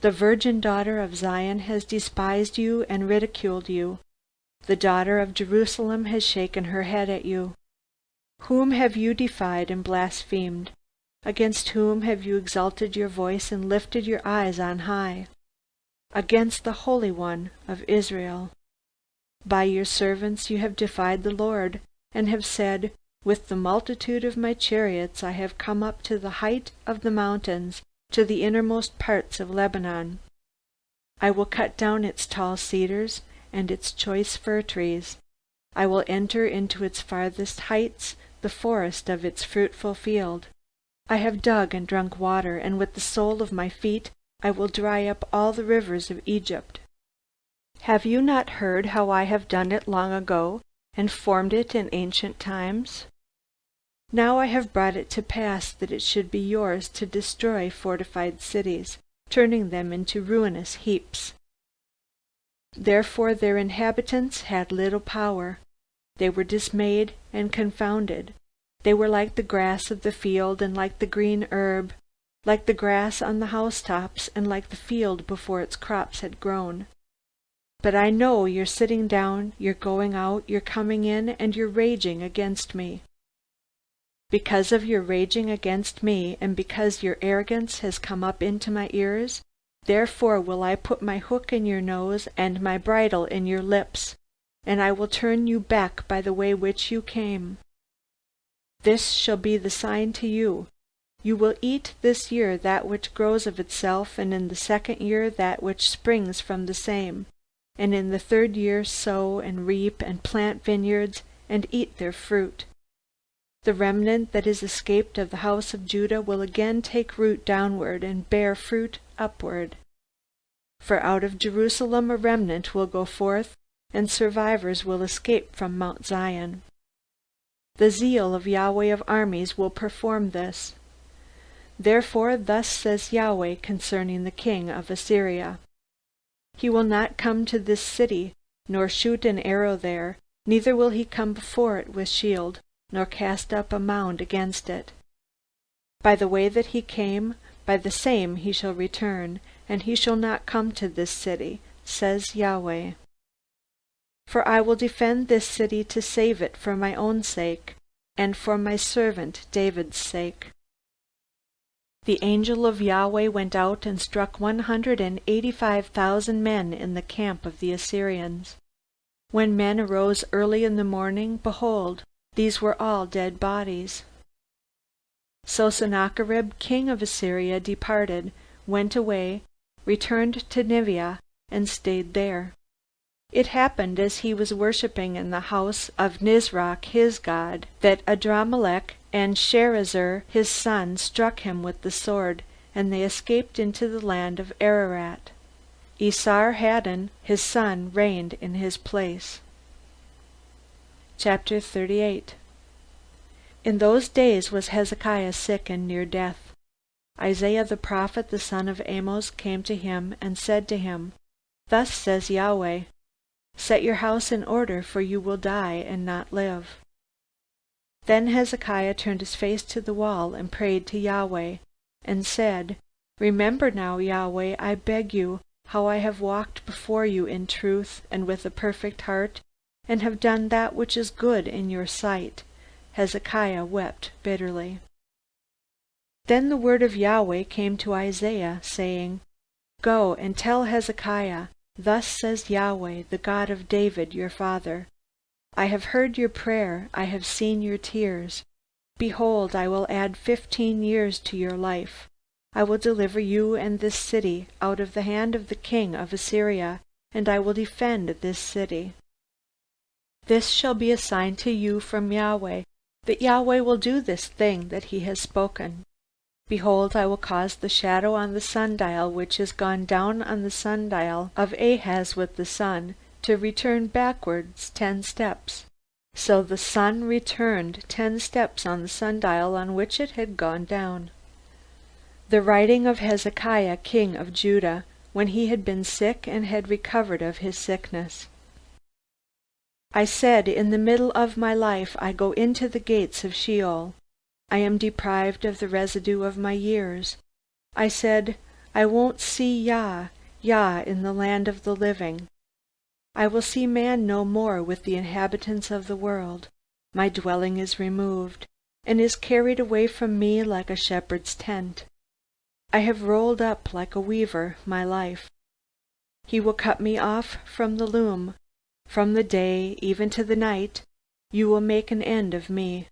The virgin daughter of Zion has despised you and ridiculed you. The daughter of Jerusalem has shaken her head at you. Whom have you defied and blasphemed? Against whom have you exalted your voice and lifted your eyes on high? Against the Holy One of Israel. By your servants you have defied the Lord, and have said, With the multitude of my chariots I have come up to the height of the mountains, to the innermost parts of Lebanon. I will cut down its tall cedars and its choice fir trees. I will enter into its farthest heights, the forest of its fruitful field. I have dug and drunk water, and with the sole of my feet I will dry up all the rivers of Egypt. Have you not heard how I have done it long ago, and formed it in ancient times? Now I have brought it to pass that it should be yours to destroy fortified cities, turning them into ruinous heaps. Therefore their inhabitants had little power. They were dismayed and confounded. They were like the grass of the field and like the green herb, like the grass on the housetops and like the field before its crops had grown. But I know you're sitting down, you're going out, you're coming in, and you're raging against me. Because of your raging against me, and because your arrogance has come up into my ears, therefore will I put my hook in your nose and my bridle in your lips, and I will turn you back by the way which you came. This shall be the sign to you. You will eat this year that which grows of itself, and in the second year that which springs from the same, and in the third year sow and reap and plant vineyards, and eat their fruit. The remnant that is escaped of the house of Judah will again take root downward and bear fruit upward. For out of Jerusalem a remnant will go forth, and survivors will escape from Mount Zion. The zeal of Yahweh of armies will perform this. Therefore thus says Yahweh concerning the king of Assyria. He will not come to this city, nor shoot an arrow there, neither will he come before it with shield, nor cast up a mound against it. By the way that he came, by the same he shall return, and he shall not come to this city, says Yahweh. For I will defend this city to save it for my own sake, and for my servant David's sake. The angel of Yahweh went out and struck 185,000 men in the camp of the Assyrians. When men arose early in the morning, behold, these were all dead bodies. So Sennacherib king of Assyria departed, went away, returned to Nineveh, and stayed there. It happened as he was worshipping in the house of Nisroch his god, that Adramelech and Sharezer his son struck him with the sword, and they escaped into the land of Ararat. Esarhaddon his son reigned in his place. Chapter 38. In those days was Hezekiah sick and near death. Isaiah the prophet, the son of Amos, came to him and said to him, Thus says Yahweh, Set your house in order, for you will die and not live. Then Hezekiah turned his face to the wall and prayed to Yahweh, and said, Remember now, Yahweh, I beg you, how I have walked before you in truth and with a perfect heart, and have done that which is good in your sight. Hezekiah wept bitterly. Then the word of Yahweh came to Isaiah, saying, Go and tell Hezekiah, Thus says Yahweh, the God of David your father, I have heard your prayer, I have seen your tears. Behold, I will add 15 years to your life. I will deliver you and this city out of the hand of the king of Assyria, and I will defend this city. This shall be a sign to you from Yahweh, that Yahweh will do this thing that he has spoken. Behold, I will cause the shadow on the sundial which is gone down on the sundial of Ahaz with the sun, to return backwards 10 steps. So the sun returned 10 steps on the sundial on which it had gone down. The writing of Hezekiah king of Judah, when he had been sick and had recovered of his sickness. I said, In the middle of my life I go into the gates of Sheol. I am deprived of the residue of my years. I said, I won't see Yah in the land of the living. I will see man no more with the inhabitants of the world. My dwelling is removed, and is carried away from me like a shepherd's tent. I have rolled up like a weaver my life. He will cut me off from the loom. From the day even to the night, you will make an end of me.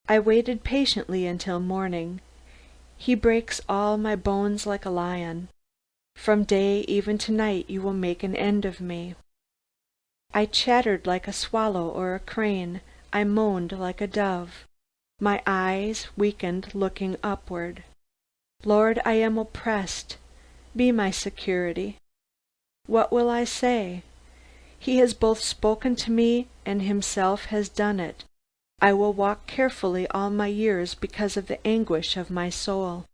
I waited patiently until morning. He breaks all my bones like a lion. From day even to night you will make an end of me. I chattered like a swallow or a crane. I moaned like a dove. My eyes weakened looking upward. Lord, I am oppressed. Be my security. What will I say? He has both spoken to me and himself has done it. I will walk carefully all my years because of the anguish of my soul.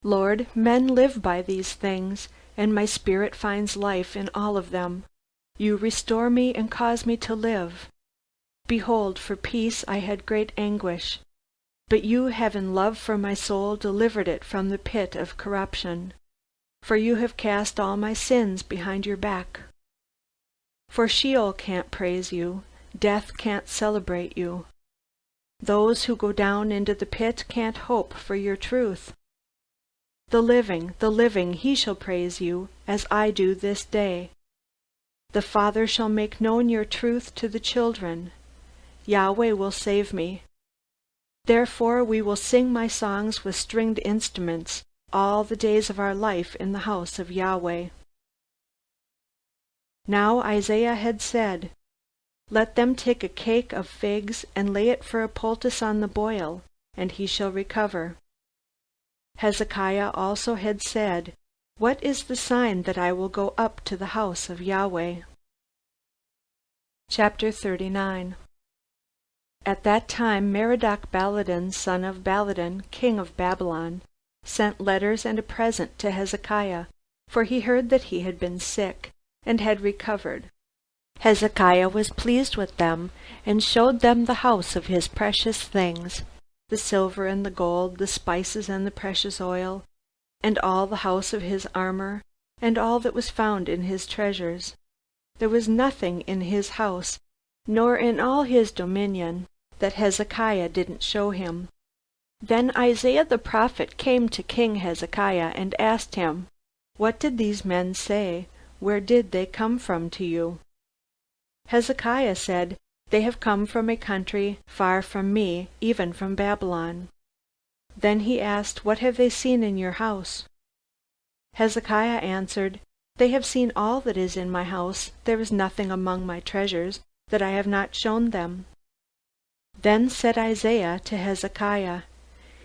Lord, men live by these things, and my spirit finds life in all of them. You restore me and cause me to live. Behold, for peace I had great anguish, but you have in love for my soul delivered it from the pit of corruption. For you have cast all my sins behind your back. For Sheol can't praise you, death can't celebrate you. Those who go down into the pit can't hope for your truth. The living, he shall praise you, as I do this day. The Father shall make known your truth to the children. Yahweh will save me. Therefore we will sing my songs with stringed instruments all the days of our life in the house of Yahweh. Now Isaiah had said, Let them take a cake of figs and lay it for a poultice on the boil, and he shall recover. Hezekiah also had said, What is the sign that I will go up to the house of Yahweh? Chapter 39. At that time Merodach-Baladan, son of Baladan, king of Babylon, sent letters and a present to Hezekiah, for he heard that he had been sick, and had recovered. Hezekiah was pleased with them, and showed them the house of his precious things, the silver and the gold, the spices and the precious oil, and all the house of his armor, and all that was found in his treasures. There was nothing in his house, nor in all his dominion, that Hezekiah didn't show him. Then Isaiah the prophet came to King Hezekiah and asked him, "What did these men say? Where did they come from to you?" Hezekiah said, "They have come from a country far from me, even from Babylon." Then he asked, "What have they seen in your house?" Hezekiah answered, "They have seen all that is in my house. There is nothing among my treasures that I have not shown them." Then said Isaiah to Hezekiah,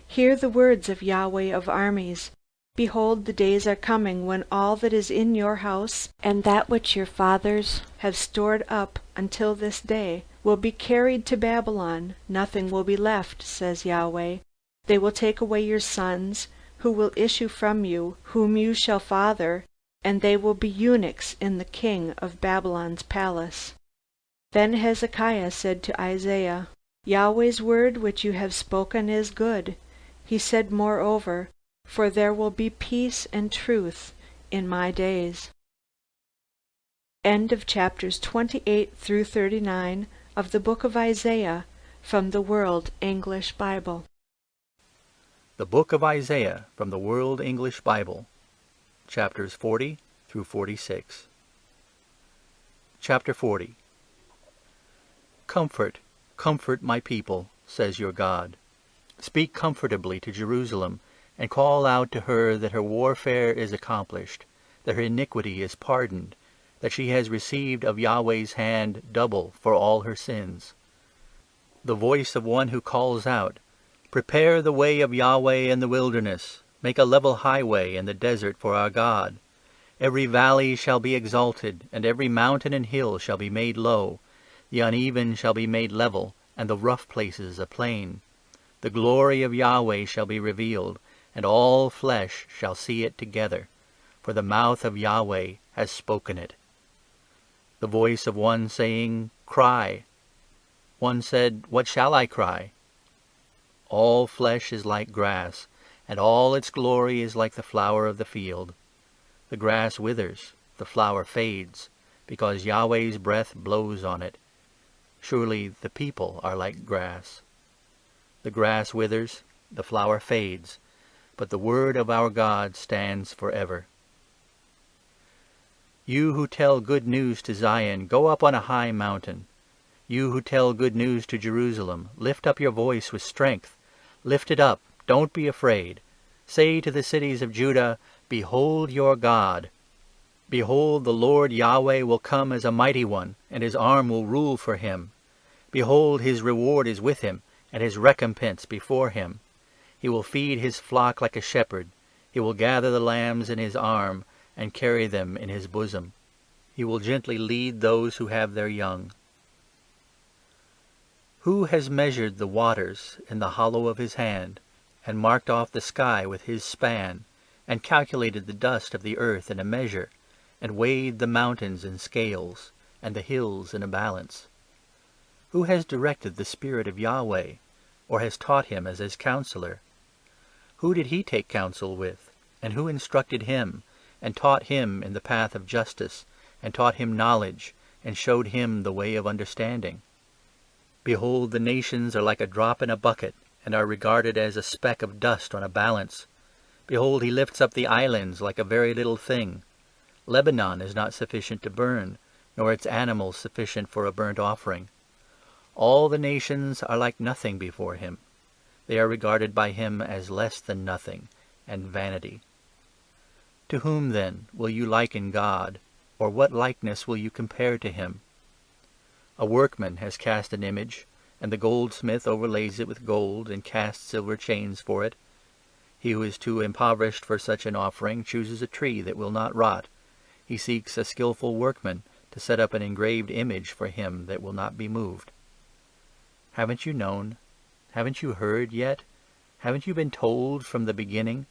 "Hear the words of Yahweh of armies. Behold, the days are coming when all that is in your house, and that which your fathers have stored up until this day, will be carried to Babylon. Nothing will be left, says Yahweh. They will take away your sons, who will issue from you, whom you shall father, and they will be eunuchs in the king of Babylon's palace." Then Hezekiah said to Isaiah, "Yahweh's word which you have spoken is good." He said moreover, "For there will be peace and truth in my days." End of chapters 28 through 39 of the book of Isaiah from the World English Bible. The Book of Isaiah from the World English Bible, chapters 40 through 46. Chapter 40. Comfort, comfort my people, says your God. Speak comfortably to Jerusalem, and call out to her that her warfare is accomplished, that her iniquity is pardoned, that she has received of Yahweh's hand double for all her sins. The voice of one who calls out, "Prepare the way of Yahweh in the wilderness, make a level highway in the desert for our God. Every valley shall be exalted, and every mountain and hill shall be made low. The uneven shall be made level, and the rough places a plain. The glory of Yahweh shall be revealed, and all flesh shall see it together, for the mouth of Yahweh has spoken it." The voice of one saying, "Cry." One said, "What shall I cry?" All flesh is like grass, and all its glory is like the flower of the field. The grass withers, the flower fades, because Yahweh's breath blows on it. Surely the people are like grass. The grass withers, the flower fades, but the word of our God stands forever. You who tell good news to Zion, go up on a high mountain. You who tell good news to Jerusalem, lift up your voice with strength. Lift it up, don't be afraid. Say to the cities of Judah, "Behold your God." Behold, the Lord Yahweh will come as a mighty one, and his arm will rule for him. Behold, his reward is with him, and his recompense before him. He will feed his flock like a shepherd. He will gather the lambs in his arm, and carry them in his bosom. He will gently lead those who have their young. Who has measured the waters in the hollow of his hand, and marked off the sky with his span, and calculated the dust of the earth in a measure, and weighed the mountains in scales, and the hills in a balance? Who has directed the Spirit of Yahweh, or has taught him as his counselor? Who did he take counsel with, and who instructed him, and taught him in the path of justice, and taught him knowledge, and showed him the way of understanding? Behold, the nations are like a drop in a bucket, and are regarded as a speck of dust on a balance. Behold, he lifts up the islands like a very little thing. Lebanon is not sufficient to burn, nor its animals sufficient for a burnt offering. All the nations are like nothing before him. They are regarded by him as less than nothing, and vanity. To whom, then, will you liken God, or what likeness will you compare to him? A workman has cast an image, and the goldsmith overlays it with gold, and casts silver chains for it. He who is too impoverished for such an offering chooses a tree that will not rot. He seeks a skillful workman to set up an engraved image for him that will not be moved. Haven't you known? Haven't you heard yet? Haven't you been told from the beginning?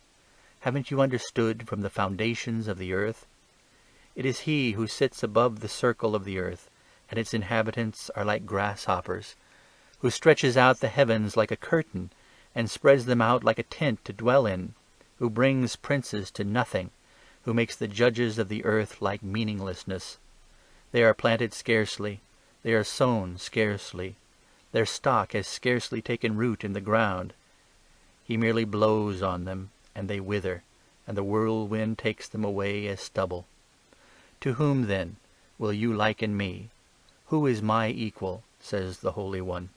Haven't you understood from the foundations of the earth? It is he who sits above the circle of the earth, and its inhabitants are like grasshoppers, who stretches out the heavens like a curtain, and spreads them out like a tent to dwell in, who brings princes to nothing, who makes the judges of the earth like meaninglessness. They are planted scarcely, they are sown scarcely, their stock has scarcely taken root in the ground. He merely blows on them, and they wither, and the whirlwind takes them away as stubble. To whom, then, will you liken me? Who is my equal? Says the Holy One.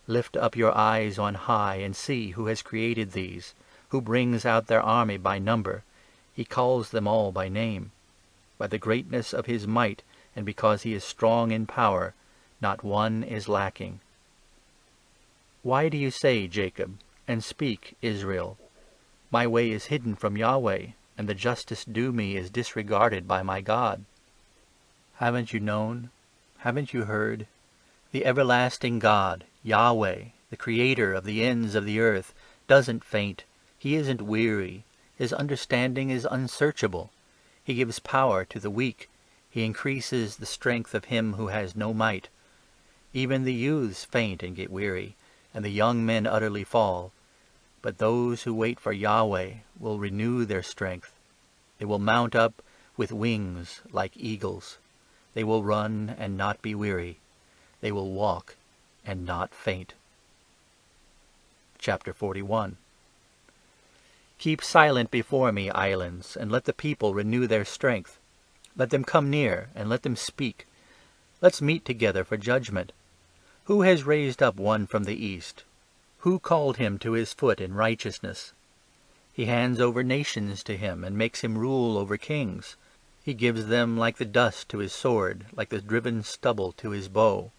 Lift up your eyes on high, and see who has created these, who brings out their army by number. He calls them all by name. By the greatness of his might, and because he is strong in power, not one is lacking. Why do you say, Jacob, and speak, Israel, my way is hidden from Yahweh, and the justice due me is disregarded by my God? Haven't you known? Haven't you heard? The everlasting God, Yahweh, the Creator of the ends of the earth, doesn't faint. He isn't weary. His understanding is unsearchable. He gives power to the weak. He increases the strength of him who has no might. Even the youths faint and get weary, and the young men utterly fall. But those who wait for Yahweh will renew their strength. They will mount up with wings like eagles. They will run and not be weary. They will walk and not faint. Chapter 41. Keep silent before me, islands, and let the people renew their strength. Let them come near, and let them speak. Let's meet together for judgment. Who has raised up one from the east? Who called him to his foot in righteousness? He hands over nations to him, and makes him rule over kings. He gives them like the dust to his sword, like the driven stubble to his bow.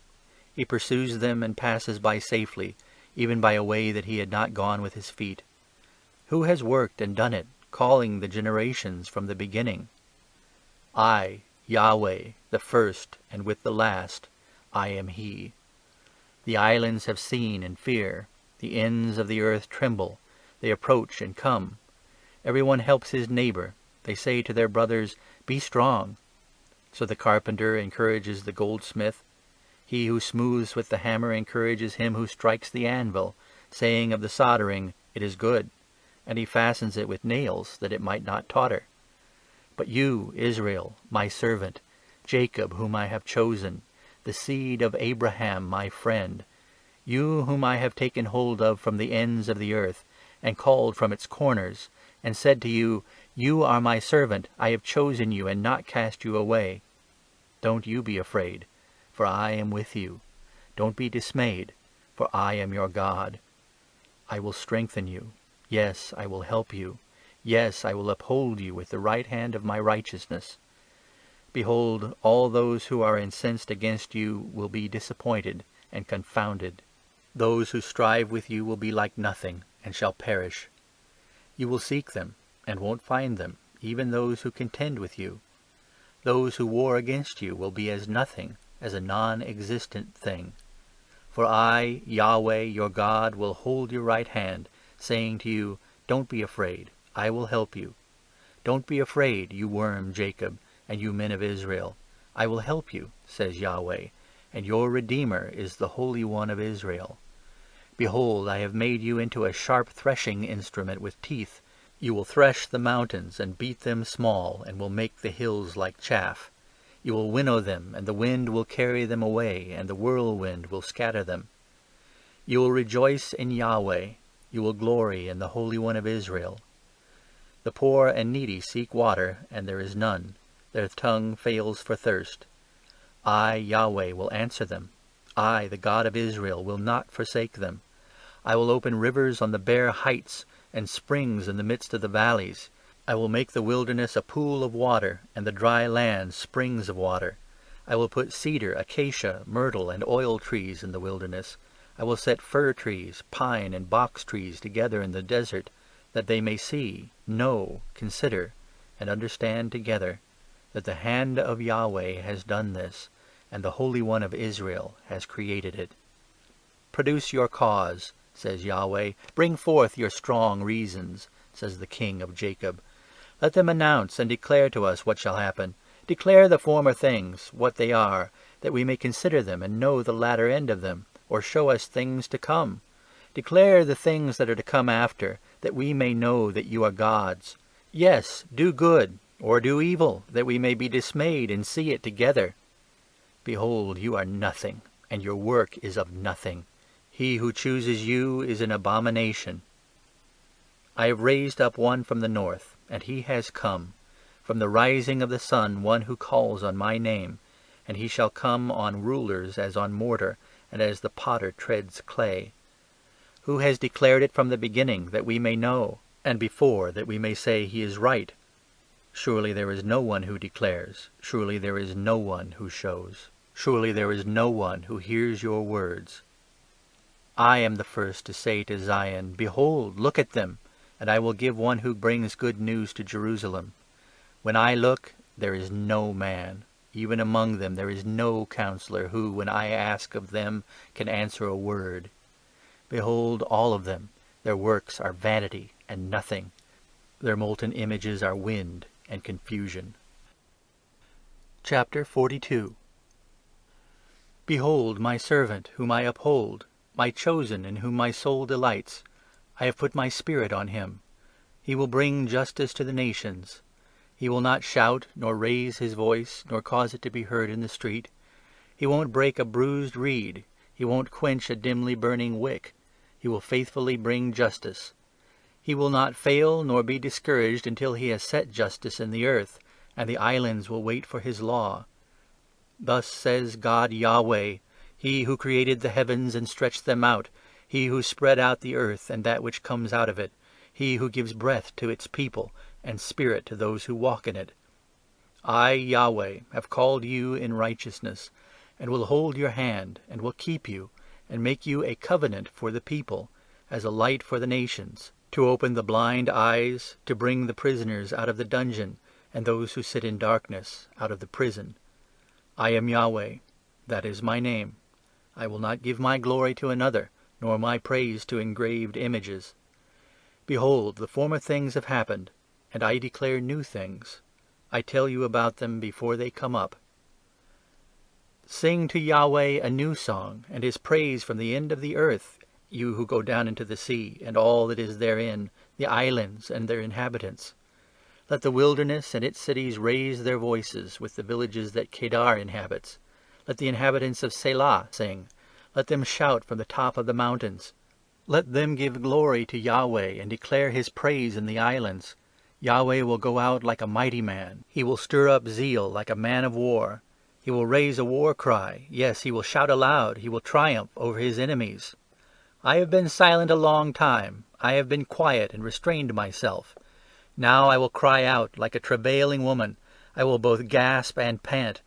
He pursues them and passes by safely, even by a way that he had not gone with his feet. Who has worked and done it, calling the generations from the beginning? I, Yahweh, the first, and with the last, I am he. The islands have seen and fear. The ends of the earth tremble. They approach and come. Everyone helps his neighbor. They say to their brothers, "Be strong." So the carpenter encourages the goldsmith. He who smooths with the hammer encourages him who strikes the anvil, saying of the soldering, "It is good." And he fastens it with nails, that it might not totter. But you, Israel, my servant, Jacob, whom I have chosen, the seed of Abraham, my friend, you whom I have taken hold of from the ends of the earth, and called from its corners, and said to you, "You are my servant, I have chosen you and not cast you away." Don't you be afraid, for I am with you. Don't be dismayed, for I am your God. I will strengthen you. Yes, I will help you. Yes, I will uphold you with the right hand of my righteousness. Behold, all those who are incensed against you will be disappointed and confounded. Those who strive with you will be like nothing, and shall perish. You will seek them, and won't find them, even those who contend with you. Those who war against you will be as nothing, as a non-existent thing. For I, Yahweh, your God, will hold your right hand, saying to you, "Don't be afraid, I will help you. Don't be afraid, you worm Jacob, and you men of Israel. I will help you," says Yahweh, "and your Redeemer is the Holy One of Israel. Behold, I have made you into a sharp threshing instrument with teeth. You will thresh the mountains and beat them small, and will make the hills like chaff. You will winnow them, and the wind will carry them away, and the whirlwind will scatter them. You will rejoice in Yahweh. You will glory in the Holy One of Israel. The poor and needy seek water, and there is none. Their tongue fails for thirst. I, Yahweh, will answer them. I, the God of Israel, will not forsake them. I will open rivers on the bare heights, and springs in the midst of the valleys. I will make the wilderness a pool of water, and the dry land springs of water. I will put cedar, acacia, myrtle, and oil trees in the wilderness. I will set fir trees, pine, and box trees together in the desert, that they may see, know, consider, and understand together, that the hand of Yahweh has done this, and the Holy One of Israel has created it. Produce your cause, says Yahweh. Bring forth your strong reasons. says the King of Jacob. Let them announce and declare to us what shall happen. Declare the former things, what they are, that we may consider them and know the latter end of them, or show us things to come. Declare the things that are to come after, that we may know that you are gods. Yes, do good, or do evil, that we may be dismayed and see it together. Behold, you are nothing, and your work is of nothing. He who chooses you is an abomination. I have raised up one from the north, and he has come. From the rising of the sun, one who calls on my name. And he shall come on rulers as on mortar, and as the potter treads clay. Who has declared it from the beginning, that we may know, and before, that we may say he is right? Surely there is no one who declares. Surely there is no one who shows. Surely there is no one who hears your words. I am the first to say to Zion, Behold, look at them, and I will give one who brings good news to Jerusalem. When I look, there is no man. Even among them there is no counselor who, when I ask of them, can answer a word. Behold, all of them, their works are vanity and nothing. Their molten images are wind and confusion. Chapter 42. Behold my servant, whom I uphold, my chosen, in whom my soul delights. I have put my spirit on him. He will bring justice to the nations. He will not shout, nor raise his voice, nor cause it to be heard in the street. He won't break a bruised reed. He won't quench a dimly burning wick. He will faithfully bring justice. He will not fail nor be discouraged until he has set justice in the earth, and the islands will wait for his law. Thus says God Yahweh, He who created the heavens and stretched them out, He who spread out the earth and that which comes out of it, He who gives breath to its people and spirit to those who walk in it. I, Yahweh, have called you in righteousness, and will hold your hand, and will keep you, and make you a covenant for the people, as a light for the nations, to open the blind eyes, to bring the prisoners out of the dungeon, and those who sit in darkness out of the prison. I am Yahweh, that is my name. I will not give my glory to another, nor my praise to engraved images. Behold, the former things have happened, and I declare new things. I tell you about them before they come up. Sing to Yahweh a new song, and his praise from the end of the earth, you who go down into the sea, and all that is therein, the islands and their inhabitants. Let the wilderness and its cities raise their voices with the villages that Kedar inhabits. Let the inhabitants of Selah sing. Let them shout from the top of the mountains. Let them give glory to Yahweh and declare his praise in the islands. Yahweh will go out like a mighty man. He will stir up zeal like a man of war. He will raise a war cry. Yes, he will shout aloud. He will triumph over his enemies. I have been silent a long time. I have been quiet and restrained myself. Now I will cry out like a travailing woman. I will both gasp and pant.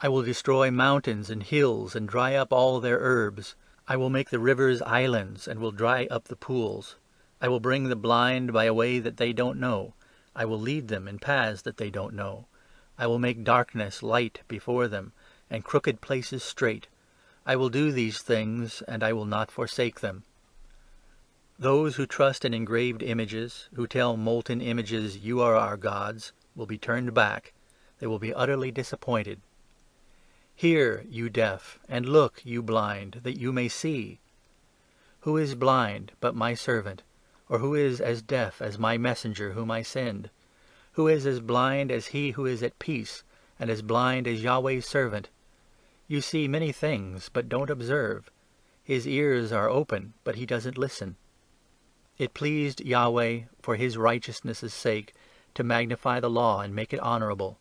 I will destroy mountains and hills and dry up all their herbs. I will make the rivers islands and will dry up the pools. I will bring the blind by a way that they don't know. I will lead them in paths that they don't know. I will make darkness light before them, and crooked places straight. I will do these things, and I will not forsake them. Those who trust in engraved images, who tell molten images, "You are our gods," will be turned back. They will be utterly disappointed. Hear, you deaf, and look, you blind, that you may see. Who is blind but my servant? Or who is as deaf as my messenger whom I send? Who is as blind as he who is at peace, and as blind as Yahweh's servant? You see many things, but don't observe. His ears are open, but he doesn't listen. It pleased Yahweh, for his righteousness' sake, to magnify the law and make it honorable.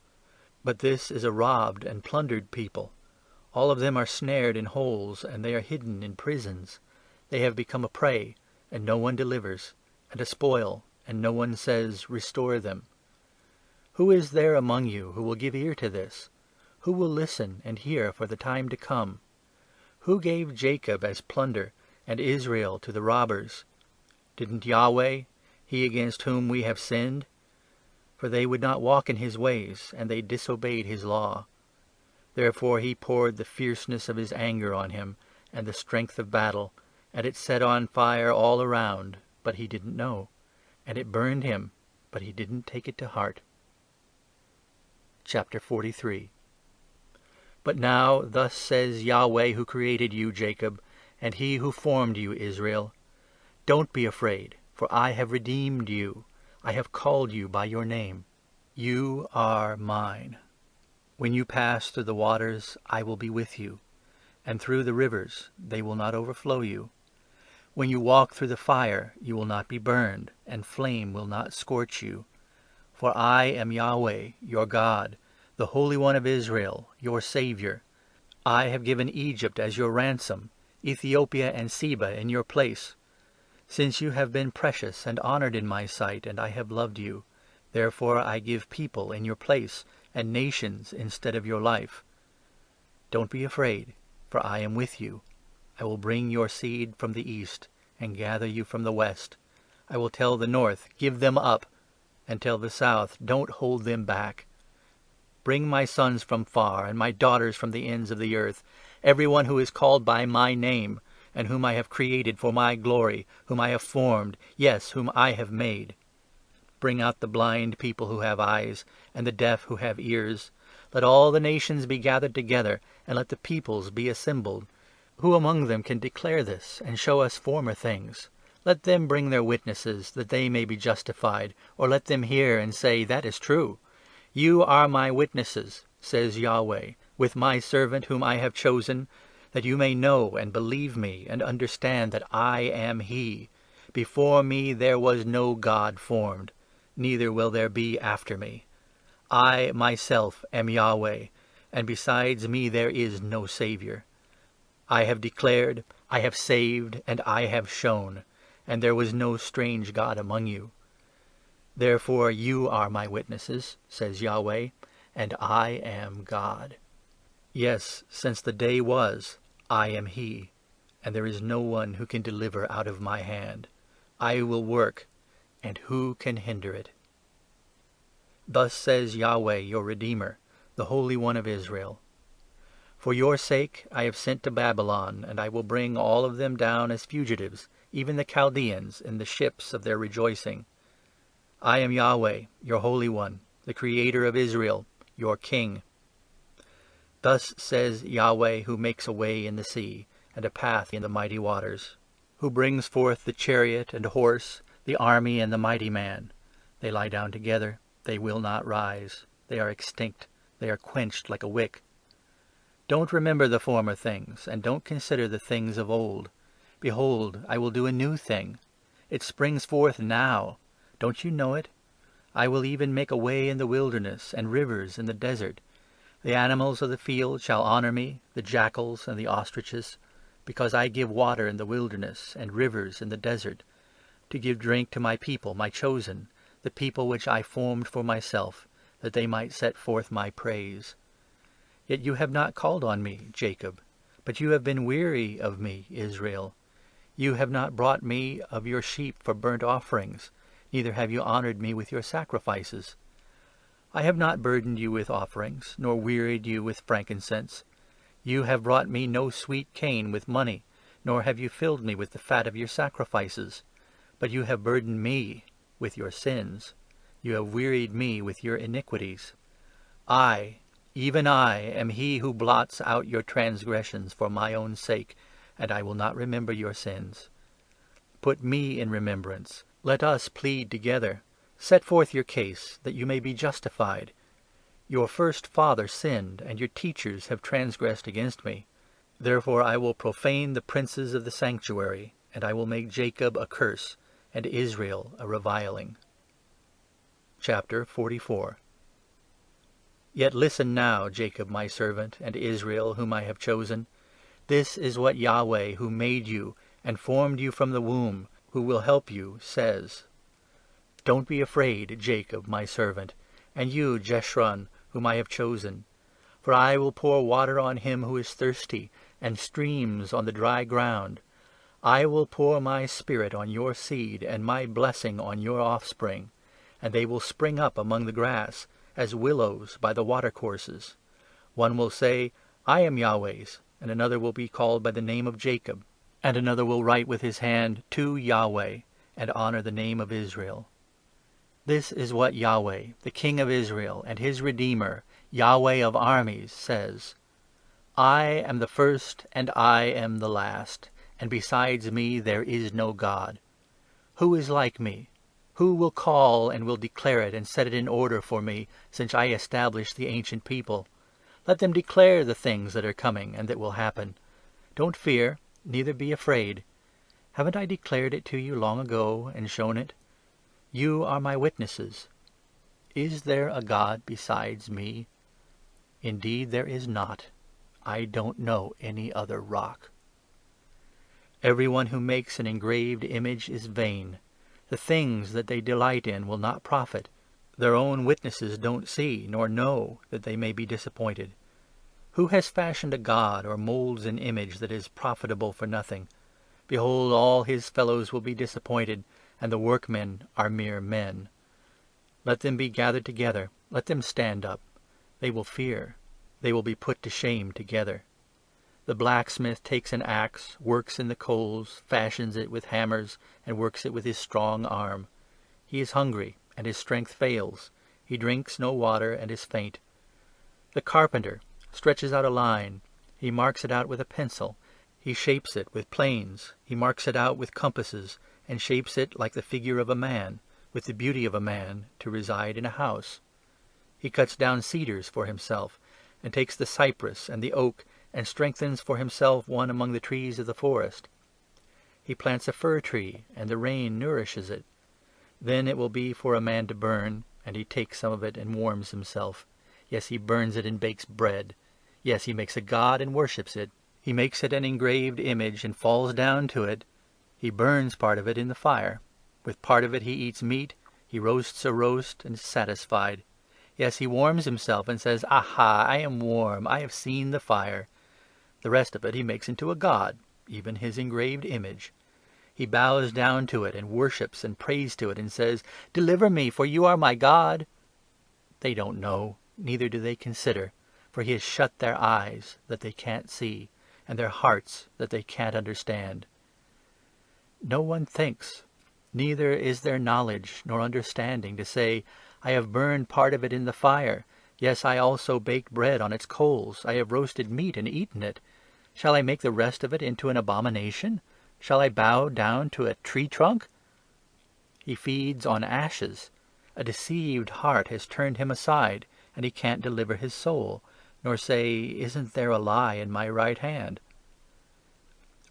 But this is a robbed and plundered people. All of them are snared in holes, and they are hidden in prisons. They have become a prey, and no one delivers, and a spoil, and no one says, "Restore them." Who is there among you who will give ear to this? Who will listen and hear for the time to come? Who gave Jacob as plunder, and Israel to the robbers? Didn't Yahweh, he against whom we have sinned? For they would not walk in his ways, and they disobeyed his law. Therefore he poured the fierceness of his anger on him, and the strength of battle, and it set on fire all around, but he didn't know. and it burned him, but he didn't take it to heart. Chapter 43. But now thus says Yahweh, who created you, Jacob, and he who formed you, Israel, don't be afraid, for I have redeemed you. I have called you by your name. You are mine. When you pass through the waters, I will be with you, and through the rivers, they will not overflow you. When you walk through the fire, you will not be burned, and flame will not scorch you. For I am Yahweh, your God, the Holy One of Israel, your Saviour. I have given Egypt as your ransom, Ethiopia and Seba in your place. Since you have been precious and honoured in my sight, and I have loved you, therefore I give people in your place, and nations instead of your life. Don't be afraid, for I am with you. I will bring your seed from the east, and gather you from the west. I will tell the north, give them up, and tell the south, don't hold them back. Bring my sons from far, and my daughters from the ends of the earth, everyone who is called by my name, and whom I have created for my glory, whom I have formed, yes, whom I have made. Bring out the blind people who have eyes, and the deaf who have ears. Let all the nations be gathered together, and let the peoples be assembled. Who among them can declare this, and show us former things? Let them bring their witnesses, that they may be justified, or let them hear and say, that is true. You are my witnesses, says Yahweh, with my servant whom I have chosen, that you may know and believe me, and understand that I am he. Before me there was no God formed, neither will there be after me. I myself am Yahweh, and besides me there is no Saviour. I have declared, I have saved, and I have shown, and there was no strange God among you. Therefore you are my witnesses, says Yahweh, and I am God. Yes, since the day was, I am he, and there is no one who can deliver out of my hand. I will work, and who can hinder it? Thus says Yahweh, your Redeemer, the Holy One of Israel. For your sake I have sent to Babylon, and I will bring all of them down as fugitives, even the Chaldeans, in the ships of their rejoicing. I am Yahweh, your Holy One, the Creator of Israel, your King. Thus says Yahweh, who makes a way in the sea, and a path in the mighty waters, who brings forth the chariot and horse, the army and the mighty man. They lie down together, they will not rise. They are extinct, they are quenched like a wick. Don't remember the former things, and don't consider the things of old. Behold, I will do a new thing. It springs forth now. Don't you know it? I will even make a way in the wilderness, and rivers in the desert. The animals of the field shall honour me, the jackals and the ostriches, because I give water in the wilderness, and rivers in the desert, to give drink to my people, my chosen, the people which I formed for myself, that they might set forth my praise. Yet you have not called on me, Jacob, but you have been weary of me, Israel. You have not brought me of your sheep for burnt offerings, neither have you honoured me with your sacrifices. I have not burdened you with offerings, nor wearied you with frankincense. You have brought me no sweet cane with money, nor have you filled me with the fat of your sacrifices. But you have burdened me with your sins. You have wearied me with your iniquities. I, even I, am he who blots out your transgressions for my own sake, and I will not remember your sins. Put me in remembrance. Let us plead together. Set forth your case, that you may be justified. Your first father sinned, and your teachers have transgressed against me. Therefore I will profane the princes of the sanctuary, and I will make Jacob a curse, and Israel a reviling. Chapter 44. Yet listen now, Jacob my servant, and Israel whom I have chosen. This is what Yahweh, who made you and formed you from the womb, who will help you, says. Don't be afraid, Jacob my servant, and you, Jeshurun, whom I have chosen. For I will pour water on him who is thirsty, and streams on the dry ground. I will pour my Spirit on your seed, and my blessing on your offspring, and they will spring up among the grass, as willows by the watercourses. One will say, I am Yahweh's, and another will be called by the name of Jacob, and another will write with his hand, to Yahweh, and honour the name of Israel. This is what Yahweh, the King of Israel, and his Redeemer, Yahweh of armies, says: I am the first and I am the last, and besides me there is no God. Who is like me? Who will call and will declare it and set it in order for me, since I established the ancient people? Let them declare the things that are coming and that will happen. Don't fear, neither be afraid. Haven't I declared it to you long ago and shown it? You are my witnesses. Is there a God besides me? Indeed there is not. I don't know any other rock. Everyone who makes an engraved image is vain. The things that they delight in will not profit. Their own witnesses don't see nor know, that they may be disappointed. Who has fashioned a god or molds an image that is profitable for nothing? Behold, all his fellows will be disappointed, and the workmen are mere men. Let them be gathered together, let them stand up. They will fear, they will be put to shame together. The blacksmith takes an axe, works in the coals, fashions it with hammers, and works it with his strong arm. He is hungry, and his strength fails. He drinks no water, and is faint. The carpenter stretches out a line. He marks it out with a pencil. He shapes it with planes. He marks it out with compasses, and shapes it like the figure of a man, with the beauty of a man, to reside in a house. He cuts down cedars for himself, and takes the cypress and the oak, and strengthens for himself one among the trees of the forest. He plants a fir tree, and the rain nourishes it. Then it will be for a man to burn, and he takes some of it and warms himself. Yes, he burns it and bakes bread. Yes, he makes a god and worships it. He makes it an engraved image and falls down to it. He burns part of it in the fire. With part of it he eats meat. He roasts a roast and is satisfied. Yes, he warms himself and says, Aha, I am warm, I have seen the fire. The rest of it he makes into a god, even his engraved image. He bows down to it and worships and prays to it and says, Deliver me, for you are my God. They don't know, neither do they consider, for he has shut their eyes that they can't see, and their hearts that they can't understand. No one thinks, neither is there knowledge nor understanding to say, I have burned part of it in the fire. Yes, I also baked bread on its coals. I have roasted meat and eaten it. Shall I make the rest of it into an abomination? Shall I bow down to a tree trunk? He feeds on ashes. A deceived heart has turned him aside, and he can't deliver his soul, nor say, Isn't there a lie in my right hand?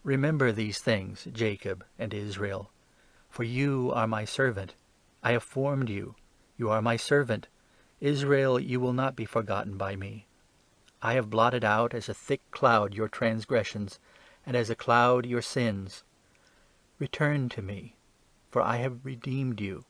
Remember these things, Jacob and Israel, for you are my servant. I have formed you. You are my servant. Israel, you will not be forgotten by me. I have blotted out as a thick cloud your transgressions, and as a cloud your sins. Return to me, for I have redeemed you.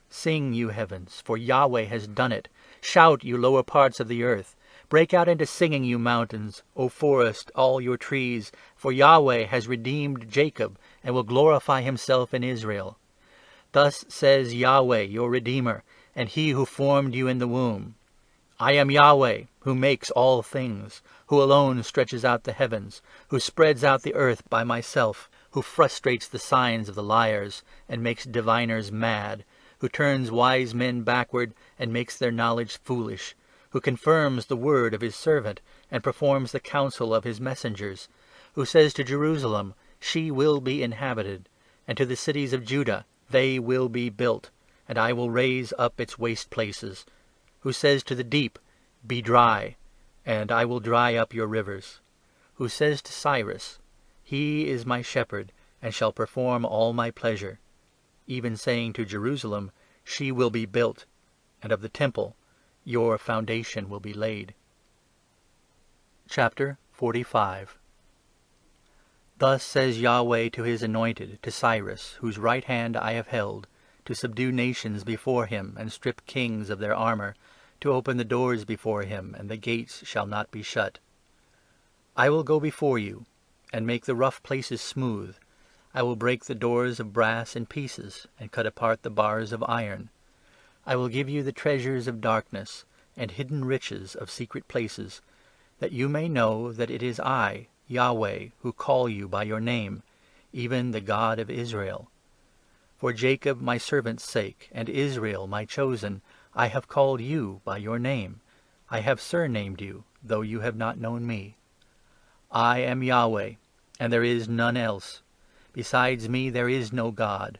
Sing, you heavens, for Yahweh has done it. Shout, you lower parts of the earth. Break out into singing, you mountains, O forest, all your trees, for Yahweh has redeemed Jacob, and will glorify himself in Israel. Thus says Yahweh, your Redeemer, and he who formed you in the womb. I am Yahweh, who makes all things, who alone stretches out the heavens, who spreads out the earth by myself, who frustrates the signs of the liars, and makes diviners mad, who turns wise men backward, and makes their knowledge foolish, who confirms the word of his servant, and performs the counsel of his messengers, who says to Jerusalem, She will be inhabited, and to the cities of Judah, They will be built, and I will raise up its waste places, who says to the deep, Be dry, and I will dry up your rivers, who says to Cyrus, He is my shepherd, and shall perform all my pleasure, even saying to Jerusalem, She will be built, and of the temple, Your foundation will be laid. Chapter 45. Thus says Yahweh to his anointed, to Cyrus, whose right hand I have held, to subdue nations before him, and strip kings of their armor, to open the doors before him, and the gates shall not be shut. I will go before you, and make the rough places smooth. I will break the doors of brass in pieces, and cut apart the bars of iron. I will give you the treasures of darkness, and hidden riches of secret places, that you may know that it is I, Yahweh, who call you by your name, even the God of Israel. For Jacob my servant's sake, and Israel my chosen, I have called you by your name. I have surnamed you, though you have not known me. I am Yahweh, and there is none else. Besides me there is no God.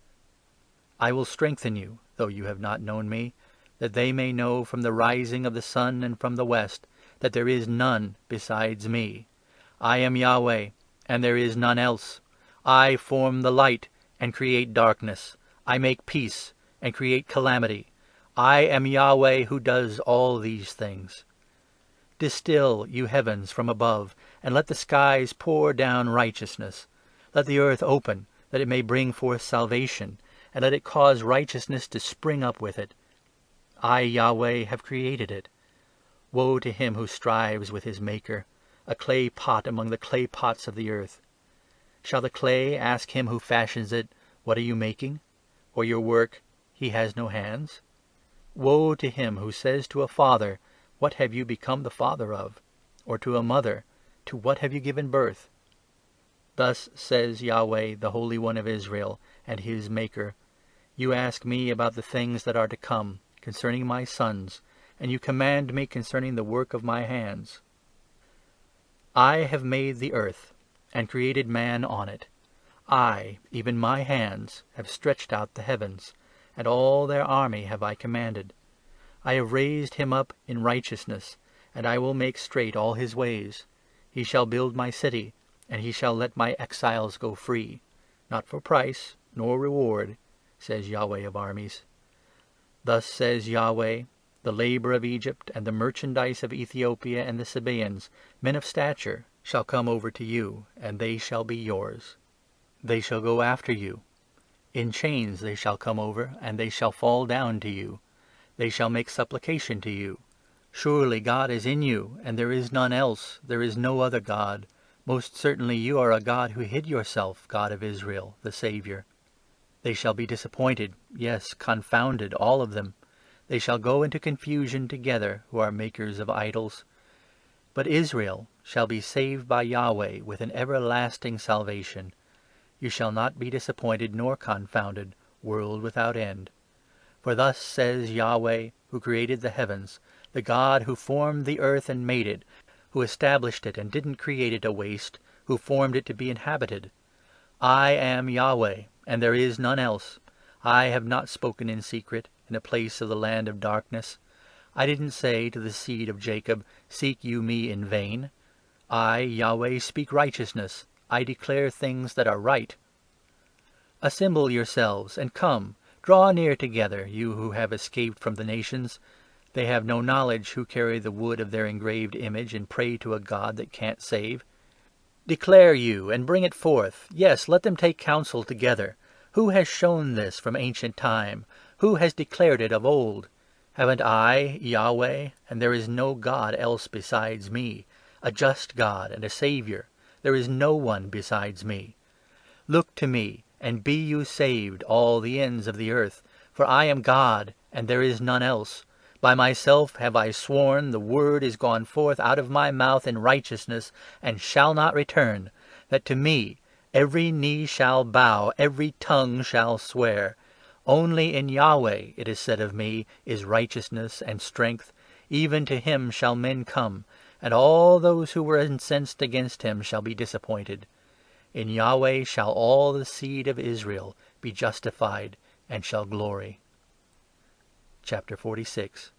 I will strengthen you, though you have not known me, that they may know from the rising of the sun and from the west, that there is none besides me. I am Yahweh, and there is none else. I form the light and create darkness. I make peace and create calamity. I am Yahweh who does all these things. Distill, you heavens, from above, and let the skies pour down righteousness. Let the earth open, that it may bring forth salvation, and let it cause righteousness to spring up with it. I, Yahweh, have created it. Woe to him who strives with his Maker, a clay pot among the clay pots of the earth. Shall the clay ask him who fashions it, "What are you making?" Or your work, "He has no hands"? Woe to him who says to a father, "What have you become the father of?" Or to a mother, "To what have you given birth?" Thus says Yahweh, the Holy One of Israel, and his Maker, You ask me about the things that are to come, concerning my sons, and you command me concerning the work of my hands. I have made the earth, and created man on it. I, even my hands, have stretched out the heavens, and all their army have I commanded. I have raised him up in righteousness, and I will make straight all his ways. He shall build my city, and he shall let my exiles go free, not for price nor reward, says Yahweh of armies. Thus says Yahweh, the labour of Egypt, and the merchandise of Ethiopia and the Sabaeans, men of stature, shall come over to you, and they shall be yours. They shall go after you. In chains they shall come over, and they shall fall down to you. They shall make supplication to you. Surely God is in you, and there is none else. There is no other God. Most certainly you are a God who hid yourself, God of Israel, the Saviour. They shall be disappointed, yes, confounded, all of them. They shall go into confusion together, who are makers of idols. But Israel shall be saved by Yahweh with an everlasting salvation. You shall not be disappointed nor confounded, world without end. For thus says Yahweh, who created the heavens, the God who formed the earth and made it, who established it and didn't create it a waste, who formed it to be inhabited. I am Yahweh, and there is none else. I have not spoken in secret, in a place of the land of darkness. I didn't say to the seed of Jacob, Seek you me in vain. I, Yahweh, speak righteousness. I declare things that are right. Assemble yourselves, and come. Draw near together, you who have escaped from the nations. They have no knowledge who carry the wood of their engraved image and pray to a God that can't save. Declare you, and bring it forth. Yes, let them take counsel together. Who has shown this from ancient time? Who has declared it of old? Haven't I, Yahweh, and there is no God else besides me, a just God and a Saviour? There is no one besides me. Look to me, and be you saved, all the ends of the earth. For I am God, and there is none else. By myself have I sworn, the word is gone forth out of my mouth in righteousness, and shall not return, that to me every knee shall bow, every tongue shall swear. Only in Yahweh, it is said of me, is righteousness and strength. Even to him shall men come, and all those who were incensed against him shall be disappointed. In Yahweh shall all the seed of Israel be justified, and shall glory. Chapter 46.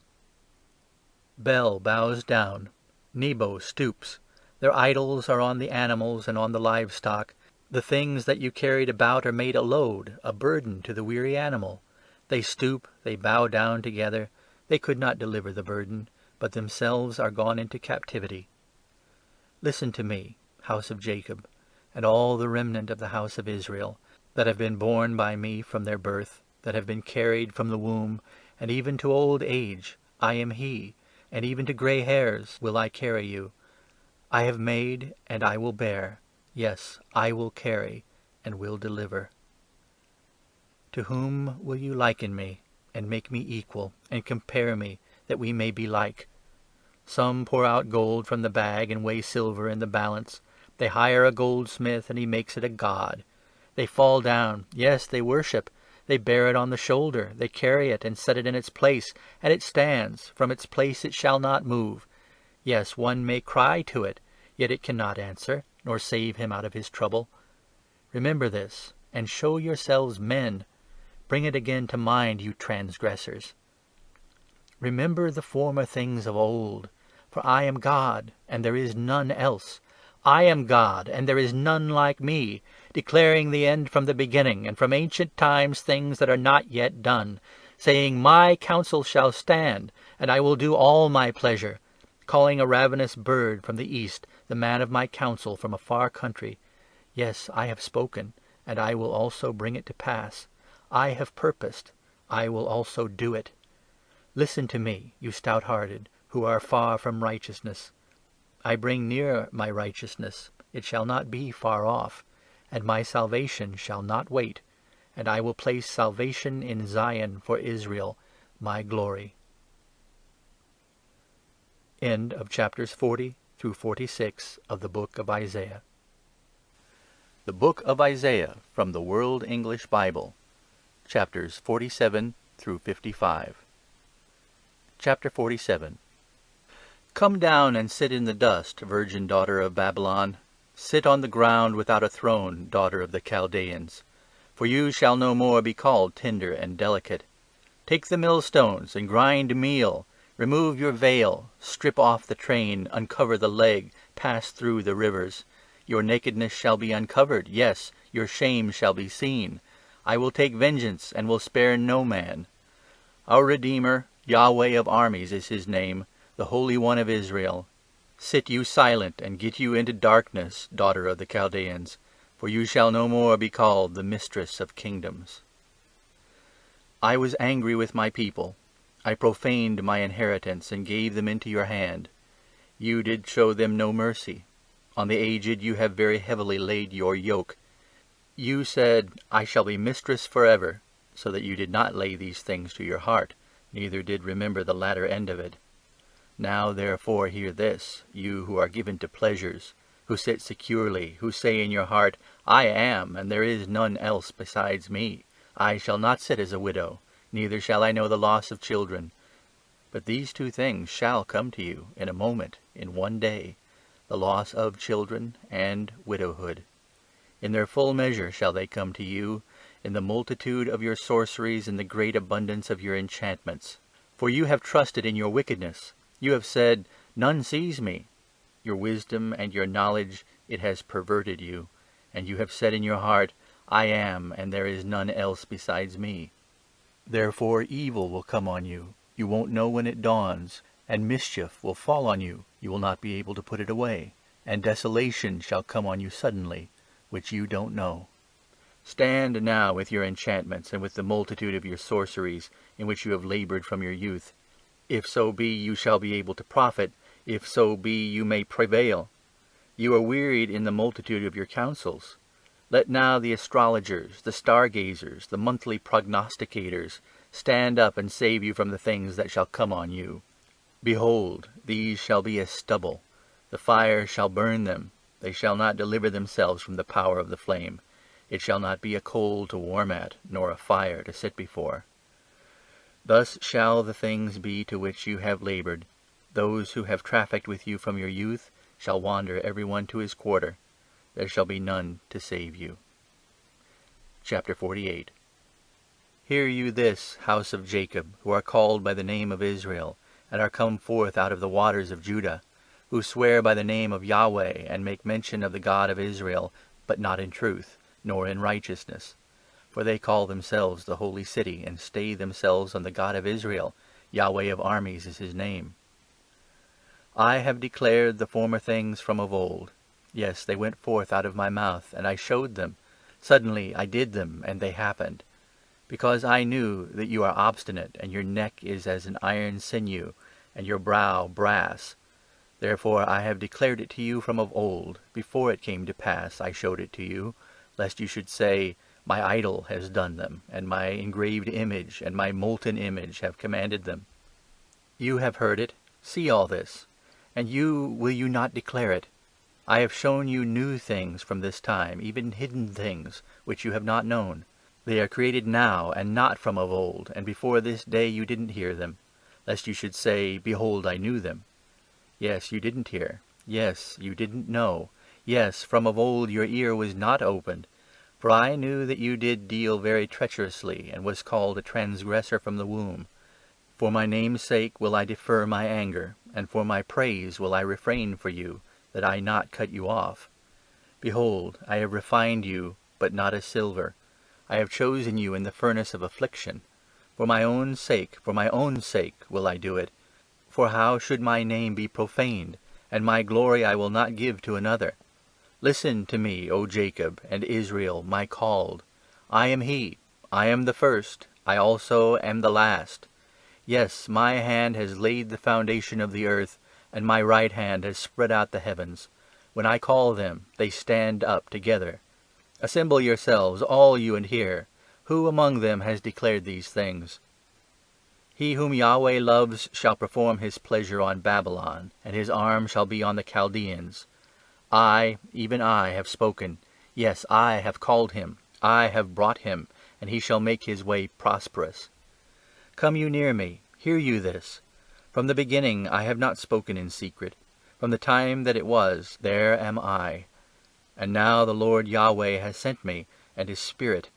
Bel bows down, Nebo stoops. Their idols are on the animals and on the livestock. The things that you carried about are made a load, a burden to the weary animal. They stoop, they bow down together. They could not deliver the burden, but themselves are gone into captivity. Listen to me, house of Jacob, and all the remnant of the house of Israel, that have been born by me from their birth, that have been carried from the womb, and even to old age. I am he, and even to grey hairs will I carry you. I have made, and I will bear. Yes, I will carry, and will deliver. To whom will you liken me, and make me equal, and compare me, that we may be like? Some pour out gold from the bag, and weigh silver in the balance. They hire a goldsmith, and he makes it a god. They fall down, yes, they worship. They bear it on the shoulder, they carry it and set it in its place, and it stands. From its place it shall not move. Yes, one may cry to it, yet it cannot answer, nor save him out of his trouble. Remember this, and show yourselves men. Bring it again to mind, you transgressors. Remember the former things of old. For I am God, and there is none else. I am God, and there is none like me, declaring the end from the beginning, and from ancient times things that are not yet done, saying, My counsel shall stand, and I will do all my pleasure, calling a ravenous bird from the east, the man of my counsel from a far country. Yes, I have spoken, and I will also bring it to pass. I have purposed, I will also do it. Listen to me, you stout-hearted, who are far from righteousness. I bring near my righteousness, it shall not be far off, and my salvation shall not wait, and I will place salvation in Zion for Israel, my glory. End of chapters 40 through 46 of the book of Isaiah. The book of Isaiah from the World English Bible, chapters 47 through 55. Chapter 47. Come down and sit in the dust, virgin daughter of Babylon. Sit on the ground without a throne, daughter of the Chaldeans. For you shall no more be called tender and delicate. Take the millstones and grind meal. Remove your veil, strip off the train, uncover the leg, pass through the rivers. Your nakedness shall be uncovered, yes, your shame shall be seen. I will take vengeance and will spare no man. Our Redeemer, Yahweh of armies is his name, the Holy One of Israel. Sit you silent, and get you into darkness, daughter of the Chaldeans, for you shall no more be called the mistress of kingdoms. I was angry with my people. I profaned my inheritance, and gave them into your hand. You did show them no mercy. On the aged you have very heavily laid your yoke. You said, I shall be mistress forever, so that you did not lay these things to your heart, neither did remember the latter end of it. Now therefore hear this, you who are given to pleasures, who sit securely, who say in your heart, I am, and there is none else besides me. I shall not sit as a widow, neither shall I know the loss of children. But these two things shall come to you in a moment, in one day, the loss of children and widowhood. In their full measure shall they come to you, in the multitude of your sorceries, in the great abundance of your enchantments. For you have trusted in your wickedness. You have said, None sees me. Your wisdom and your knowledge, it has perverted you. And you have said in your heart, I am, and there is none else besides me. Therefore evil will come on you. You won't know when it dawns. And mischief will fall on you. You will not be able to put it away. And desolation shall come on you suddenly, which you don't know. Stand now with your enchantments, and with the multitude of your sorceries, in which you have labored from your youth. If so be you shall be able to profit, if so be you may prevail. You are wearied in the multitude of your counsels. Let now the astrologers, the stargazers, the monthly prognosticators, stand up and save you from the things that shall come on you. Behold, these shall be as stubble. The fire shall burn them. They shall not deliver themselves from the power of the flame. It shall not be a coal to warm at, nor a fire to sit before. Thus shall the things be to which you have labored. Those who have trafficked with you from your youth shall wander every one to his quarter. There shall be none to save you. Chapter 48. Hear you this, house of Jacob, who are called by the name of Israel, and are come forth out of the waters of Judah, who swear by the name of Yahweh, and make mention of the God of Israel, but not in truth, nor in righteousness. For they call themselves the holy city, and stay themselves on the God of Israel. Yahweh of armies is his name. I have declared the former things from of old. Yes, they went forth out of my mouth, and I showed them. Suddenly I did them, and they happened. Because I knew that you are obstinate, and your neck is as an iron sinew, and your brow brass. Therefore I have declared it to you from of old. Before it came to pass I showed it to you, lest you should say, My idol has done them, and my engraved image and my molten image have commanded them. You have heard it. See all this. And will you not declare it? I have shown you new things from this time, even hidden things, which you have not known. They are created now, and not from of old, and before this day you didn't hear them, lest you should say, 'Behold, I knew them.' Yes, you didn't hear. Yes, you didn't know. Yes, from of old your ear was not opened. For I knew that you did deal very treacherously, and was called a transgressor from the womb. For my name's sake will I defer my anger, and for my praise will I refrain for you, that I not cut you off. Behold, I have refined you, but not as silver. I have chosen you in the furnace of affliction. For my own sake will I do it. For how should my name be profaned? And my glory I will not give to another. Listen to me, O Jacob, and Israel, my called. I am he. I am the first. I also am the last. Yes, my hand has laid the foundation of the earth, and my right hand has spread out the heavens. When I call them, they stand up together. Assemble yourselves, all you, and hear. Who among them has declared these things? He whom Yahweh loves shall perform his pleasure on Babylon, and his arm shall be on the Chaldeans. I, even I, have spoken. Yes, I have called him. I have brought him, and he shall make his way prosperous. Come you near me, hear you this. From the beginning I have not spoken in secret. From the time that it was, there am I. And now the Lord Yahweh has sent me, and his Spirit.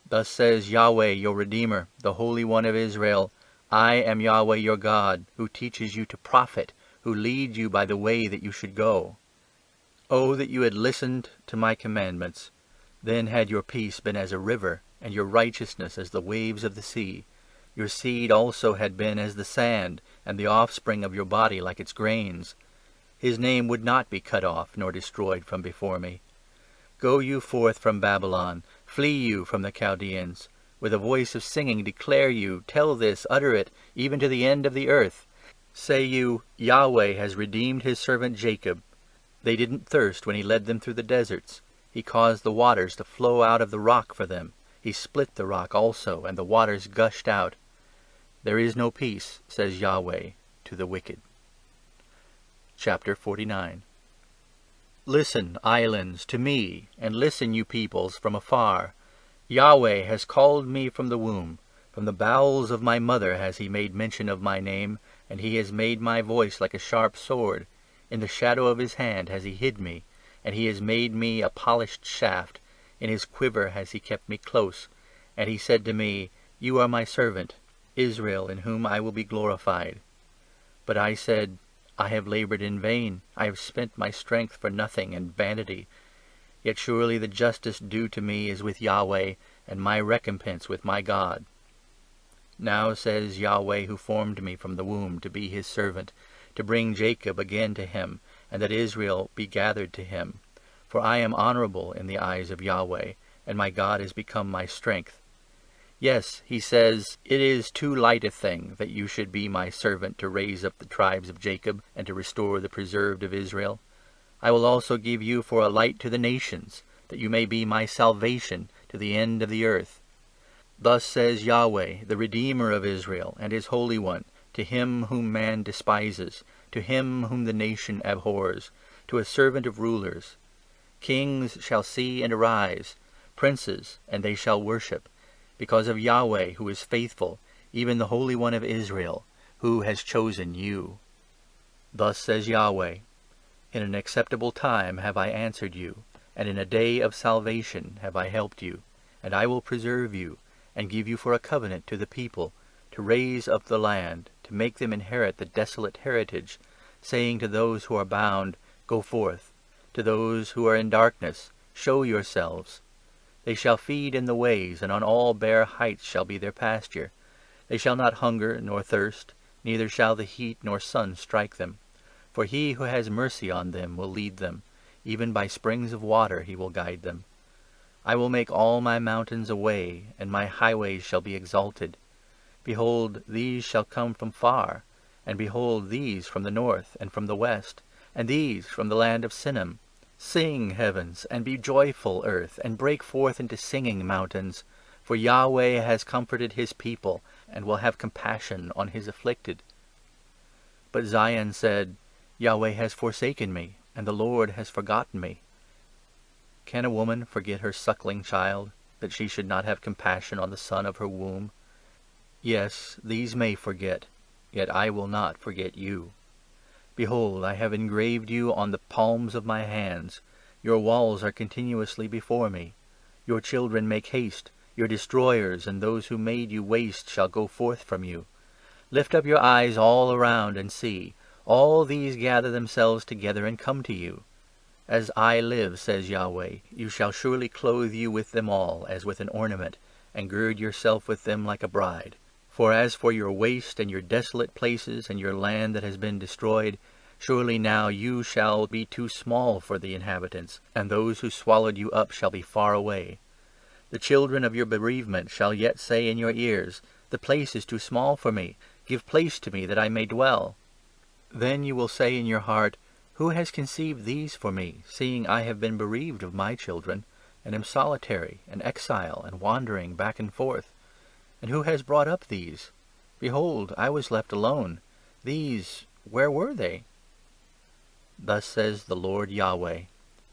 Thus says Yahweh your Redeemer, the Holy One of Israel, I am Yahweh your God, who teaches you to profit, who leads you by the way that you should go. Oh, that you had listened to my commandments! Then had your peace been as a river, and your righteousness as the waves of the sea. Your seed also had been as the sand, and the offspring of your body like its grains. His name would not be cut off, nor destroyed from before me. Go you forth from Babylon, flee you from the Chaldeans. With a voice of singing declare you, tell this, utter it, even to the end of the earth. Say you, Yahweh has redeemed his servant Jacob. They didn't thirst when he led them through the deserts. He caused the waters to flow out of the rock for them. He split the rock also, and the waters gushed out. There is no peace, says Yahweh, to the wicked. Chapter 49. Listen, islands, to me, and listen, you peoples, from afar. Yahweh has called me from the womb. From the bowels of my mother has he made mention of my name, and he has made my voice like a sharp sword. In the shadow of his hand has he hid me, and he has made me a polished shaft. In his quiver has he kept me close. And he said to me, You are my servant, Israel, in whom I will be glorified. But I said, I have labored in vain. I have spent my strength for nothing and vanity. Yet surely the justice due to me is with Yahweh, and my recompense with my God. Now says Yahweh, who formed me from the womb to be his servant, to bring Jacob again to him, and that Israel be gathered to him. For I am honorable in the eyes of Yahweh, and my God has become my strength. Yes, he says, it is too light a thing that you should be my servant to raise up the tribes of Jacob, and to restore the preserved of Israel. I will also give you for a light to the nations, that you may be my salvation to the end of the earth. Thus says Yahweh, the Redeemer of Israel, and his Holy One, to him whom man despises, to him whom the nation abhors, to a servant of rulers. Kings shall see and arise, princes, and they shall worship, because of Yahweh, who is faithful, even the Holy One of Israel, who has chosen you. Thus says Yahweh, In an acceptable time have I answered you, and in a day of salvation have I helped you, and I will preserve you, and give you for a covenant to the people, to raise up the land, to make them inherit the desolate heritage, saying to those who are bound, Go forth. To those who are in darkness, show yourselves. They shall feed in the ways, and on all bare heights shall be their pasture. They shall not hunger nor thirst, neither shall the heat nor sun strike them. For he who has mercy on them will lead them, even by springs of water he will guide them. I will make all my mountains a way, and my highways shall be exalted. Behold, these shall come from far, and behold, these from the north and from the west, and these from the land of Sinim. Sing, heavens, and be joyful, earth, and break forth into singing, mountains. For Yahweh has comforted his people, and will have compassion on his afflicted. But Zion said, Yahweh has forsaken me, and the Lord has forgotten me. Can a woman forget her suckling child? that she should not have compassion on the son of her womb? Yes, these may forget, yet I will not forget you. Behold, I have engraved you on the palms of my hands. Your walls are continuously before me. Your children make haste. Your destroyers and those who made you waste shall go forth from you. Lift up your eyes all around and see. All these gather themselves together and come to you. As I live, says Yahweh, you shall surely clothe you with them all, as with an ornament, and gird yourself with them like a bride. For as for your waste and your desolate places and your land that has been destroyed, surely now you shall be too small for the inhabitants, and those who swallowed you up shall be far away. The children of your bereavement shall yet say in your ears, the place is too small for me. Give place to me that I may dwell. Then you will say in your heart, who has conceived these for me, seeing I have been bereaved of my children, and am solitary, and exile, and wandering back and forth? And who has brought up these? Behold, I was left alone. These, where were they? Thus says the Lord Yahweh,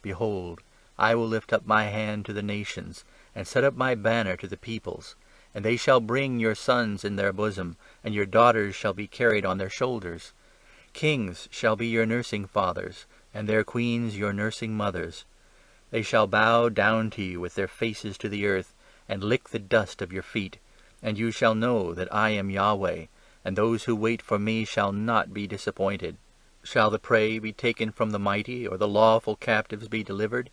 Behold, I will lift up my hand to the nations, and set up my banner to the peoples. And they shall bring your sons in their bosom, and your daughters shall be carried on their shoulders. Kings shall be your nursing fathers, and their queens your nursing mothers. They shall bow down to you with their faces to the earth, and lick the dust of your feet. And you shall know that I am Yahweh, and those who wait for me shall not be disappointed. Shall the prey be taken from the mighty, or the lawful captives be delivered?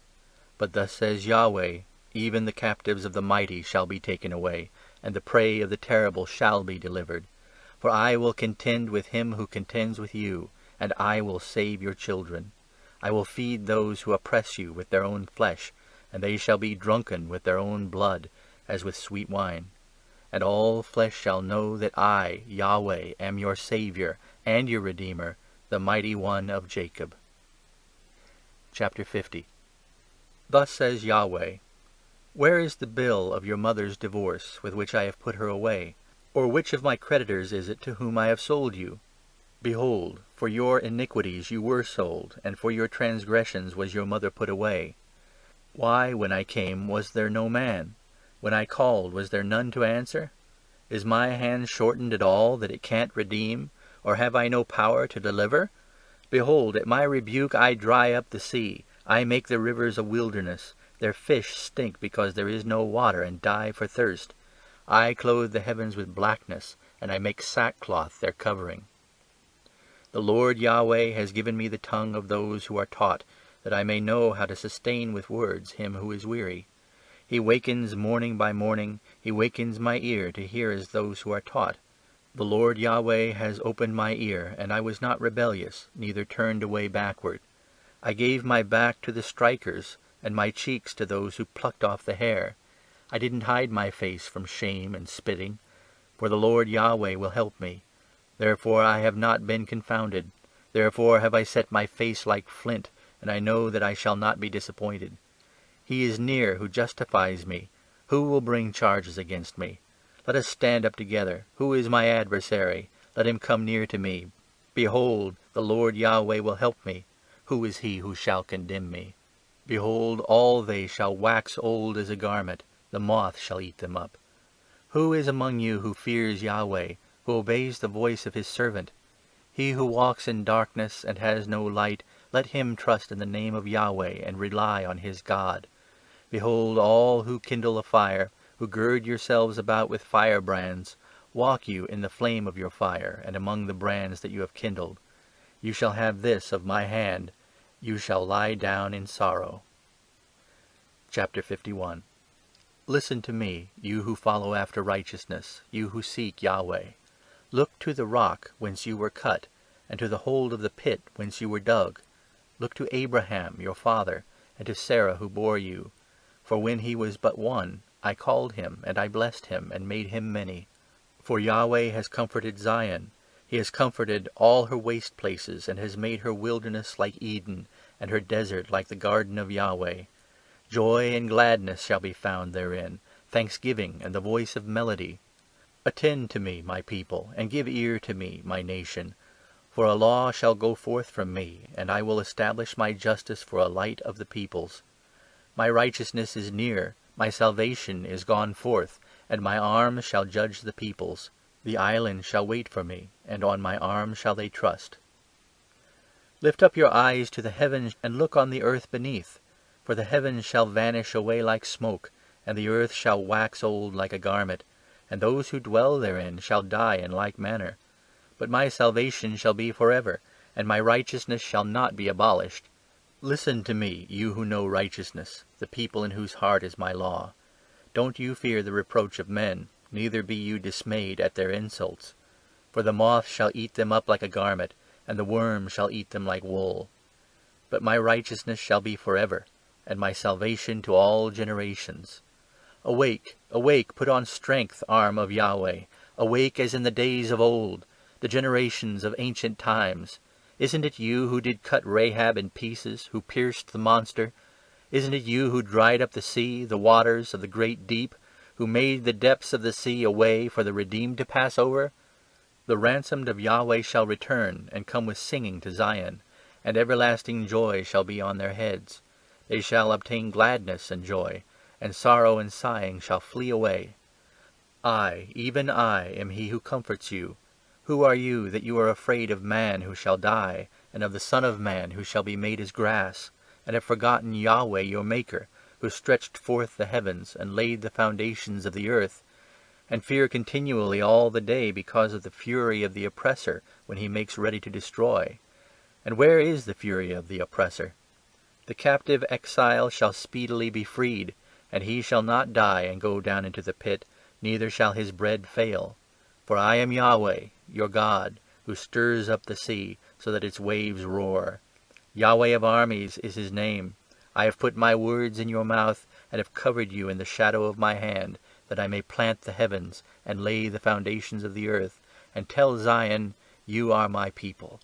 But thus says Yahweh, even the captives of the mighty shall be taken away, and the prey of the terrible shall be delivered. For I will contend with him who contends with you, and I will save your children. I will feed those who oppress you with their own flesh, and they shall be drunken with their own blood, as with sweet wine. And all flesh shall know that I, Yahweh, am your Saviour and your Redeemer, the Mighty One of Jacob. Chapter 50. Thus says Yahweh, Where is the bill of your mother's divorce, with which I have put her away? Or which of my creditors is it to whom I have sold you? Behold, for your iniquities you were sold, and for your transgressions was your mother put away. Why, when I came, was there no man? When I called, was there none to answer? Is my hand shortened at all, that it can't redeem? Or have I no power to deliver? Behold, at my rebuke I dry up the sea. I make the rivers a wilderness. Their fish stink because there is no water, and die for thirst. I clothe the heavens with blackness, and I make sackcloth their covering. The Lord Yahweh has given me the tongue of those who are taught, that I may know how to sustain with words him who is weary. He wakens morning by morning, he wakens my ear to hear as those who are taught. The Lord Yahweh has opened my ear, and I was not rebellious, neither turned away backward. I gave my back to the strikers, and my cheeks to those who plucked off the hair. I didn't hide my face from shame and spitting, for the Lord Yahweh will help me. Therefore I have not been confounded. Therefore have I set my face like flint, and I know that I shall not be disappointed. He is near who justifies me. Who will bring charges against me? Let us stand up together. Who is my adversary? Let him come near to me. Behold, the Lord Yahweh will help me. Who is he who shall condemn me? Behold, all they shall wax old as a garment. The moth shall eat them up. Who is among you who fears Yahweh, who obeys the voice of his servant? He who walks in darkness and has no light, let him trust in the name of Yahweh and rely on his God. Behold, all who kindle a fire, who gird yourselves about with firebrands, walk you in the flame of your fire, and among the brands that you have kindled. You shall have this of my hand, you shall lie down in sorrow. Chapter 51. Listen to me, you who follow after righteousness, you who seek Yahweh. Look to the rock whence you were cut, and to the hold of the pit whence you were dug. Look to Abraham your father, and to Sarah who bore you. For when he was but one, I called him, and I blessed him, and made him many. For Yahweh has comforted Zion. He has comforted all her waste places, and has made her wilderness like Eden, and her desert like the garden of Yahweh. Joy and gladness shall be found therein, thanksgiving and the voice of melody. Attend to me, my people, and give ear to me, my nation. For a law shall go forth from me, and I will establish my justice for a light of the peoples. My righteousness is near, My salvation is gone forth, and my arm shall judge the peoples. The islands shall wait for me, and on my arm shall they trust. Lift up your eyes to the heavens, and look on the earth beneath. For the heavens shall vanish away like smoke, and the earth shall wax old like a garment, and those who dwell therein shall die in like manner. But my salvation shall be forever, and my righteousness shall not be abolished. Listen to me, you who know righteousness, the people in whose heart is my law. Don't you fear the reproach of men, neither be you dismayed at their insults. For the moth shall eat them up like a garment, and the worm shall eat them like wool. But my righteousness shall be forever, and my salvation to all generations. Awake, awake, put on strength, arm of Yahweh. Awake as in the days of old, the generations of ancient times. Isn't it you who did cut Rahab in pieces, who pierced the monster? Isn't it you who dried up the sea, the waters of the great deep, who made the depths of the sea a way for the redeemed to pass over? The ransomed of Yahweh shall return, and come with singing to Zion, and everlasting joy shall be on their heads. They shall obtain gladness and joy, and sorrow and sighing shall flee away. I, even I, am he who comforts you. Who are you, that you are afraid of man who shall die, and of the Son of Man who shall be made as grass, and have forgotten Yahweh your Maker, who stretched forth the heavens, and laid the foundations of the earth, and fear continually all the day because of the fury of the oppressor, when he makes ready to destroy? And where is the fury of the oppressor? The captive exile shall speedily be freed, and he shall not die and go down into the pit, neither shall his bread fail. For I am Yahweh, your God, who stirs up the sea, so that its waves roar. Yahweh of armies is his name. I have put my words in your mouth, and have covered you in the shadow of my hand, that I may plant the heavens, and lay the foundations of the earth, and tell Zion, you are my people.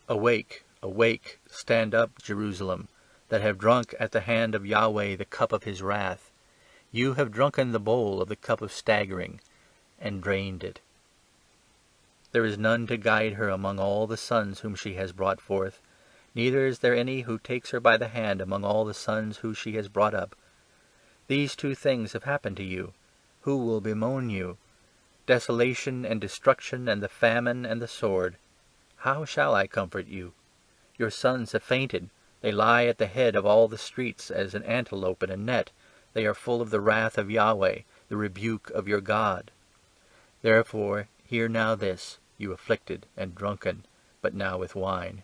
Awake, awake, stand up, Jerusalem, that have drunk at the hand of Yahweh the cup of his wrath. You have drunken the bowl of the cup of staggering, and drained it. There is none to guide her among all the sons whom she has brought forth, neither is there any who takes her by the hand among all the sons whom she has brought up. These two things have happened to you. Who will bemoan you? Desolation and destruction, and the famine and the sword. How shall I comfort you? Your sons have fainted. They lie at the head of all the streets as an antelope in a net. They are full of the wrath of Yahweh, the rebuke of your God. Therefore hear now this, you afflicted and drunken, but now with wine.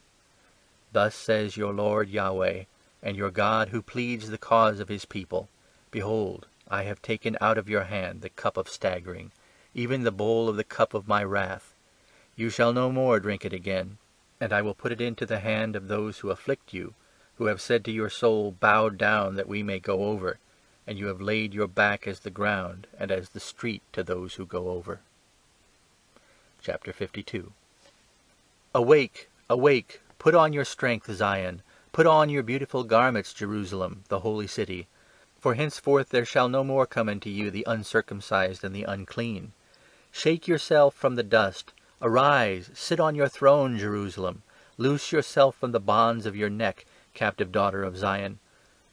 Thus says your Lord Yahweh, and your God who pleads the cause of his people. Behold, I have taken out of your hand the cup of staggering, even the bowl of the cup of my wrath. You shall no more drink it again, and I will put it into the hand of those who afflict you, who have said to your soul, bow down that we may go over, and you have laid your back as the ground, and as the street to those who go over. Chapter 52. Awake, awake, put on your strength, Zion, put on your beautiful garments, Jerusalem, the holy city. For henceforth there shall no more come into you the uncircumcised and the unclean. Shake yourself from the dust. Arise, sit on your throne, Jerusalem. Loose yourself from the bonds of your neck, captive daughter of Zion.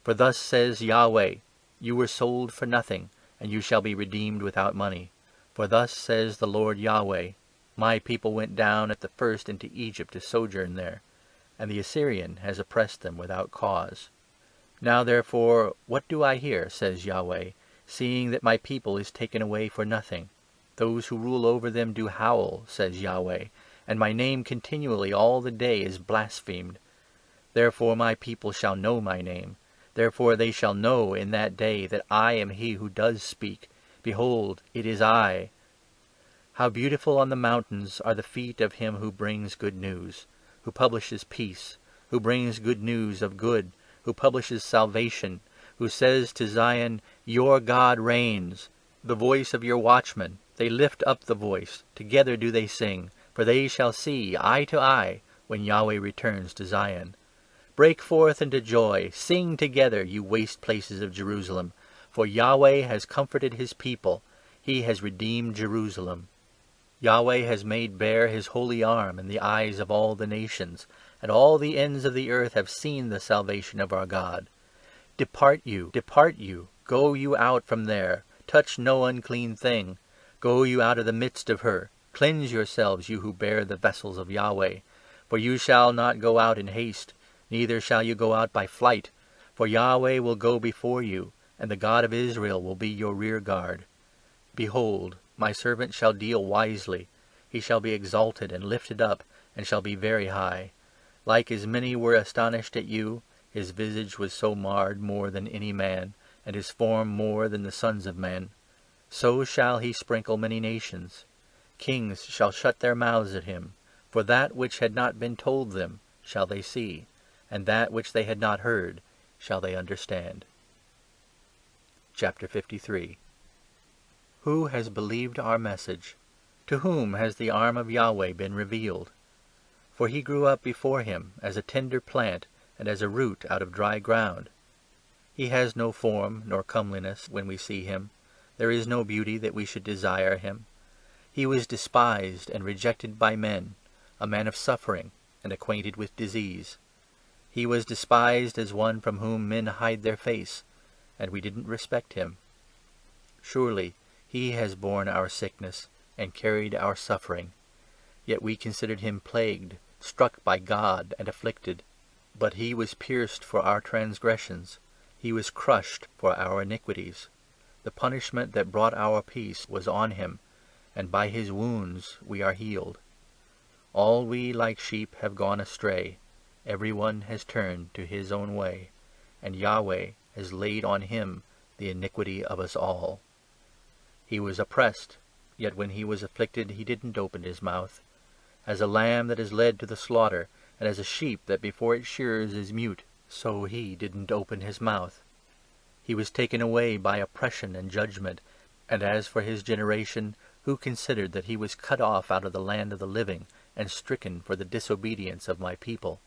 For thus says Yahweh, you were sold for nothing, and you shall be redeemed without money. For thus says the Lord Yahweh, my people went down at the first into Egypt to sojourn there, and the Assyrian has oppressed them without cause. Now therefore, what do I hear, says Yahweh, seeing that my people is taken away for nothing? Those who rule over them do howl, says Yahweh, and my name continually all the day is blasphemed. Therefore my people shall know my name. Therefore they shall know in that day that I am he who does speak. Behold, it is I. How beautiful on the mountains are the feet of him who brings good news, who publishes peace, who brings good news of good, who publishes salvation, who says to Zion, your God reigns. The voice of your watchmen, they lift up the voice, together do they sing, for they shall see eye to eye when Yahweh returns to Zion. Break forth into joy, sing together, you waste places of Jerusalem, for Yahweh has comforted his people, he has redeemed Jerusalem. Yahweh has made bare his holy arm in the eyes of all the nations, and all the ends of the earth have seen the salvation of our God. Depart you, Go you out from there, touch no unclean thing. Go you out of the midst of her. Cleanse yourselves, you who bear the vessels of Yahweh. For you shall not go out in haste, neither shall you go out by flight. For Yahweh will go before you, and the God of Israel will be your rear guard. Behold, my servant shall deal wisely. He shall be exalted and lifted up, and shall be very high. Like as many were astonished at you, his visage was so marred more than any man, and his form more than the sons of men. So shall he sprinkle many nations. Kings shall shut their mouths at him, for that which had not been told them shall they see, and that which they had not heard shall they understand. Chapter 53. Who has believed our message? To whom has the arm of Yahweh been revealed? For he grew up before him as a tender plant, and as a root out of dry ground. He has no form nor comeliness when we see him. There is no beauty that we should desire him. He was despised and rejected by men, a man of suffering and acquainted with disease. He was despised as one from whom men hide their face, and we didn't respect him. Surely he has borne our sickness and carried our suffering. Yet we considered him plagued, struck by God, and afflicted. But he was pierced for our transgressions. He was crushed for our iniquities. The punishment that brought our peace was on him, and by his wounds we are healed. All we like sheep have gone astray. Every one has turned to his own way, and Yahweh has laid on him the iniquity of us all. He was oppressed, yet when he was afflicted he didn't open his mouth. As a lamb that is led to the slaughter, and as a sheep that before its shearers is mute, so he didn't open his mouth. He was taken away by oppression and judgment, and as for his generation, who considered that he was cut off out of the land of the living, and stricken for the disobedience of my people?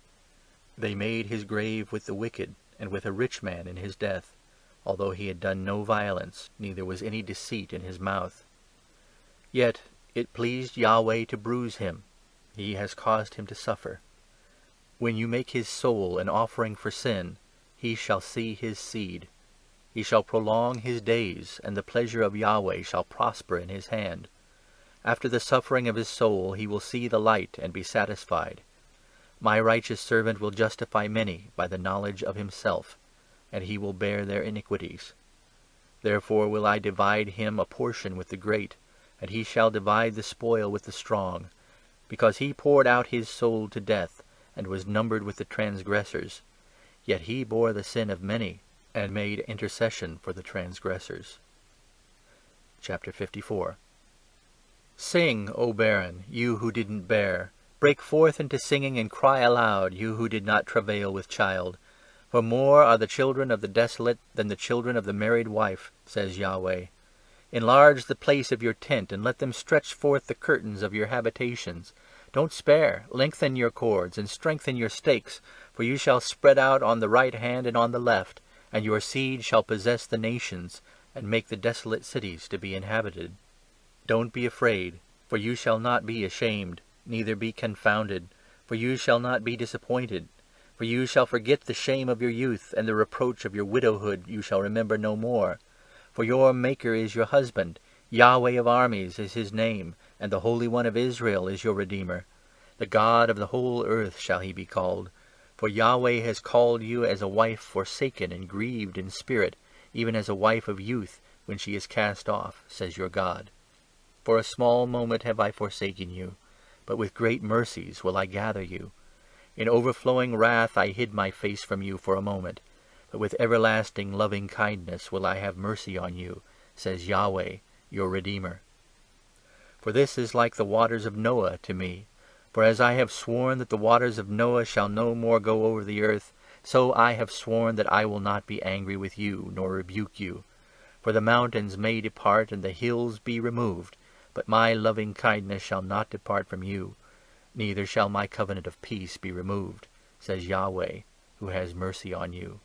They made his grave with the wicked, and with a rich man in his death, although he had done no violence, neither was any deceit in his mouth. Yet it pleased Yahweh to bruise him. He has caused him to suffer. When you make his soul an offering for sin, he shall see his seed. He shall prolong his days, and the pleasure of Yahweh shall prosper in his hand. After the suffering of his soul he will see the light and be satisfied. My righteous servant will justify many by the knowledge of himself, and he will bear their iniquities. Therefore will I divide him a portion with the great, and he shall divide the spoil with the strong, because he poured out his soul to death, and was numbered with the transgressors. Yet he bore the sin of many, and made intercession for the transgressors. Chapter 54. Sing, O barren, you who didn't bear. Break forth into singing and cry aloud, you who did not travail with child. For more are the children of the desolate than the children of the married wife, says Yahweh. Enlarge the place of your tent, and let them stretch forth the curtains of your habitations. Don't spare, lengthen your cords, and strengthen your stakes, for you shall spread out on the right hand and on the left, and your seed shall possess the nations, and make the desolate cities to be inhabited. Don't be afraid, for you shall not be ashamed, neither be confounded, for you shall not be disappointed. For you shall forget the shame of your youth, and the reproach of your widowhood you shall remember no more. For your Maker is your husband, Yahweh of armies is his name, and the Holy One of Israel is your Redeemer. The God of the whole earth shall he be called. For Yahweh has called you as a wife forsaken and grieved in spirit, even as a wife of youth when she is cast off, says your God. For a small moment have I forsaken you, but with great mercies will I gather you. In overflowing wrath I hid my face from you for a moment, but with everlasting loving kindness will I have mercy on you, says Yahweh, your Redeemer. For this is like the waters of Noah to me. For as I have sworn that the waters of Noah shall no more go over the earth, so I have sworn that I will not be angry with you, nor rebuke you. For the mountains may depart and the hills be removed, but my loving kindness shall not depart from you, neither shall my covenant of peace be removed, says Yahweh, who has mercy on you.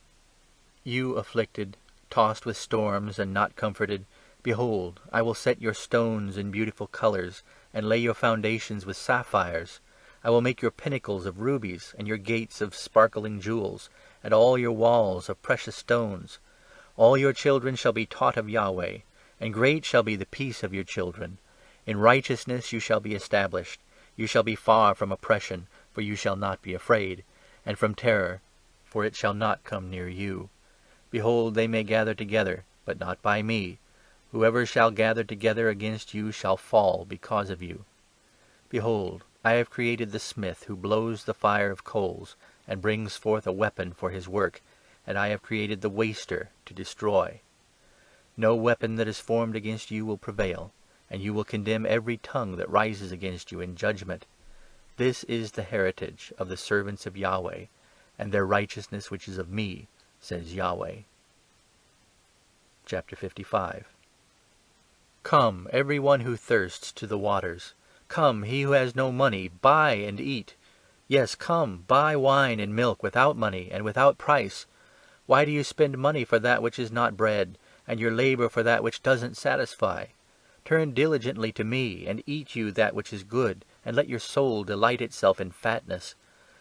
You afflicted, tossed with storms and not comforted, behold, I will set your stones in beautiful colors, and lay your foundations with sapphires. I will make your pinnacles of rubies, and your gates of sparkling jewels, and all your walls of precious stones. All your children shall be taught of Yahweh, and great shall be the peace of your children. In righteousness you shall be established. You shall be far from oppression, for you shall not be afraid, and from terror, for it shall not come near you. Behold, they may gather together, but not by me. Whoever shall gather together against you shall fall because of you. Behold, I have created the smith who blows the fire of coals, and brings forth a weapon for his work, and I have created the waster to destroy. No weapon that is formed against you will prevail, and you will condemn every tongue that rises against you in judgment. This is the heritage of the servants of Yahweh, and their righteousness which is of me, says Yahweh. Chapter 55. Come, every one who thirsts, to the waters. Come, he who has no money, buy and eat. Yes, come, buy wine and milk without money and without price. Why do you spend money for that which is not bread, and your labor for that which doesn't satisfy? Turn diligently to me, and eat you that which is good, and let your soul delight itself in fatness.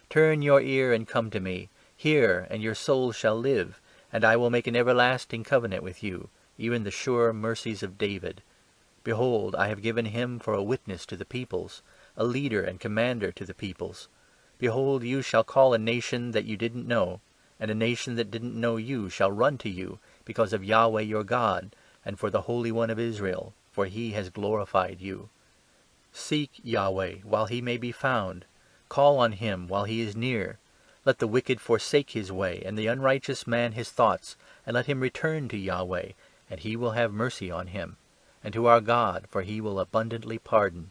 Turn your ear and come to me. Hear, and your soul shall live, and I will make an everlasting covenant with you, even the sure mercies of David. Behold, I have given him for a witness to the peoples, a leader and commander to the peoples. Behold, you shall call a nation that you didn't know, and a nation that didn't know you shall run to you, because of Yahweh your God, and for the Holy One of Israel, for he has glorified you. Seek Yahweh while he may be found. Call on him while he is near. Let the wicked forsake his way, and the unrighteous man his thoughts, and let him return to Yahweh, and he will have mercy on him, and to our God, for he will abundantly pardon.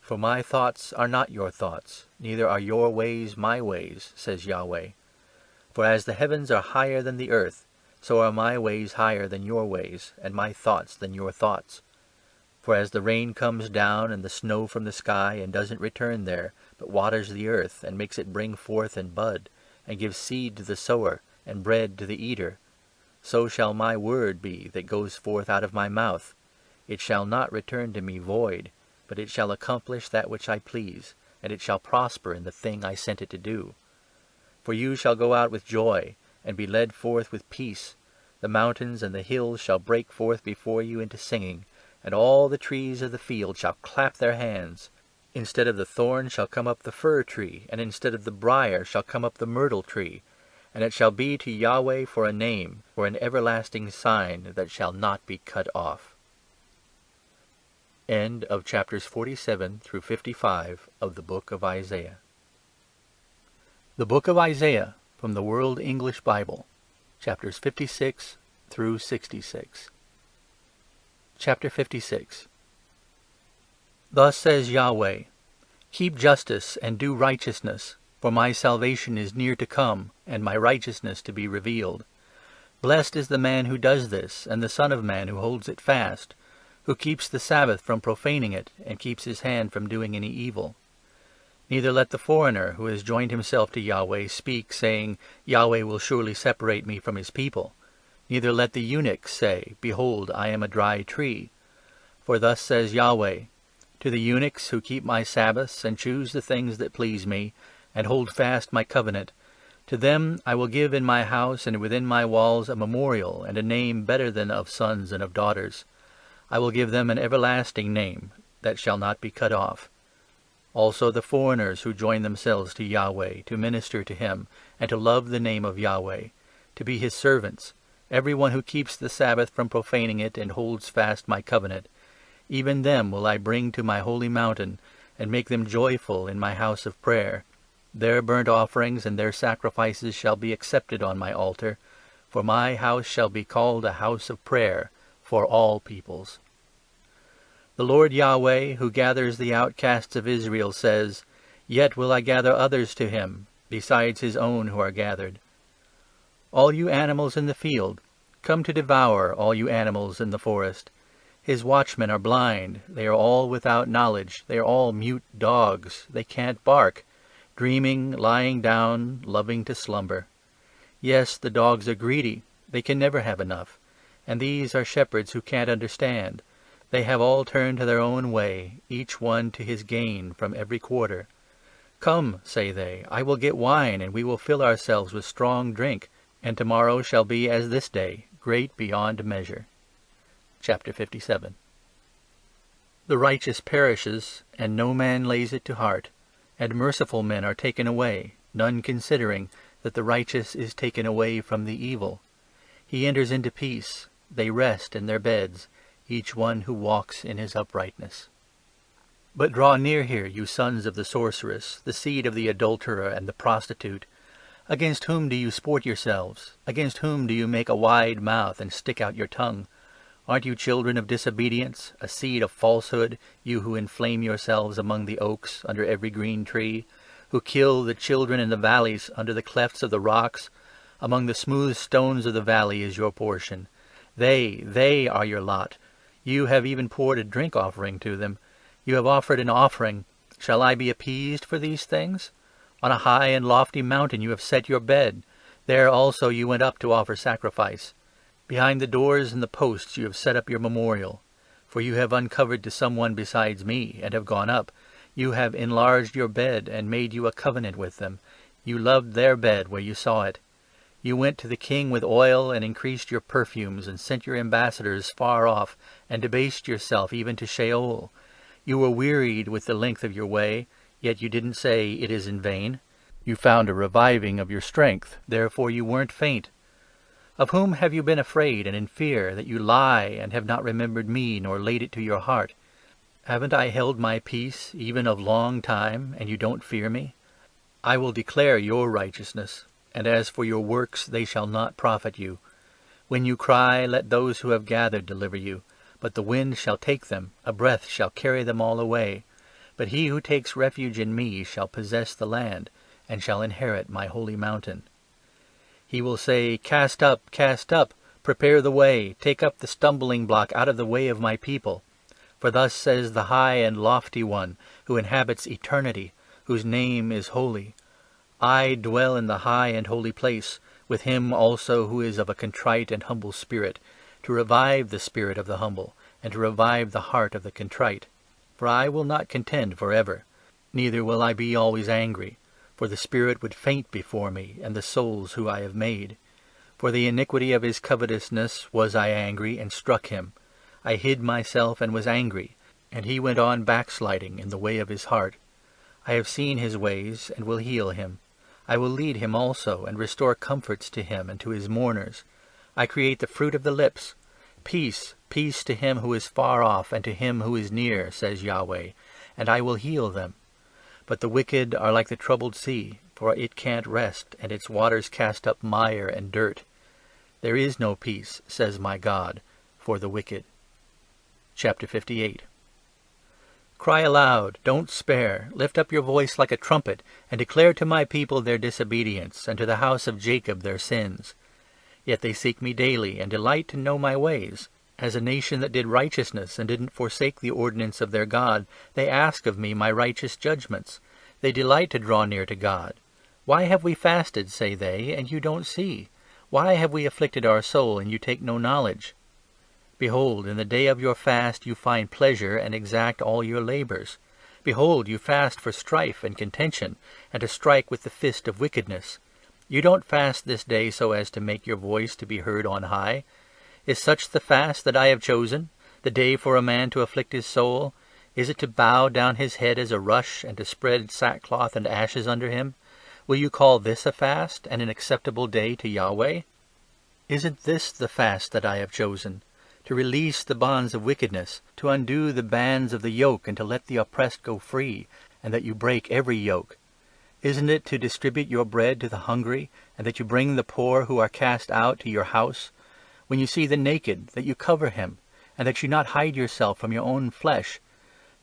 For my thoughts are not your thoughts, neither are your ways my ways, says Yahweh. For as the heavens are higher than the earth, so are my ways higher than your ways, and my thoughts than your thoughts. For as the rain comes down and the snow from the sky, and doesn't return there, but waters the earth, and makes it bring forth and bud, and gives seed to the sower, and bread to the eater, so shall my word be that goes forth out of my mouth. It shall not return to me void, but it shall accomplish that which I please, and it shall prosper in the thing I sent it to do. For you shall go out with joy, and be led forth with peace. The mountains and the hills shall break forth before you into singing, and all the trees of the field shall clap their hands. Instead of the thorn shall come up the fir tree, and instead of the briar shall come up the myrtle tree. And it shall be to Yahweh for a name, for an everlasting sign that shall not be cut off. End of chapters 47 through 55 of the Book of Isaiah. The Book of Isaiah, from the World English Bible, chapters 56 through 66. Chapter 56. Thus says Yahweh, Keep justice and do righteousness, for my salvation is near to come, and my righteousness to be revealed. Blessed is the man who does this, and the Son of Man who holds it fast, who keeps the Sabbath from profaning it, and keeps his hand from doing any evil. Neither let the foreigner who has joined himself to Yahweh speak, saying, Yahweh will surely separate me from his people. Neither let the eunuch say, Behold, I am a dry tree. For thus says Yahweh, To the eunuchs who keep my Sabbaths, and choose the things that please me, and hold fast my covenant, to them I will give in my house and within my walls a memorial and a name better than of sons and of daughters. I will give them an everlasting name that shall not be cut off. Also the foreigners who join themselves to Yahweh, to minister to him, and to love the name of Yahweh, to be his servants, every one who keeps the Sabbath from profaning it, and holds fast my covenant, even them will I bring to my holy mountain, and make them joyful in my house of prayer. Their burnt offerings and their sacrifices shall be accepted on my altar, for my house shall be called a house of prayer for all peoples. The Lord Yahweh, who gathers the outcasts of Israel, says, Yet will I gather others to him, besides his own who are gathered. All you animals in the field, come to devour all you animals in the forest. His watchmen are blind, they are all without knowledge, they are all mute dogs, they can't bark, dreaming, lying down, loving to slumber. Yes, the dogs are greedy, they can never have enough, and these are shepherds who can't understand. They have all turned to their own way, each one to his gain from every quarter. Come, say they, I will get wine, and we will fill ourselves with strong drink, and tomorrow shall be as this day, great beyond measure. Chapter 57. The righteous perishes, and no man lays it to heart, and merciful men are taken away, none considering that the righteous is taken away from the evil. He enters into peace, they rest in their beds, each one who walks in his uprightness. But draw near here, you sons of the sorceress, the seed of the adulterer and the prostitute. Against whom do you sport yourselves? Against whom do you make a wide mouth and stick out your tongue? Aren't you children of disobedience, a seed of falsehood, you who inflame yourselves among the oaks, under every green tree, who kill the children in the valleys, under the clefts of the rocks? Among the smooth stones of the valley is your portion. They are your lot. You have even poured a drink offering to them. You have offered an offering. Shall I be appeased for these things? On a high and lofty mountain you have set your bed. There also you went up to offer sacrifice. Behind the doors and the posts you have set up your memorial. For you have uncovered to someone besides me, and have gone up. You have enlarged your bed, and made you a covenant with them. You loved their bed where you saw it. You went to the king with oil, and increased your perfumes, and sent your ambassadors far off, and debased yourself even to Sheol. You were wearied with the length of your way, yet you didn't say, "It is in vain." You found a reviving of your strength, therefore you weren't faint. Of whom have you been afraid and in fear, that you lie and have not remembered me, nor laid it to your heart? Haven't I held my peace, even of long time, and you don't fear me? I will declare your righteousness, and as for your works, they shall not profit you. When you cry, let those who have gathered deliver you. But the wind shall take them, a breath shall carry them all away. But he who takes refuge in me shall possess the land, and shall inherit my holy mountain. He will say, cast up, prepare the way, take up the stumbling block out of the way of my people. For thus says the high and lofty one, who inhabits eternity, whose name is holy. I dwell in the high and holy place, with him also who is of a contrite and humble spirit, to revive the spirit of the humble, and to revive the heart of the contrite. For I will not contend forever, neither will I be always angry. For the spirit would faint before me, and the souls who I have made. For the iniquity of his covetousness was I angry, and struck him. I hid myself and was angry, and he went on backsliding in the way of his heart. I have seen his ways, and will heal him. I will lead him also, and restore comforts to him and to his mourners. I create the fruit of the lips. Peace, peace to him who is far off, and to him who is near, says Yahweh, and I will heal them. But the wicked are like the troubled sea, for it can't rest, and its waters cast up mire and dirt. There is no peace, says my God, for the wicked. Chapter 58. Cry aloud, don't spare, lift up your voice like a trumpet, and declare to my people their disobedience, and to the house of Jacob their sins. Yet they seek me daily, and delight to know my ways. As a nation that did righteousness, and didn't forsake the ordinance of their God, they ask of me my righteous judgments. They delight to draw near to God. Why have we fasted, say they, and you don't see? Why have we afflicted our soul, and you take no knowledge? Behold, in the day of your fast you find pleasure, and exact all your labors. Behold, you fast for strife and contention, and to strike with the fist of wickedness. You don't fast this day so as to make your voice to be heard on high. Is such the fast that I have chosen, the day for a man to afflict his soul? Is it to bow down his head as a rush, and to spread sackcloth and ashes under him? Will you call this a fast, and an acceptable day to Yahweh? Isn't this the fast that I have chosen? To release the bonds of wickedness, to undo the bands of the yoke, and to let the oppressed go free, and that you break every yoke? Isn't it to distribute your bread to the hungry, and that you bring the poor who are cast out to your house? When you see the naked, that you cover him, and that you not hide yourself from your own flesh?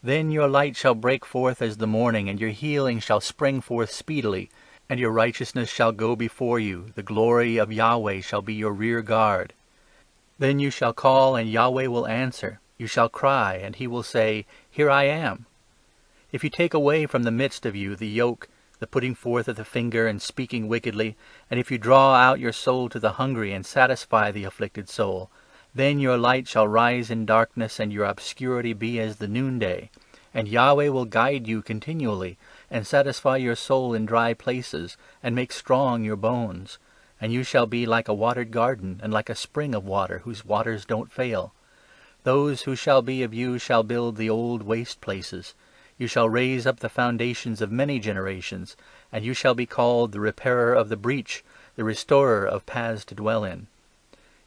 Then your light shall break forth as the morning, and your healing shall spring forth speedily, and your righteousness shall go before you, the glory of Yahweh shall be your rear guard. Then you shall call, and Yahweh will answer. You shall cry, and he will say, Here I am. If you take away from the midst of you the yoke, the putting forth of the finger and speaking wickedly, and if you draw out your soul to the hungry and satisfy the afflicted soul, then your light shall rise in darkness, and your obscurity be as the noonday. And Yahweh will guide you continually, and satisfy your soul in dry places, and make strong your bones. and you shall be like a watered garden, and like a spring of water, whose waters don't fail. Those who shall be of you shall build the old waste places. You shall raise up the foundations of many generations, and you shall be called the repairer of the breach, the restorer of paths to dwell in.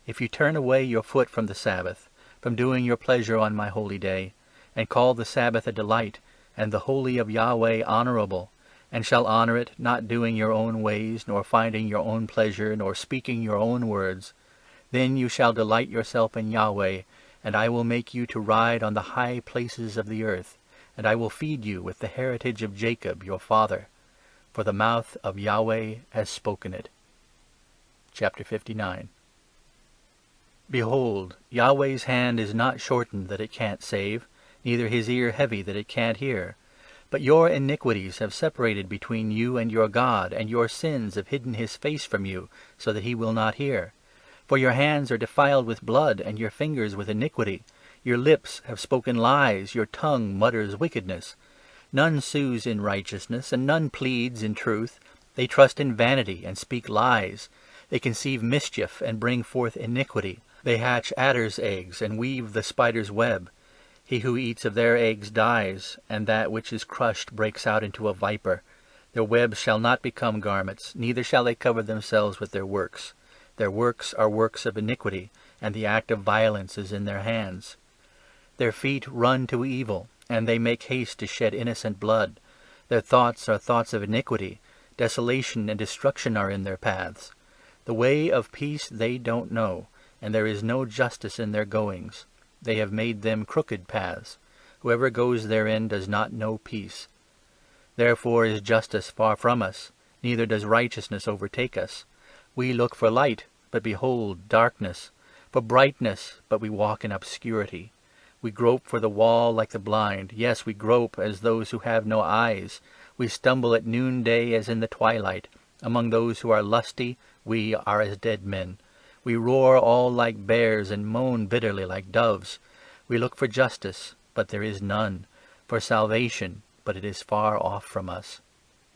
If you turn away your foot from the Sabbath, from doing your pleasure on my holy day, and call the Sabbath a delight, and the holy of Yahweh honorable, and shall honor it, not doing your own ways, nor finding your own pleasure, nor speaking your own words, then you shall delight yourself in Yahweh, and I will make you to ride on the high places of the earth, and I will feed you with the heritage of Jacob your father, for the mouth of Yahweh has spoken it. Chapter 59. Behold, Yahweh's hand is not shortened that it can't save, neither his ear heavy that it can't hear. But your iniquities have separated between you and your God, and your sins have hidden his face from you, so that he will not hear. For your hands are defiled with blood, and your fingers with iniquity. Your lips have spoken lies, your tongue mutters wickedness. None sues in righteousness, and none pleads in truth. They trust in vanity, and speak lies. They conceive mischief, and bring forth iniquity. They hatch adders' eggs, and weave the spider's web. He who eats of their eggs dies, and that which is crushed breaks out into a viper. Their webs shall not become garments, neither shall they cover themselves with their works. Their works are works of iniquity, and the act of violence is in their hands. Their feet run to evil, and they make haste to shed innocent blood. Their thoughts are thoughts of iniquity. Desolation and destruction are in their paths. The way of peace they don't know, and there is no justice in their goings. They have made them crooked paths. Whoever goes therein does not know peace. Therefore is justice far from us, neither does righteousness overtake us. We look for light, but behold darkness; for brightness, but we walk in obscurity. We grope for the wall like the blind. Yes, we grope as those who have no eyes. We stumble at noonday as in the twilight. Among those who are lusty, we are as dead men. We roar all like bears and moan bitterly like doves. We look for justice, but there is none; for salvation, but it is far off from us.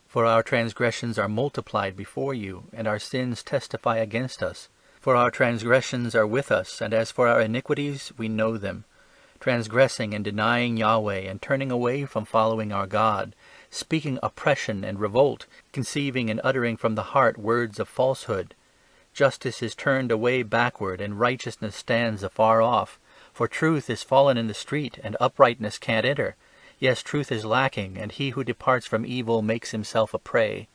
For our transgressions are multiplied before you, and our sins testify against us. For our transgressions are with us, and as for our iniquities, we know them. Transgressing and denying Yahweh, and turning away from following our God, speaking oppression and revolt, conceiving and uttering from the heart words of falsehood. Justice is turned away backward, and righteousness stands afar off. For truth is fallen in the street, and uprightness can't enter. Yes, truth is lacking, and he who departs from evil makes himself a prey.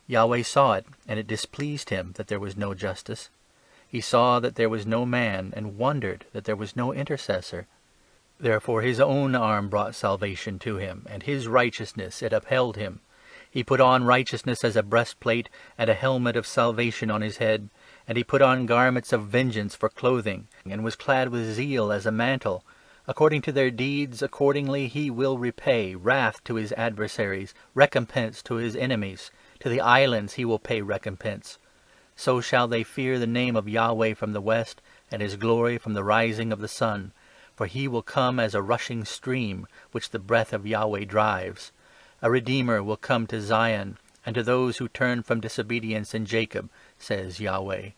Yahweh saw it, and it displeased him that there was no justice. He saw that there was no man, and wondered that there was no intercessor. Therefore his own arm brought salvation to him, and his righteousness it upheld him. He put on righteousness as a breastplate, and a helmet of salvation on his head. And he put on garments of vengeance for clothing, and was clad with zeal as a mantle. According to their deeds, accordingly he will repay wrath to his adversaries, recompense to his enemies. To the islands he will pay recompense. So shall they fear the name of Yahweh from the west, and his glory from the rising of the sun. For he will come as a rushing stream, which the breath of Yahweh drives. A Redeemer will come to Zion, and to those who turn from disobedience in Jacob, says Yahweh.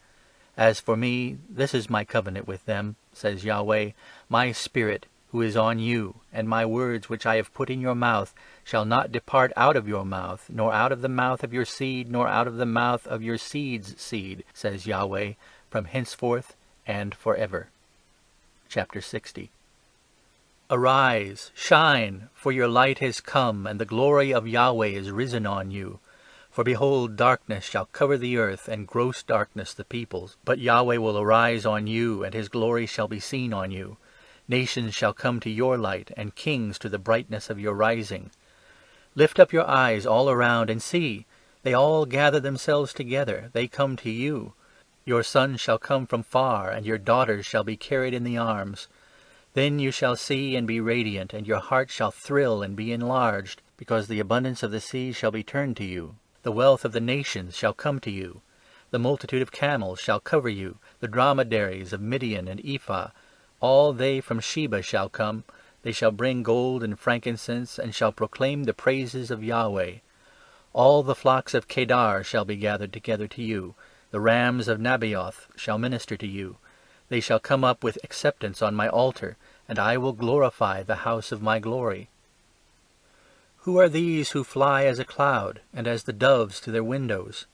As for me, this is my covenant with them, says Yahweh. My Spirit, who is on you, and my words which I have put in your mouth, shall not depart out of your mouth, nor out of the mouth of your seed, nor out of the mouth of your seed's seed, says Yahweh, from henceforth and forever. Chapter 60. Arise, shine, for your light has come, and the glory of Yahweh is risen on you. For behold, darkness shall cover the earth, and gross darkness the peoples. But Yahweh will arise on you, and his glory shall be seen on you. Nations shall come to your light, and kings to the brightness of your rising. Lift up your eyes all around, and see. They all gather themselves together. They come to you. Your sons shall come from far, and your daughters shall be carried in the arms. Then you shall see and be radiant, and your heart shall thrill and be enlarged, because the abundance of the sea shall be turned to you. The wealth of the nations shall come to you. The multitude of camels shall cover you, the dromedaries of Midian and Ephah. All they from Sheba shall come. They shall bring gold and frankincense, and shall proclaim the praises of Yahweh. All the flocks of Kedar shall be gathered together to you. The rams of Nabaioth shall minister to you. They shall come up with acceptance on my altar, and I will glorify the house of my glory. Who are these who fly as a cloud, and as the doves to their windows?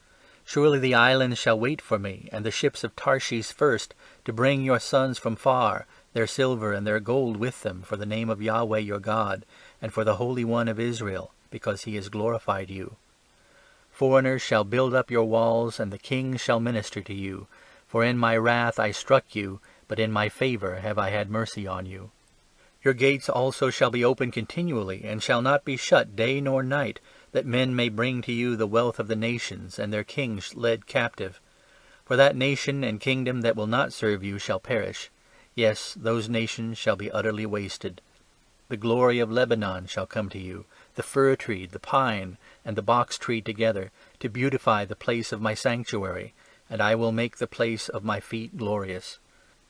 Surely the islands shall wait for me, and the ships of Tarshish first, to bring your sons from far, their silver and their gold with them, for the name of Yahweh your God, and for the Holy One of Israel, because he has glorified you. Foreigners shall build up your walls, and the kings shall minister to you. For in my wrath I struck you, but in my favor have I had mercy on you. Your gates also shall be open continually, and shall not be shut day nor night, that men may bring to you the wealth of the nations, and their kings led captive. For that nation and kingdom that will not serve you shall perish. Yes, those nations shall be utterly wasted. The glory of Lebanon shall come to you, the fir tree, the pine, and the box tree together, to beautify the place of my sanctuary, and I will make the place of my feet glorious.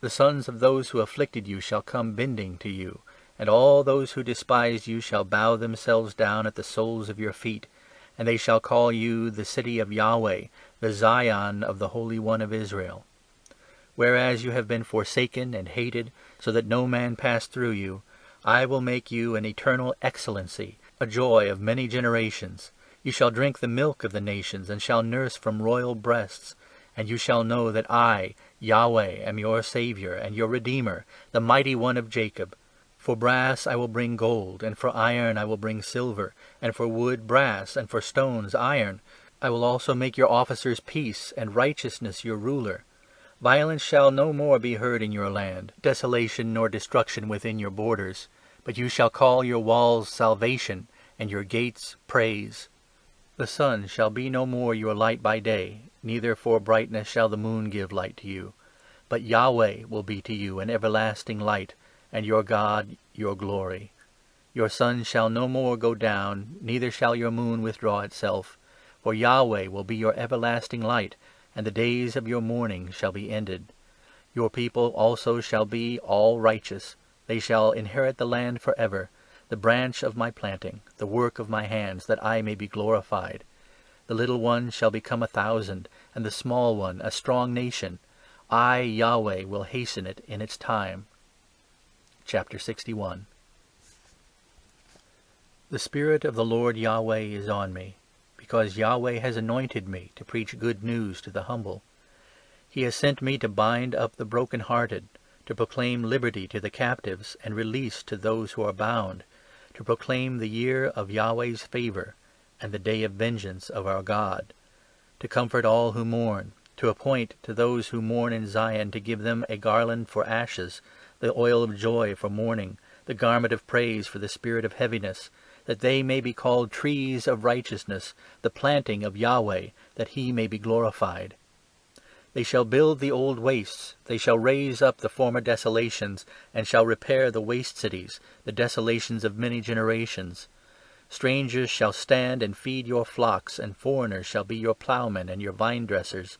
The sons of those who afflicted you shall come bending to you, and all those who despised you shall bow themselves down at the soles of your feet, and they shall call you the city of Yahweh, the Zion of the Holy One of Israel. Whereas you have been forsaken and hated, so that no man passed through you, I will make you an eternal excellency, a joy of many generations. You shall drink the milk of the nations, and shall nurse from royal breasts. And you shall know that I, Yahweh, am your Saviour and your Redeemer, the Mighty One of Jacob. For brass I will bring gold, and for iron I will bring silver, and for wood brass, and for stones iron. I will also make your officers peace, and righteousness your ruler. Violence shall no more be heard in your land, desolation nor destruction within your borders. But you shall call your walls salvation, and your gates praise. The sun shall be no more your light by day, neither for brightness shall the moon give light to you. But Yahweh will be to you an everlasting light, and your God your glory. Your sun shall no more go down, neither shall your moon withdraw itself. For Yahweh will be your everlasting light, and the days of your mourning shall be ended. Your people also shall be all righteous. They shall inherit the land forever, the branch of my planting, the work of my hands, that I may be glorified. The little one shall become 1,000, and the small one a strong nation. I, Yahweh, will hasten it in its time. Chapter 61. The Spirit of the Lord Yahweh is on me, because Yahweh has anointed me to preach good news to the humble. He has sent me to bind up the broken-hearted, to proclaim liberty to the captives, and release to those who are bound, to proclaim the year of Yahweh's favor, and the day of vengeance of our God, to comfort all who mourn, to appoint to those who mourn in Zion, to give them a garland for ashes, the oil of joy for mourning, the garment of praise for the spirit of heaviness, that they may be called trees of righteousness, the planting of Yahweh, that he may be glorified. They shall build the old wastes, they shall raise up the former desolations, and shall repair the waste cities, the desolations of many generations. Strangers shall stand and feed your flocks, and foreigners shall be your plowmen and your vine-dressers.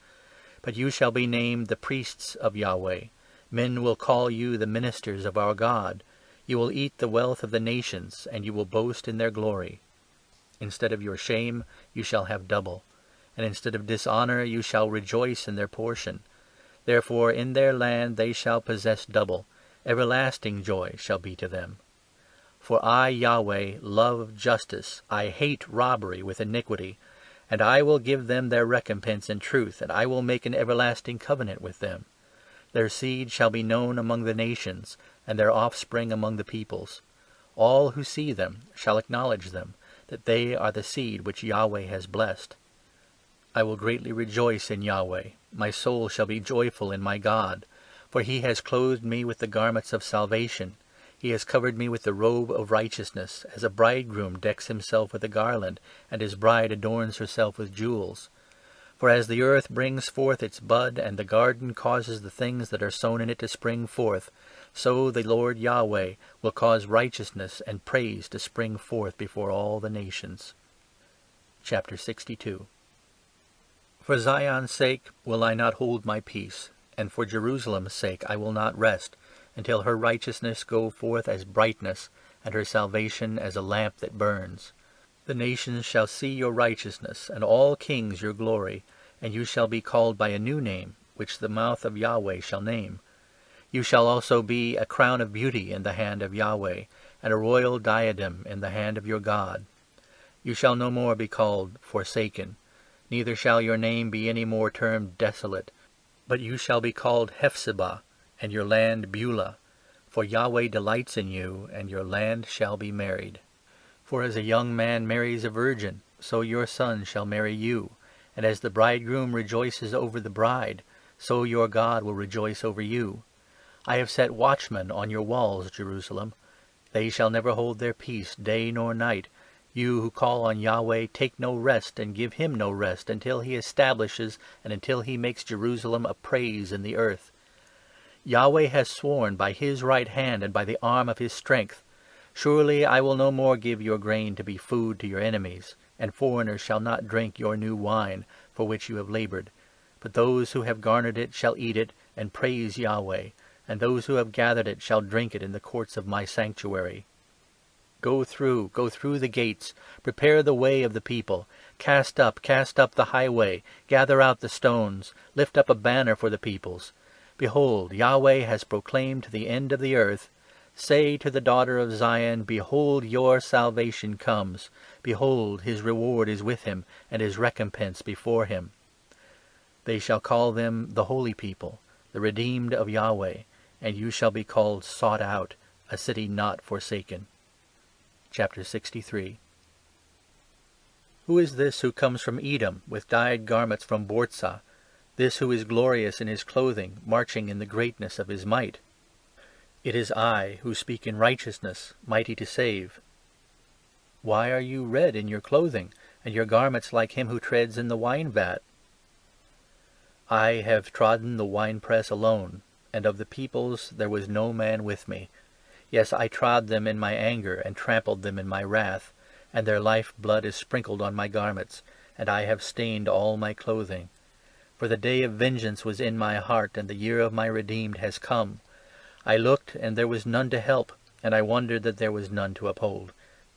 But you shall be named the priests of Yahweh. Men will call you the ministers of our God. You will eat the wealth of the nations, and you will boast in their glory. Instead of your shame, you shall have double. And instead of dishonor, you shall rejoice in their portion. Therefore in their land they shall possess double. Everlasting joy shall be to them. For I, Yahweh, love justice. I hate robbery with iniquity. And I will give them their recompense in truth, and I will make an everlasting covenant with them. Their seed shall be known among the nations, and their offspring among the peoples. All who see them shall acknowledge them, that they are the seed which Yahweh has blessed. I will greatly rejoice in Yahweh. My soul shall be joyful in my God. For he has clothed me with the garments of salvation. He has covered me with the robe of righteousness, as a bridegroom decks himself with a garland, and his bride adorns herself with jewels. For as the earth brings forth its bud, and the garden causes the things that are sown in it to spring forth, so the Lord Yahweh will cause righteousness and praise to spring forth before all the nations. Chapter 62. For Zion's sake will I not hold my peace, and for Jerusalem's sake I will not rest, until her righteousness go forth as brightness, and her salvation as a lamp that burns. The nations shall see your righteousness, and all kings your glory, and you shall be called by a new name, which the mouth of Yahweh shall name. You shall also be a crown of beauty in the hand of Yahweh, and a royal diadem in the hand of your God. You shall no more be called Forsaken, neither shall your name be any more termed Desolate, but you shall be called Hephzibah, and your land Beulah. For Yahweh delights in you, and your land shall be married. For as a young man marries a virgin, so your son shall marry you. And as the bridegroom rejoices over the bride, so your God will rejoice over you. I have set watchmen on your walls, Jerusalem. They shall never hold their peace day nor night. You who call on Yahweh, take no rest, and give him no rest, until he establishes and until he makes Jerusalem a praise in the earth. Yahweh has sworn by his right hand and by the arm of his strength, surely I will no more give your grain to be food to your enemies, and foreigners shall not drink your new wine, for which you have labored. But those who have garnered it shall eat it, and praise Yahweh, and those who have gathered it shall drink it in the courts of my sanctuary. Go through the gates, prepare the way of the people. Cast up the highway, gather out the stones, lift up a banner for the peoples. Behold, Yahweh has proclaimed to the end of the earth, say to the daughter of Zion, behold, your salvation comes. Behold, his reward is with him, and his recompense before him. They shall call them the holy people, the redeemed of Yahweh, and you shall be called sought out, a city not forsaken. Chapter 63. Who is this who comes from Edom, with dyed garments from Bortzah, this who is glorious in his clothing, marching in the greatness of his might? It is I, who speak in righteousness, mighty to save. Why are you red in your clothing, and your garments like him who treads in the wine-vat? I have trodden the winepress alone, and of the peoples there was no man with me. Yes, I trod them in my anger, and trampled them in my wrath, and their life-blood is sprinkled on my garments, and I have stained all my clothing. For the day of vengeance was in my heart, and the year of my redeemed has come. I looked, and there was none to help, and I wondered that there was none to uphold.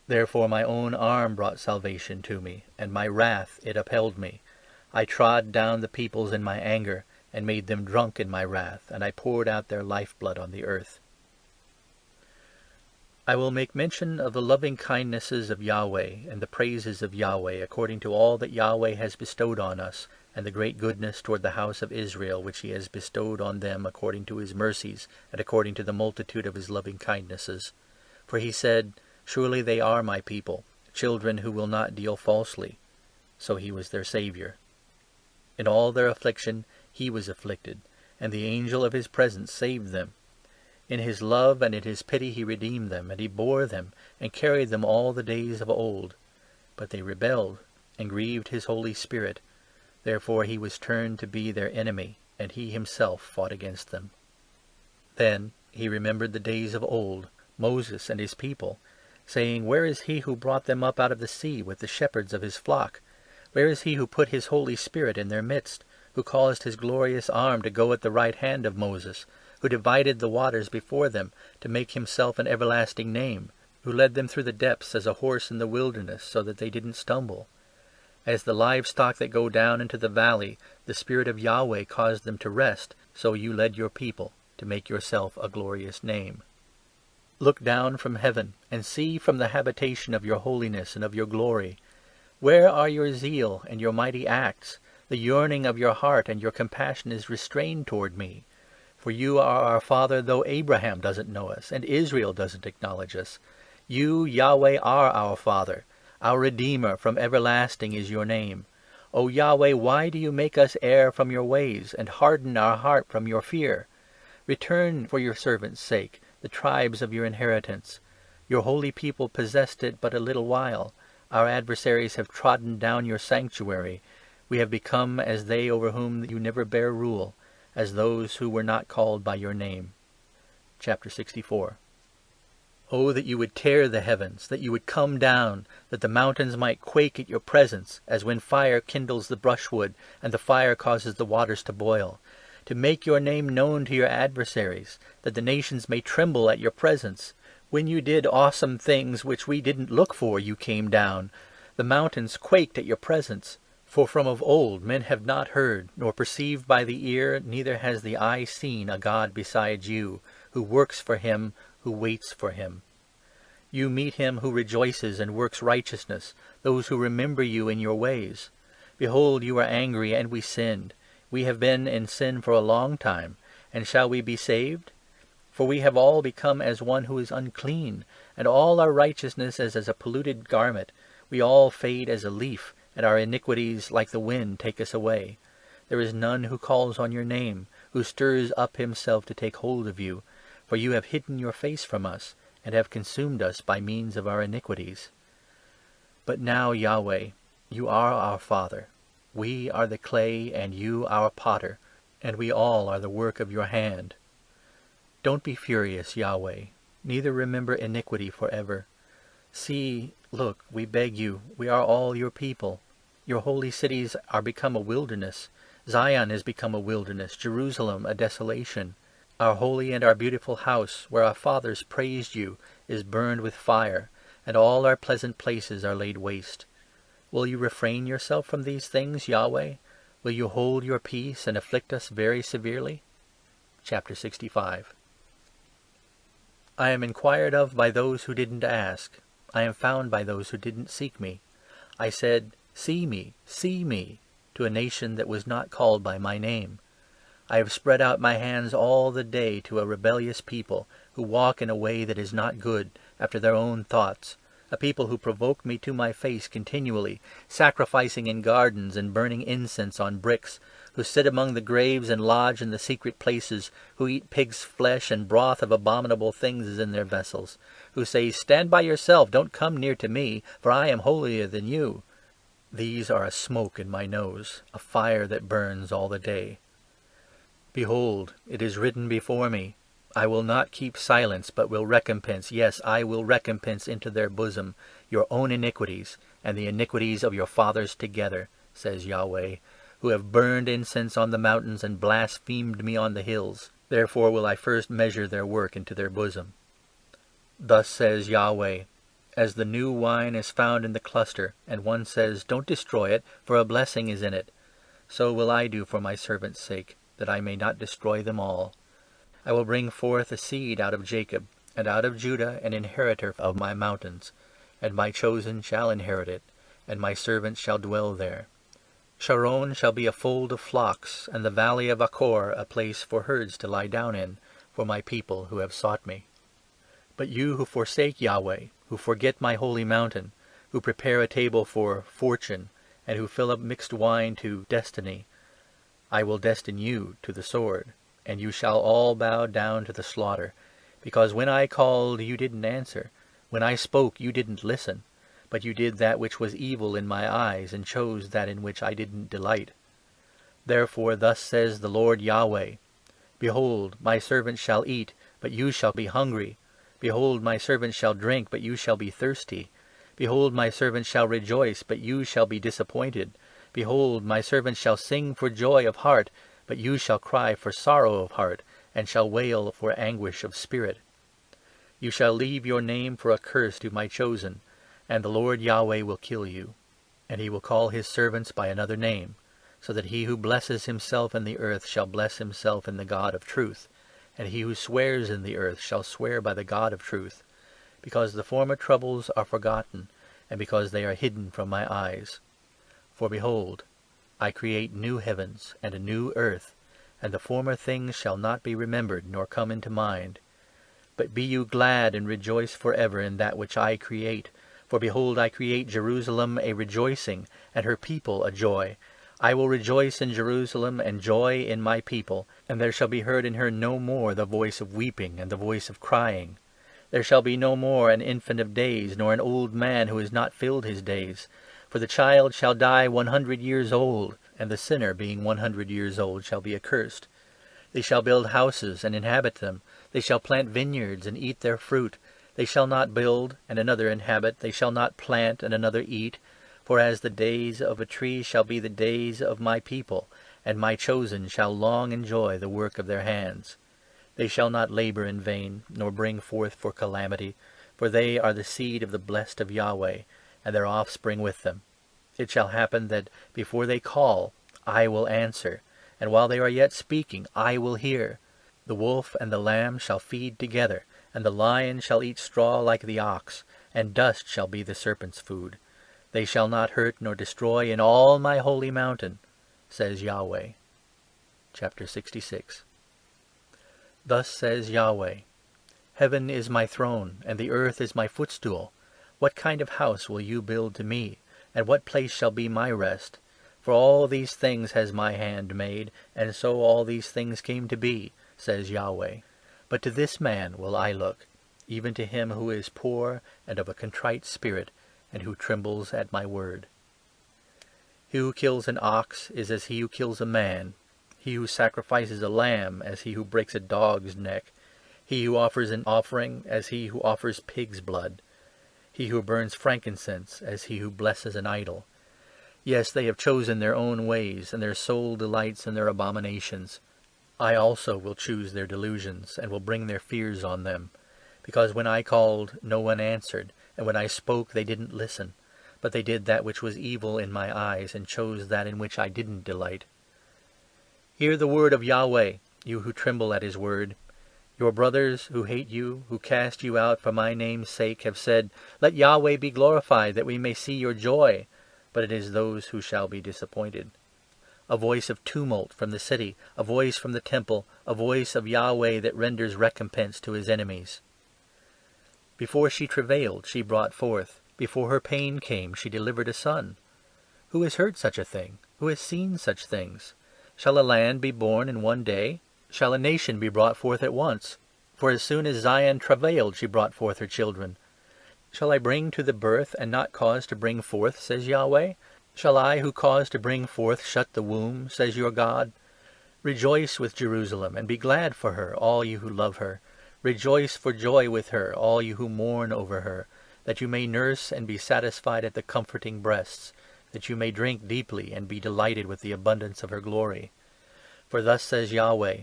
Therefore my own arm brought salvation to me, and my wrath it upheld me. I trod down the peoples in my anger, and made them drunk in my wrath, and I poured out their lifeblood on the earth. I will make mention of the loving kindnesses of Yahweh, and the praises of Yahweh, according to all that Yahweh has bestowed on us, and the great goodness toward the house of Israel, which he has bestowed on them according to his mercies, and according to the multitude of his loving kindnesses. For he said, surely they are my people, children who will not deal falsely. So he was their Saviour. In all their affliction he was afflicted, and the angel of his presence saved them. In his love and in his pity he redeemed them, and he bore them, and carried them all the days of old. But they rebelled, and grieved his Holy Spirit. Therefore he was turned to be their enemy, and he himself fought against them. Then he remembered the days of old, Moses and his people, saying, where is he who brought them up out of the sea with the shepherds of his flock? Where is he who put his Holy Spirit in their midst, who caused his glorious arm to go at the right hand of Moses, who divided the waters before them, to make himself an everlasting name, who led them through the depths as a horse in the wilderness, so that they didn't stumble? As the livestock that go down into the valley, the Spirit of Yahweh caused them to rest, so you led your people, to make yourself a glorious name. Look down from heaven, and see from the habitation of your holiness and of your glory. Where are your zeal and your mighty acts? The yearning of your heart and your compassion is restrained toward me. For you are our Father, though Abraham doesn't know us, and Israel doesn't acknowledge us. You, Yahweh, are our Father. Our Redeemer from everlasting is your name. O Yahweh, why do you make us err from your ways, and harden our heart from your fear? Return for your servants' sake, the tribes of your inheritance. Your holy people possessed it but a little while. Our adversaries have trodden down your sanctuary. We have become as they over whom you never bear rule, as those who were not called by your name. Chapter 64. Oh, that you would tear the heavens, that you would come down, that the mountains might quake at your presence, as when fire kindles the brushwood, and the fire causes the waters to boil. To make your name known to your adversaries, that the nations may tremble at your presence. When you did awesome things which we didn't look for, you came down. The mountains quaked at your presence. For from of old men have not heard, nor perceived by the ear, neither has the eye seen a God besides you, who works for him who waits for him. You meet him who rejoices and works righteousness, those who remember you in your ways. Behold, you are angry, and we sinned. We have been in sin for a long time, and shall we be saved? For we have all become as one who is unclean, and all our righteousness as a polluted garment. We all fade as a leaf, and our iniquities like the wind take us away. There is none who calls on your name, who stirs up himself to take hold of you. For you have hidden your face from us, and have consumed us by means of our iniquities. But now, Yahweh, you are our Father. We are the clay, and you our potter, and we all are the work of your hand. Don't be furious, Yahweh, neither remember iniquity forever. See, look, we beg you, we are all your people. Your holy cities are become a wilderness. Zion has become a wilderness, Jerusalem a desolation. Our holy and our beautiful house, where our fathers praised you, is burned with fire, and all our pleasant places are laid waste. Will you refrain yourself from these things, Yahweh? Will you hold your peace and afflict us very severely? Chapter 65. I am inquired of by those who didn't ask. I am found by those who didn't seek me. I said, see me, to a nation that was not called by my name. I have spread out my hands all the day to a rebellious people, who walk in a way that is not good, after their own thoughts, a people who provoke me to my face continually, sacrificing in gardens and burning incense on bricks, who sit among the graves and lodge in the secret places, who eat pig's flesh, and broth of abominable things is in their vessels, who say, stand by yourself, don't come near to me, for I am holier than you. These are a smoke in my nose, a fire that burns all the day. Behold, it is written before me, I will not keep silence, but will recompense, yes, I will recompense into their bosom your own iniquities, and the iniquities of your fathers together, says Yahweh, who have burned incense on the mountains and blasphemed me on the hills. Therefore will I first measure their work into their bosom. Thus says Yahweh, as the new wine is found in the cluster, and one says, don't destroy it, for a blessing is in it, so will I do for my servant's sake, that I may not destroy them all. I will bring forth a seed out of Jacob, and out of Judah an inheritor of my mountains, and my chosen shall inherit it, and my servants shall dwell there. Sharon shall be a fold of flocks, and the valley of Achor a place for herds to lie down in, for my people who have sought me. But you who forsake Yahweh, who forget my holy mountain, who prepare a table for fortune, and who fill up mixed wine to destiny, I will destine you to the sword, and you shall all bow down to the slaughter, because when I called you didn't answer, when I spoke you didn't listen, but you did that which was evil in my eyes, and chose that in which I didn't delight. Therefore thus says the Lord Yahweh, behold, my servant shall eat, but you shall be hungry. Behold, my servant shall drink, but you shall be thirsty. Behold, my servant shall rejoice, but you shall be disappointed. Behold, my servant shall sing for joy of heart, but you shall cry for sorrow of heart, and shall wail for anguish of spirit. You shall leave your name for a curse to my chosen, and the Lord Yahweh will kill you. And he will call his servants by another name, so that he who blesses himself in the earth shall bless himself in the God of truth, and he who swears in the earth shall swear by the God of truth, because the former troubles are forgotten, and because they are hidden from my eyes. For behold, I create new heavens and a new earth, and the former things shall not be remembered nor come into mind. But be you glad and rejoice forever in that which I create. For behold, I create Jerusalem a rejoicing, and her people a joy. I will rejoice in Jerusalem, and joy in my people, and there shall be heard in her no more the voice of weeping and the voice of crying. There shall be no more an infant of days, nor an old man who has not filled his days. For the child shall die 100 years old, and the sinner being 100 years old shall be accursed. They shall build houses and inhabit them. They shall plant vineyards and eat their fruit. They shall not build, and another inhabit. They shall not plant, and another eat. For as the days of a tree shall be the days of my people, and my chosen shall long enjoy the work of their hands. They shall not labor in vain, nor bring forth for calamity, for they are the seed of the blessed of Yahweh, and their offspring with them. It shall happen that before they call, I will answer, and while they are yet speaking, I will hear. The wolf and the lamb shall feed together, and the lion shall eat straw like the ox, and dust shall be the serpent's food. They shall not hurt nor destroy in all my holy mountain, says Yahweh. Chapter 66. Thus says Yahweh, Heaven is my throne, and the earth is my footstool. What kind of house will you build to me, and what place shall be my rest? For all these things has my hand made, and so all these things came to be, says Yahweh. But to this man will I look, even to him who is poor and of a contrite spirit, and who trembles at my word. He who kills an ox is as he who kills a man. He who sacrifices a lamb as he who breaks a dog's neck. He who offers an offering as he who offers pig's blood. He who burns frankincense as he who blesses an idol. Yes, they have chosen their own ways, and their soul delights in their abominations. I also will choose their delusions, and will bring their fears on them. Because when I called, no one answered, and when I spoke, they didn't listen. But they did that which was evil in my eyes, and chose that in which I didn't delight. Hear the word of Yahweh, you who tremble at his word. Your brothers who hate you, who cast you out for my name's sake, have said, Let Yahweh be glorified, that we may see your joy. But it is those who shall be disappointed. A voice of tumult from the city, a voice from the temple, a voice of Yahweh that renders recompense to his enemies. Before she travailed, she brought forth. Before her pain came, she delivered a son. Who has heard such a thing? Who has seen such things? Shall a land be born in one day? Shall a nation be brought forth at once? For as soon as Zion travailed, she brought forth her children. Shall I bring to the birth, and not cause to bring forth, says Yahweh? Shall I, who cause to bring forth, shut the womb, says your God? Rejoice with Jerusalem, and be glad for her, all you who love her. Rejoice for joy with her, all you who mourn over her, that you may nurse and be satisfied at the comforting breasts, that you may drink deeply and be delighted with the abundance of her glory. For thus says Yahweh,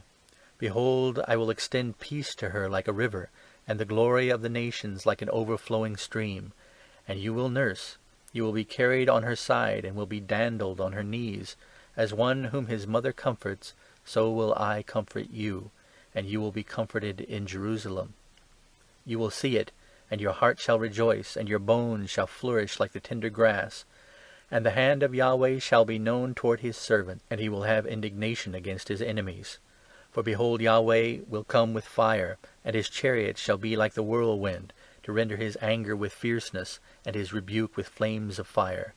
Behold, I will extend peace to her like a river, and the glory of the nations like an overflowing stream. And you will nurse, you will be carried on her side, and will be dandled on her knees. As one whom his mother comforts, so will I comfort you, and you will be comforted in Jerusalem. You will see it, and your heart shall rejoice, and your bones shall flourish like the tender grass. And the hand of Yahweh shall be known toward his servant, and he will have indignation against his enemies. For behold, Yahweh will come with fire, and his chariots shall be like the whirlwind, to render his anger with fierceness, and his rebuke with flames of fire.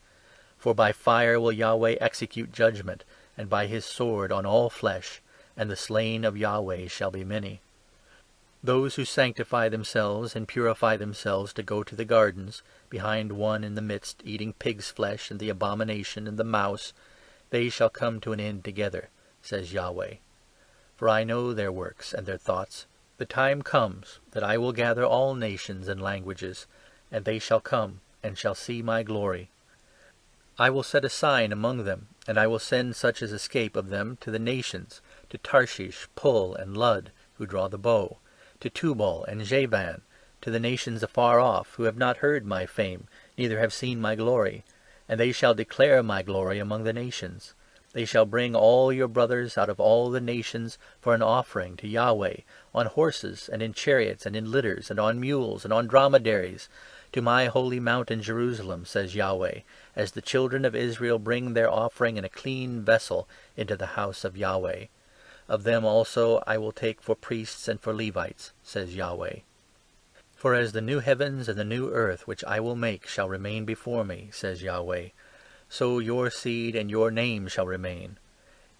For by fire will Yahweh execute judgment, and by his sword on all flesh, and the slain of Yahweh shall be many. Those who sanctify themselves and purify themselves to go to the gardens, behind one in the midst, eating pig's flesh and the abomination and the mouse, they shall come to an end together, says Yahweh. For I know their works and their thoughts. The time comes that I will gather all nations and languages, and they shall come and shall see my glory. I will set a sign among them, and I will send such as escape of them to the nations, to Tarshish, Pul, and Lud, who draw the bow, to Tubal and Javan, to the nations afar off, who have not heard my fame, neither have seen my glory. And they shall declare my glory among the nations. They shall bring all your brothers out of all the nations for an offering to Yahweh, on horses, and in chariots, and in litters, and on mules, and on dromedaries, to my holy mountain Jerusalem, says Yahweh, as the children of Israel bring their offering in a clean vessel into the house of Yahweh. Of them also I will take for priests and for Levites, says Yahweh. For as the new heavens and the new earth which I will make shall remain before me, says Yahweh, so your seed and your name shall remain.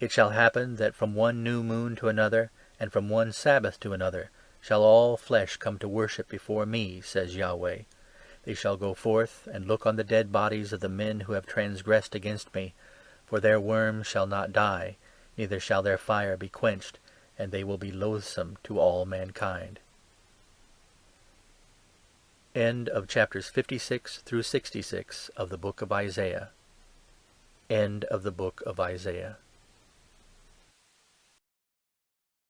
It shall happen that from one new moon to another, and from one Sabbath to another, shall all flesh come to worship before me, says Yahweh. They shall go forth and look on the dead bodies of the men who have transgressed against me, for their worm shall not die, neither shall their fire be quenched, and they will be loathsome to all mankind. End of chapters 56 through 66 of the book of Isaiah. End of the book of Isaiah.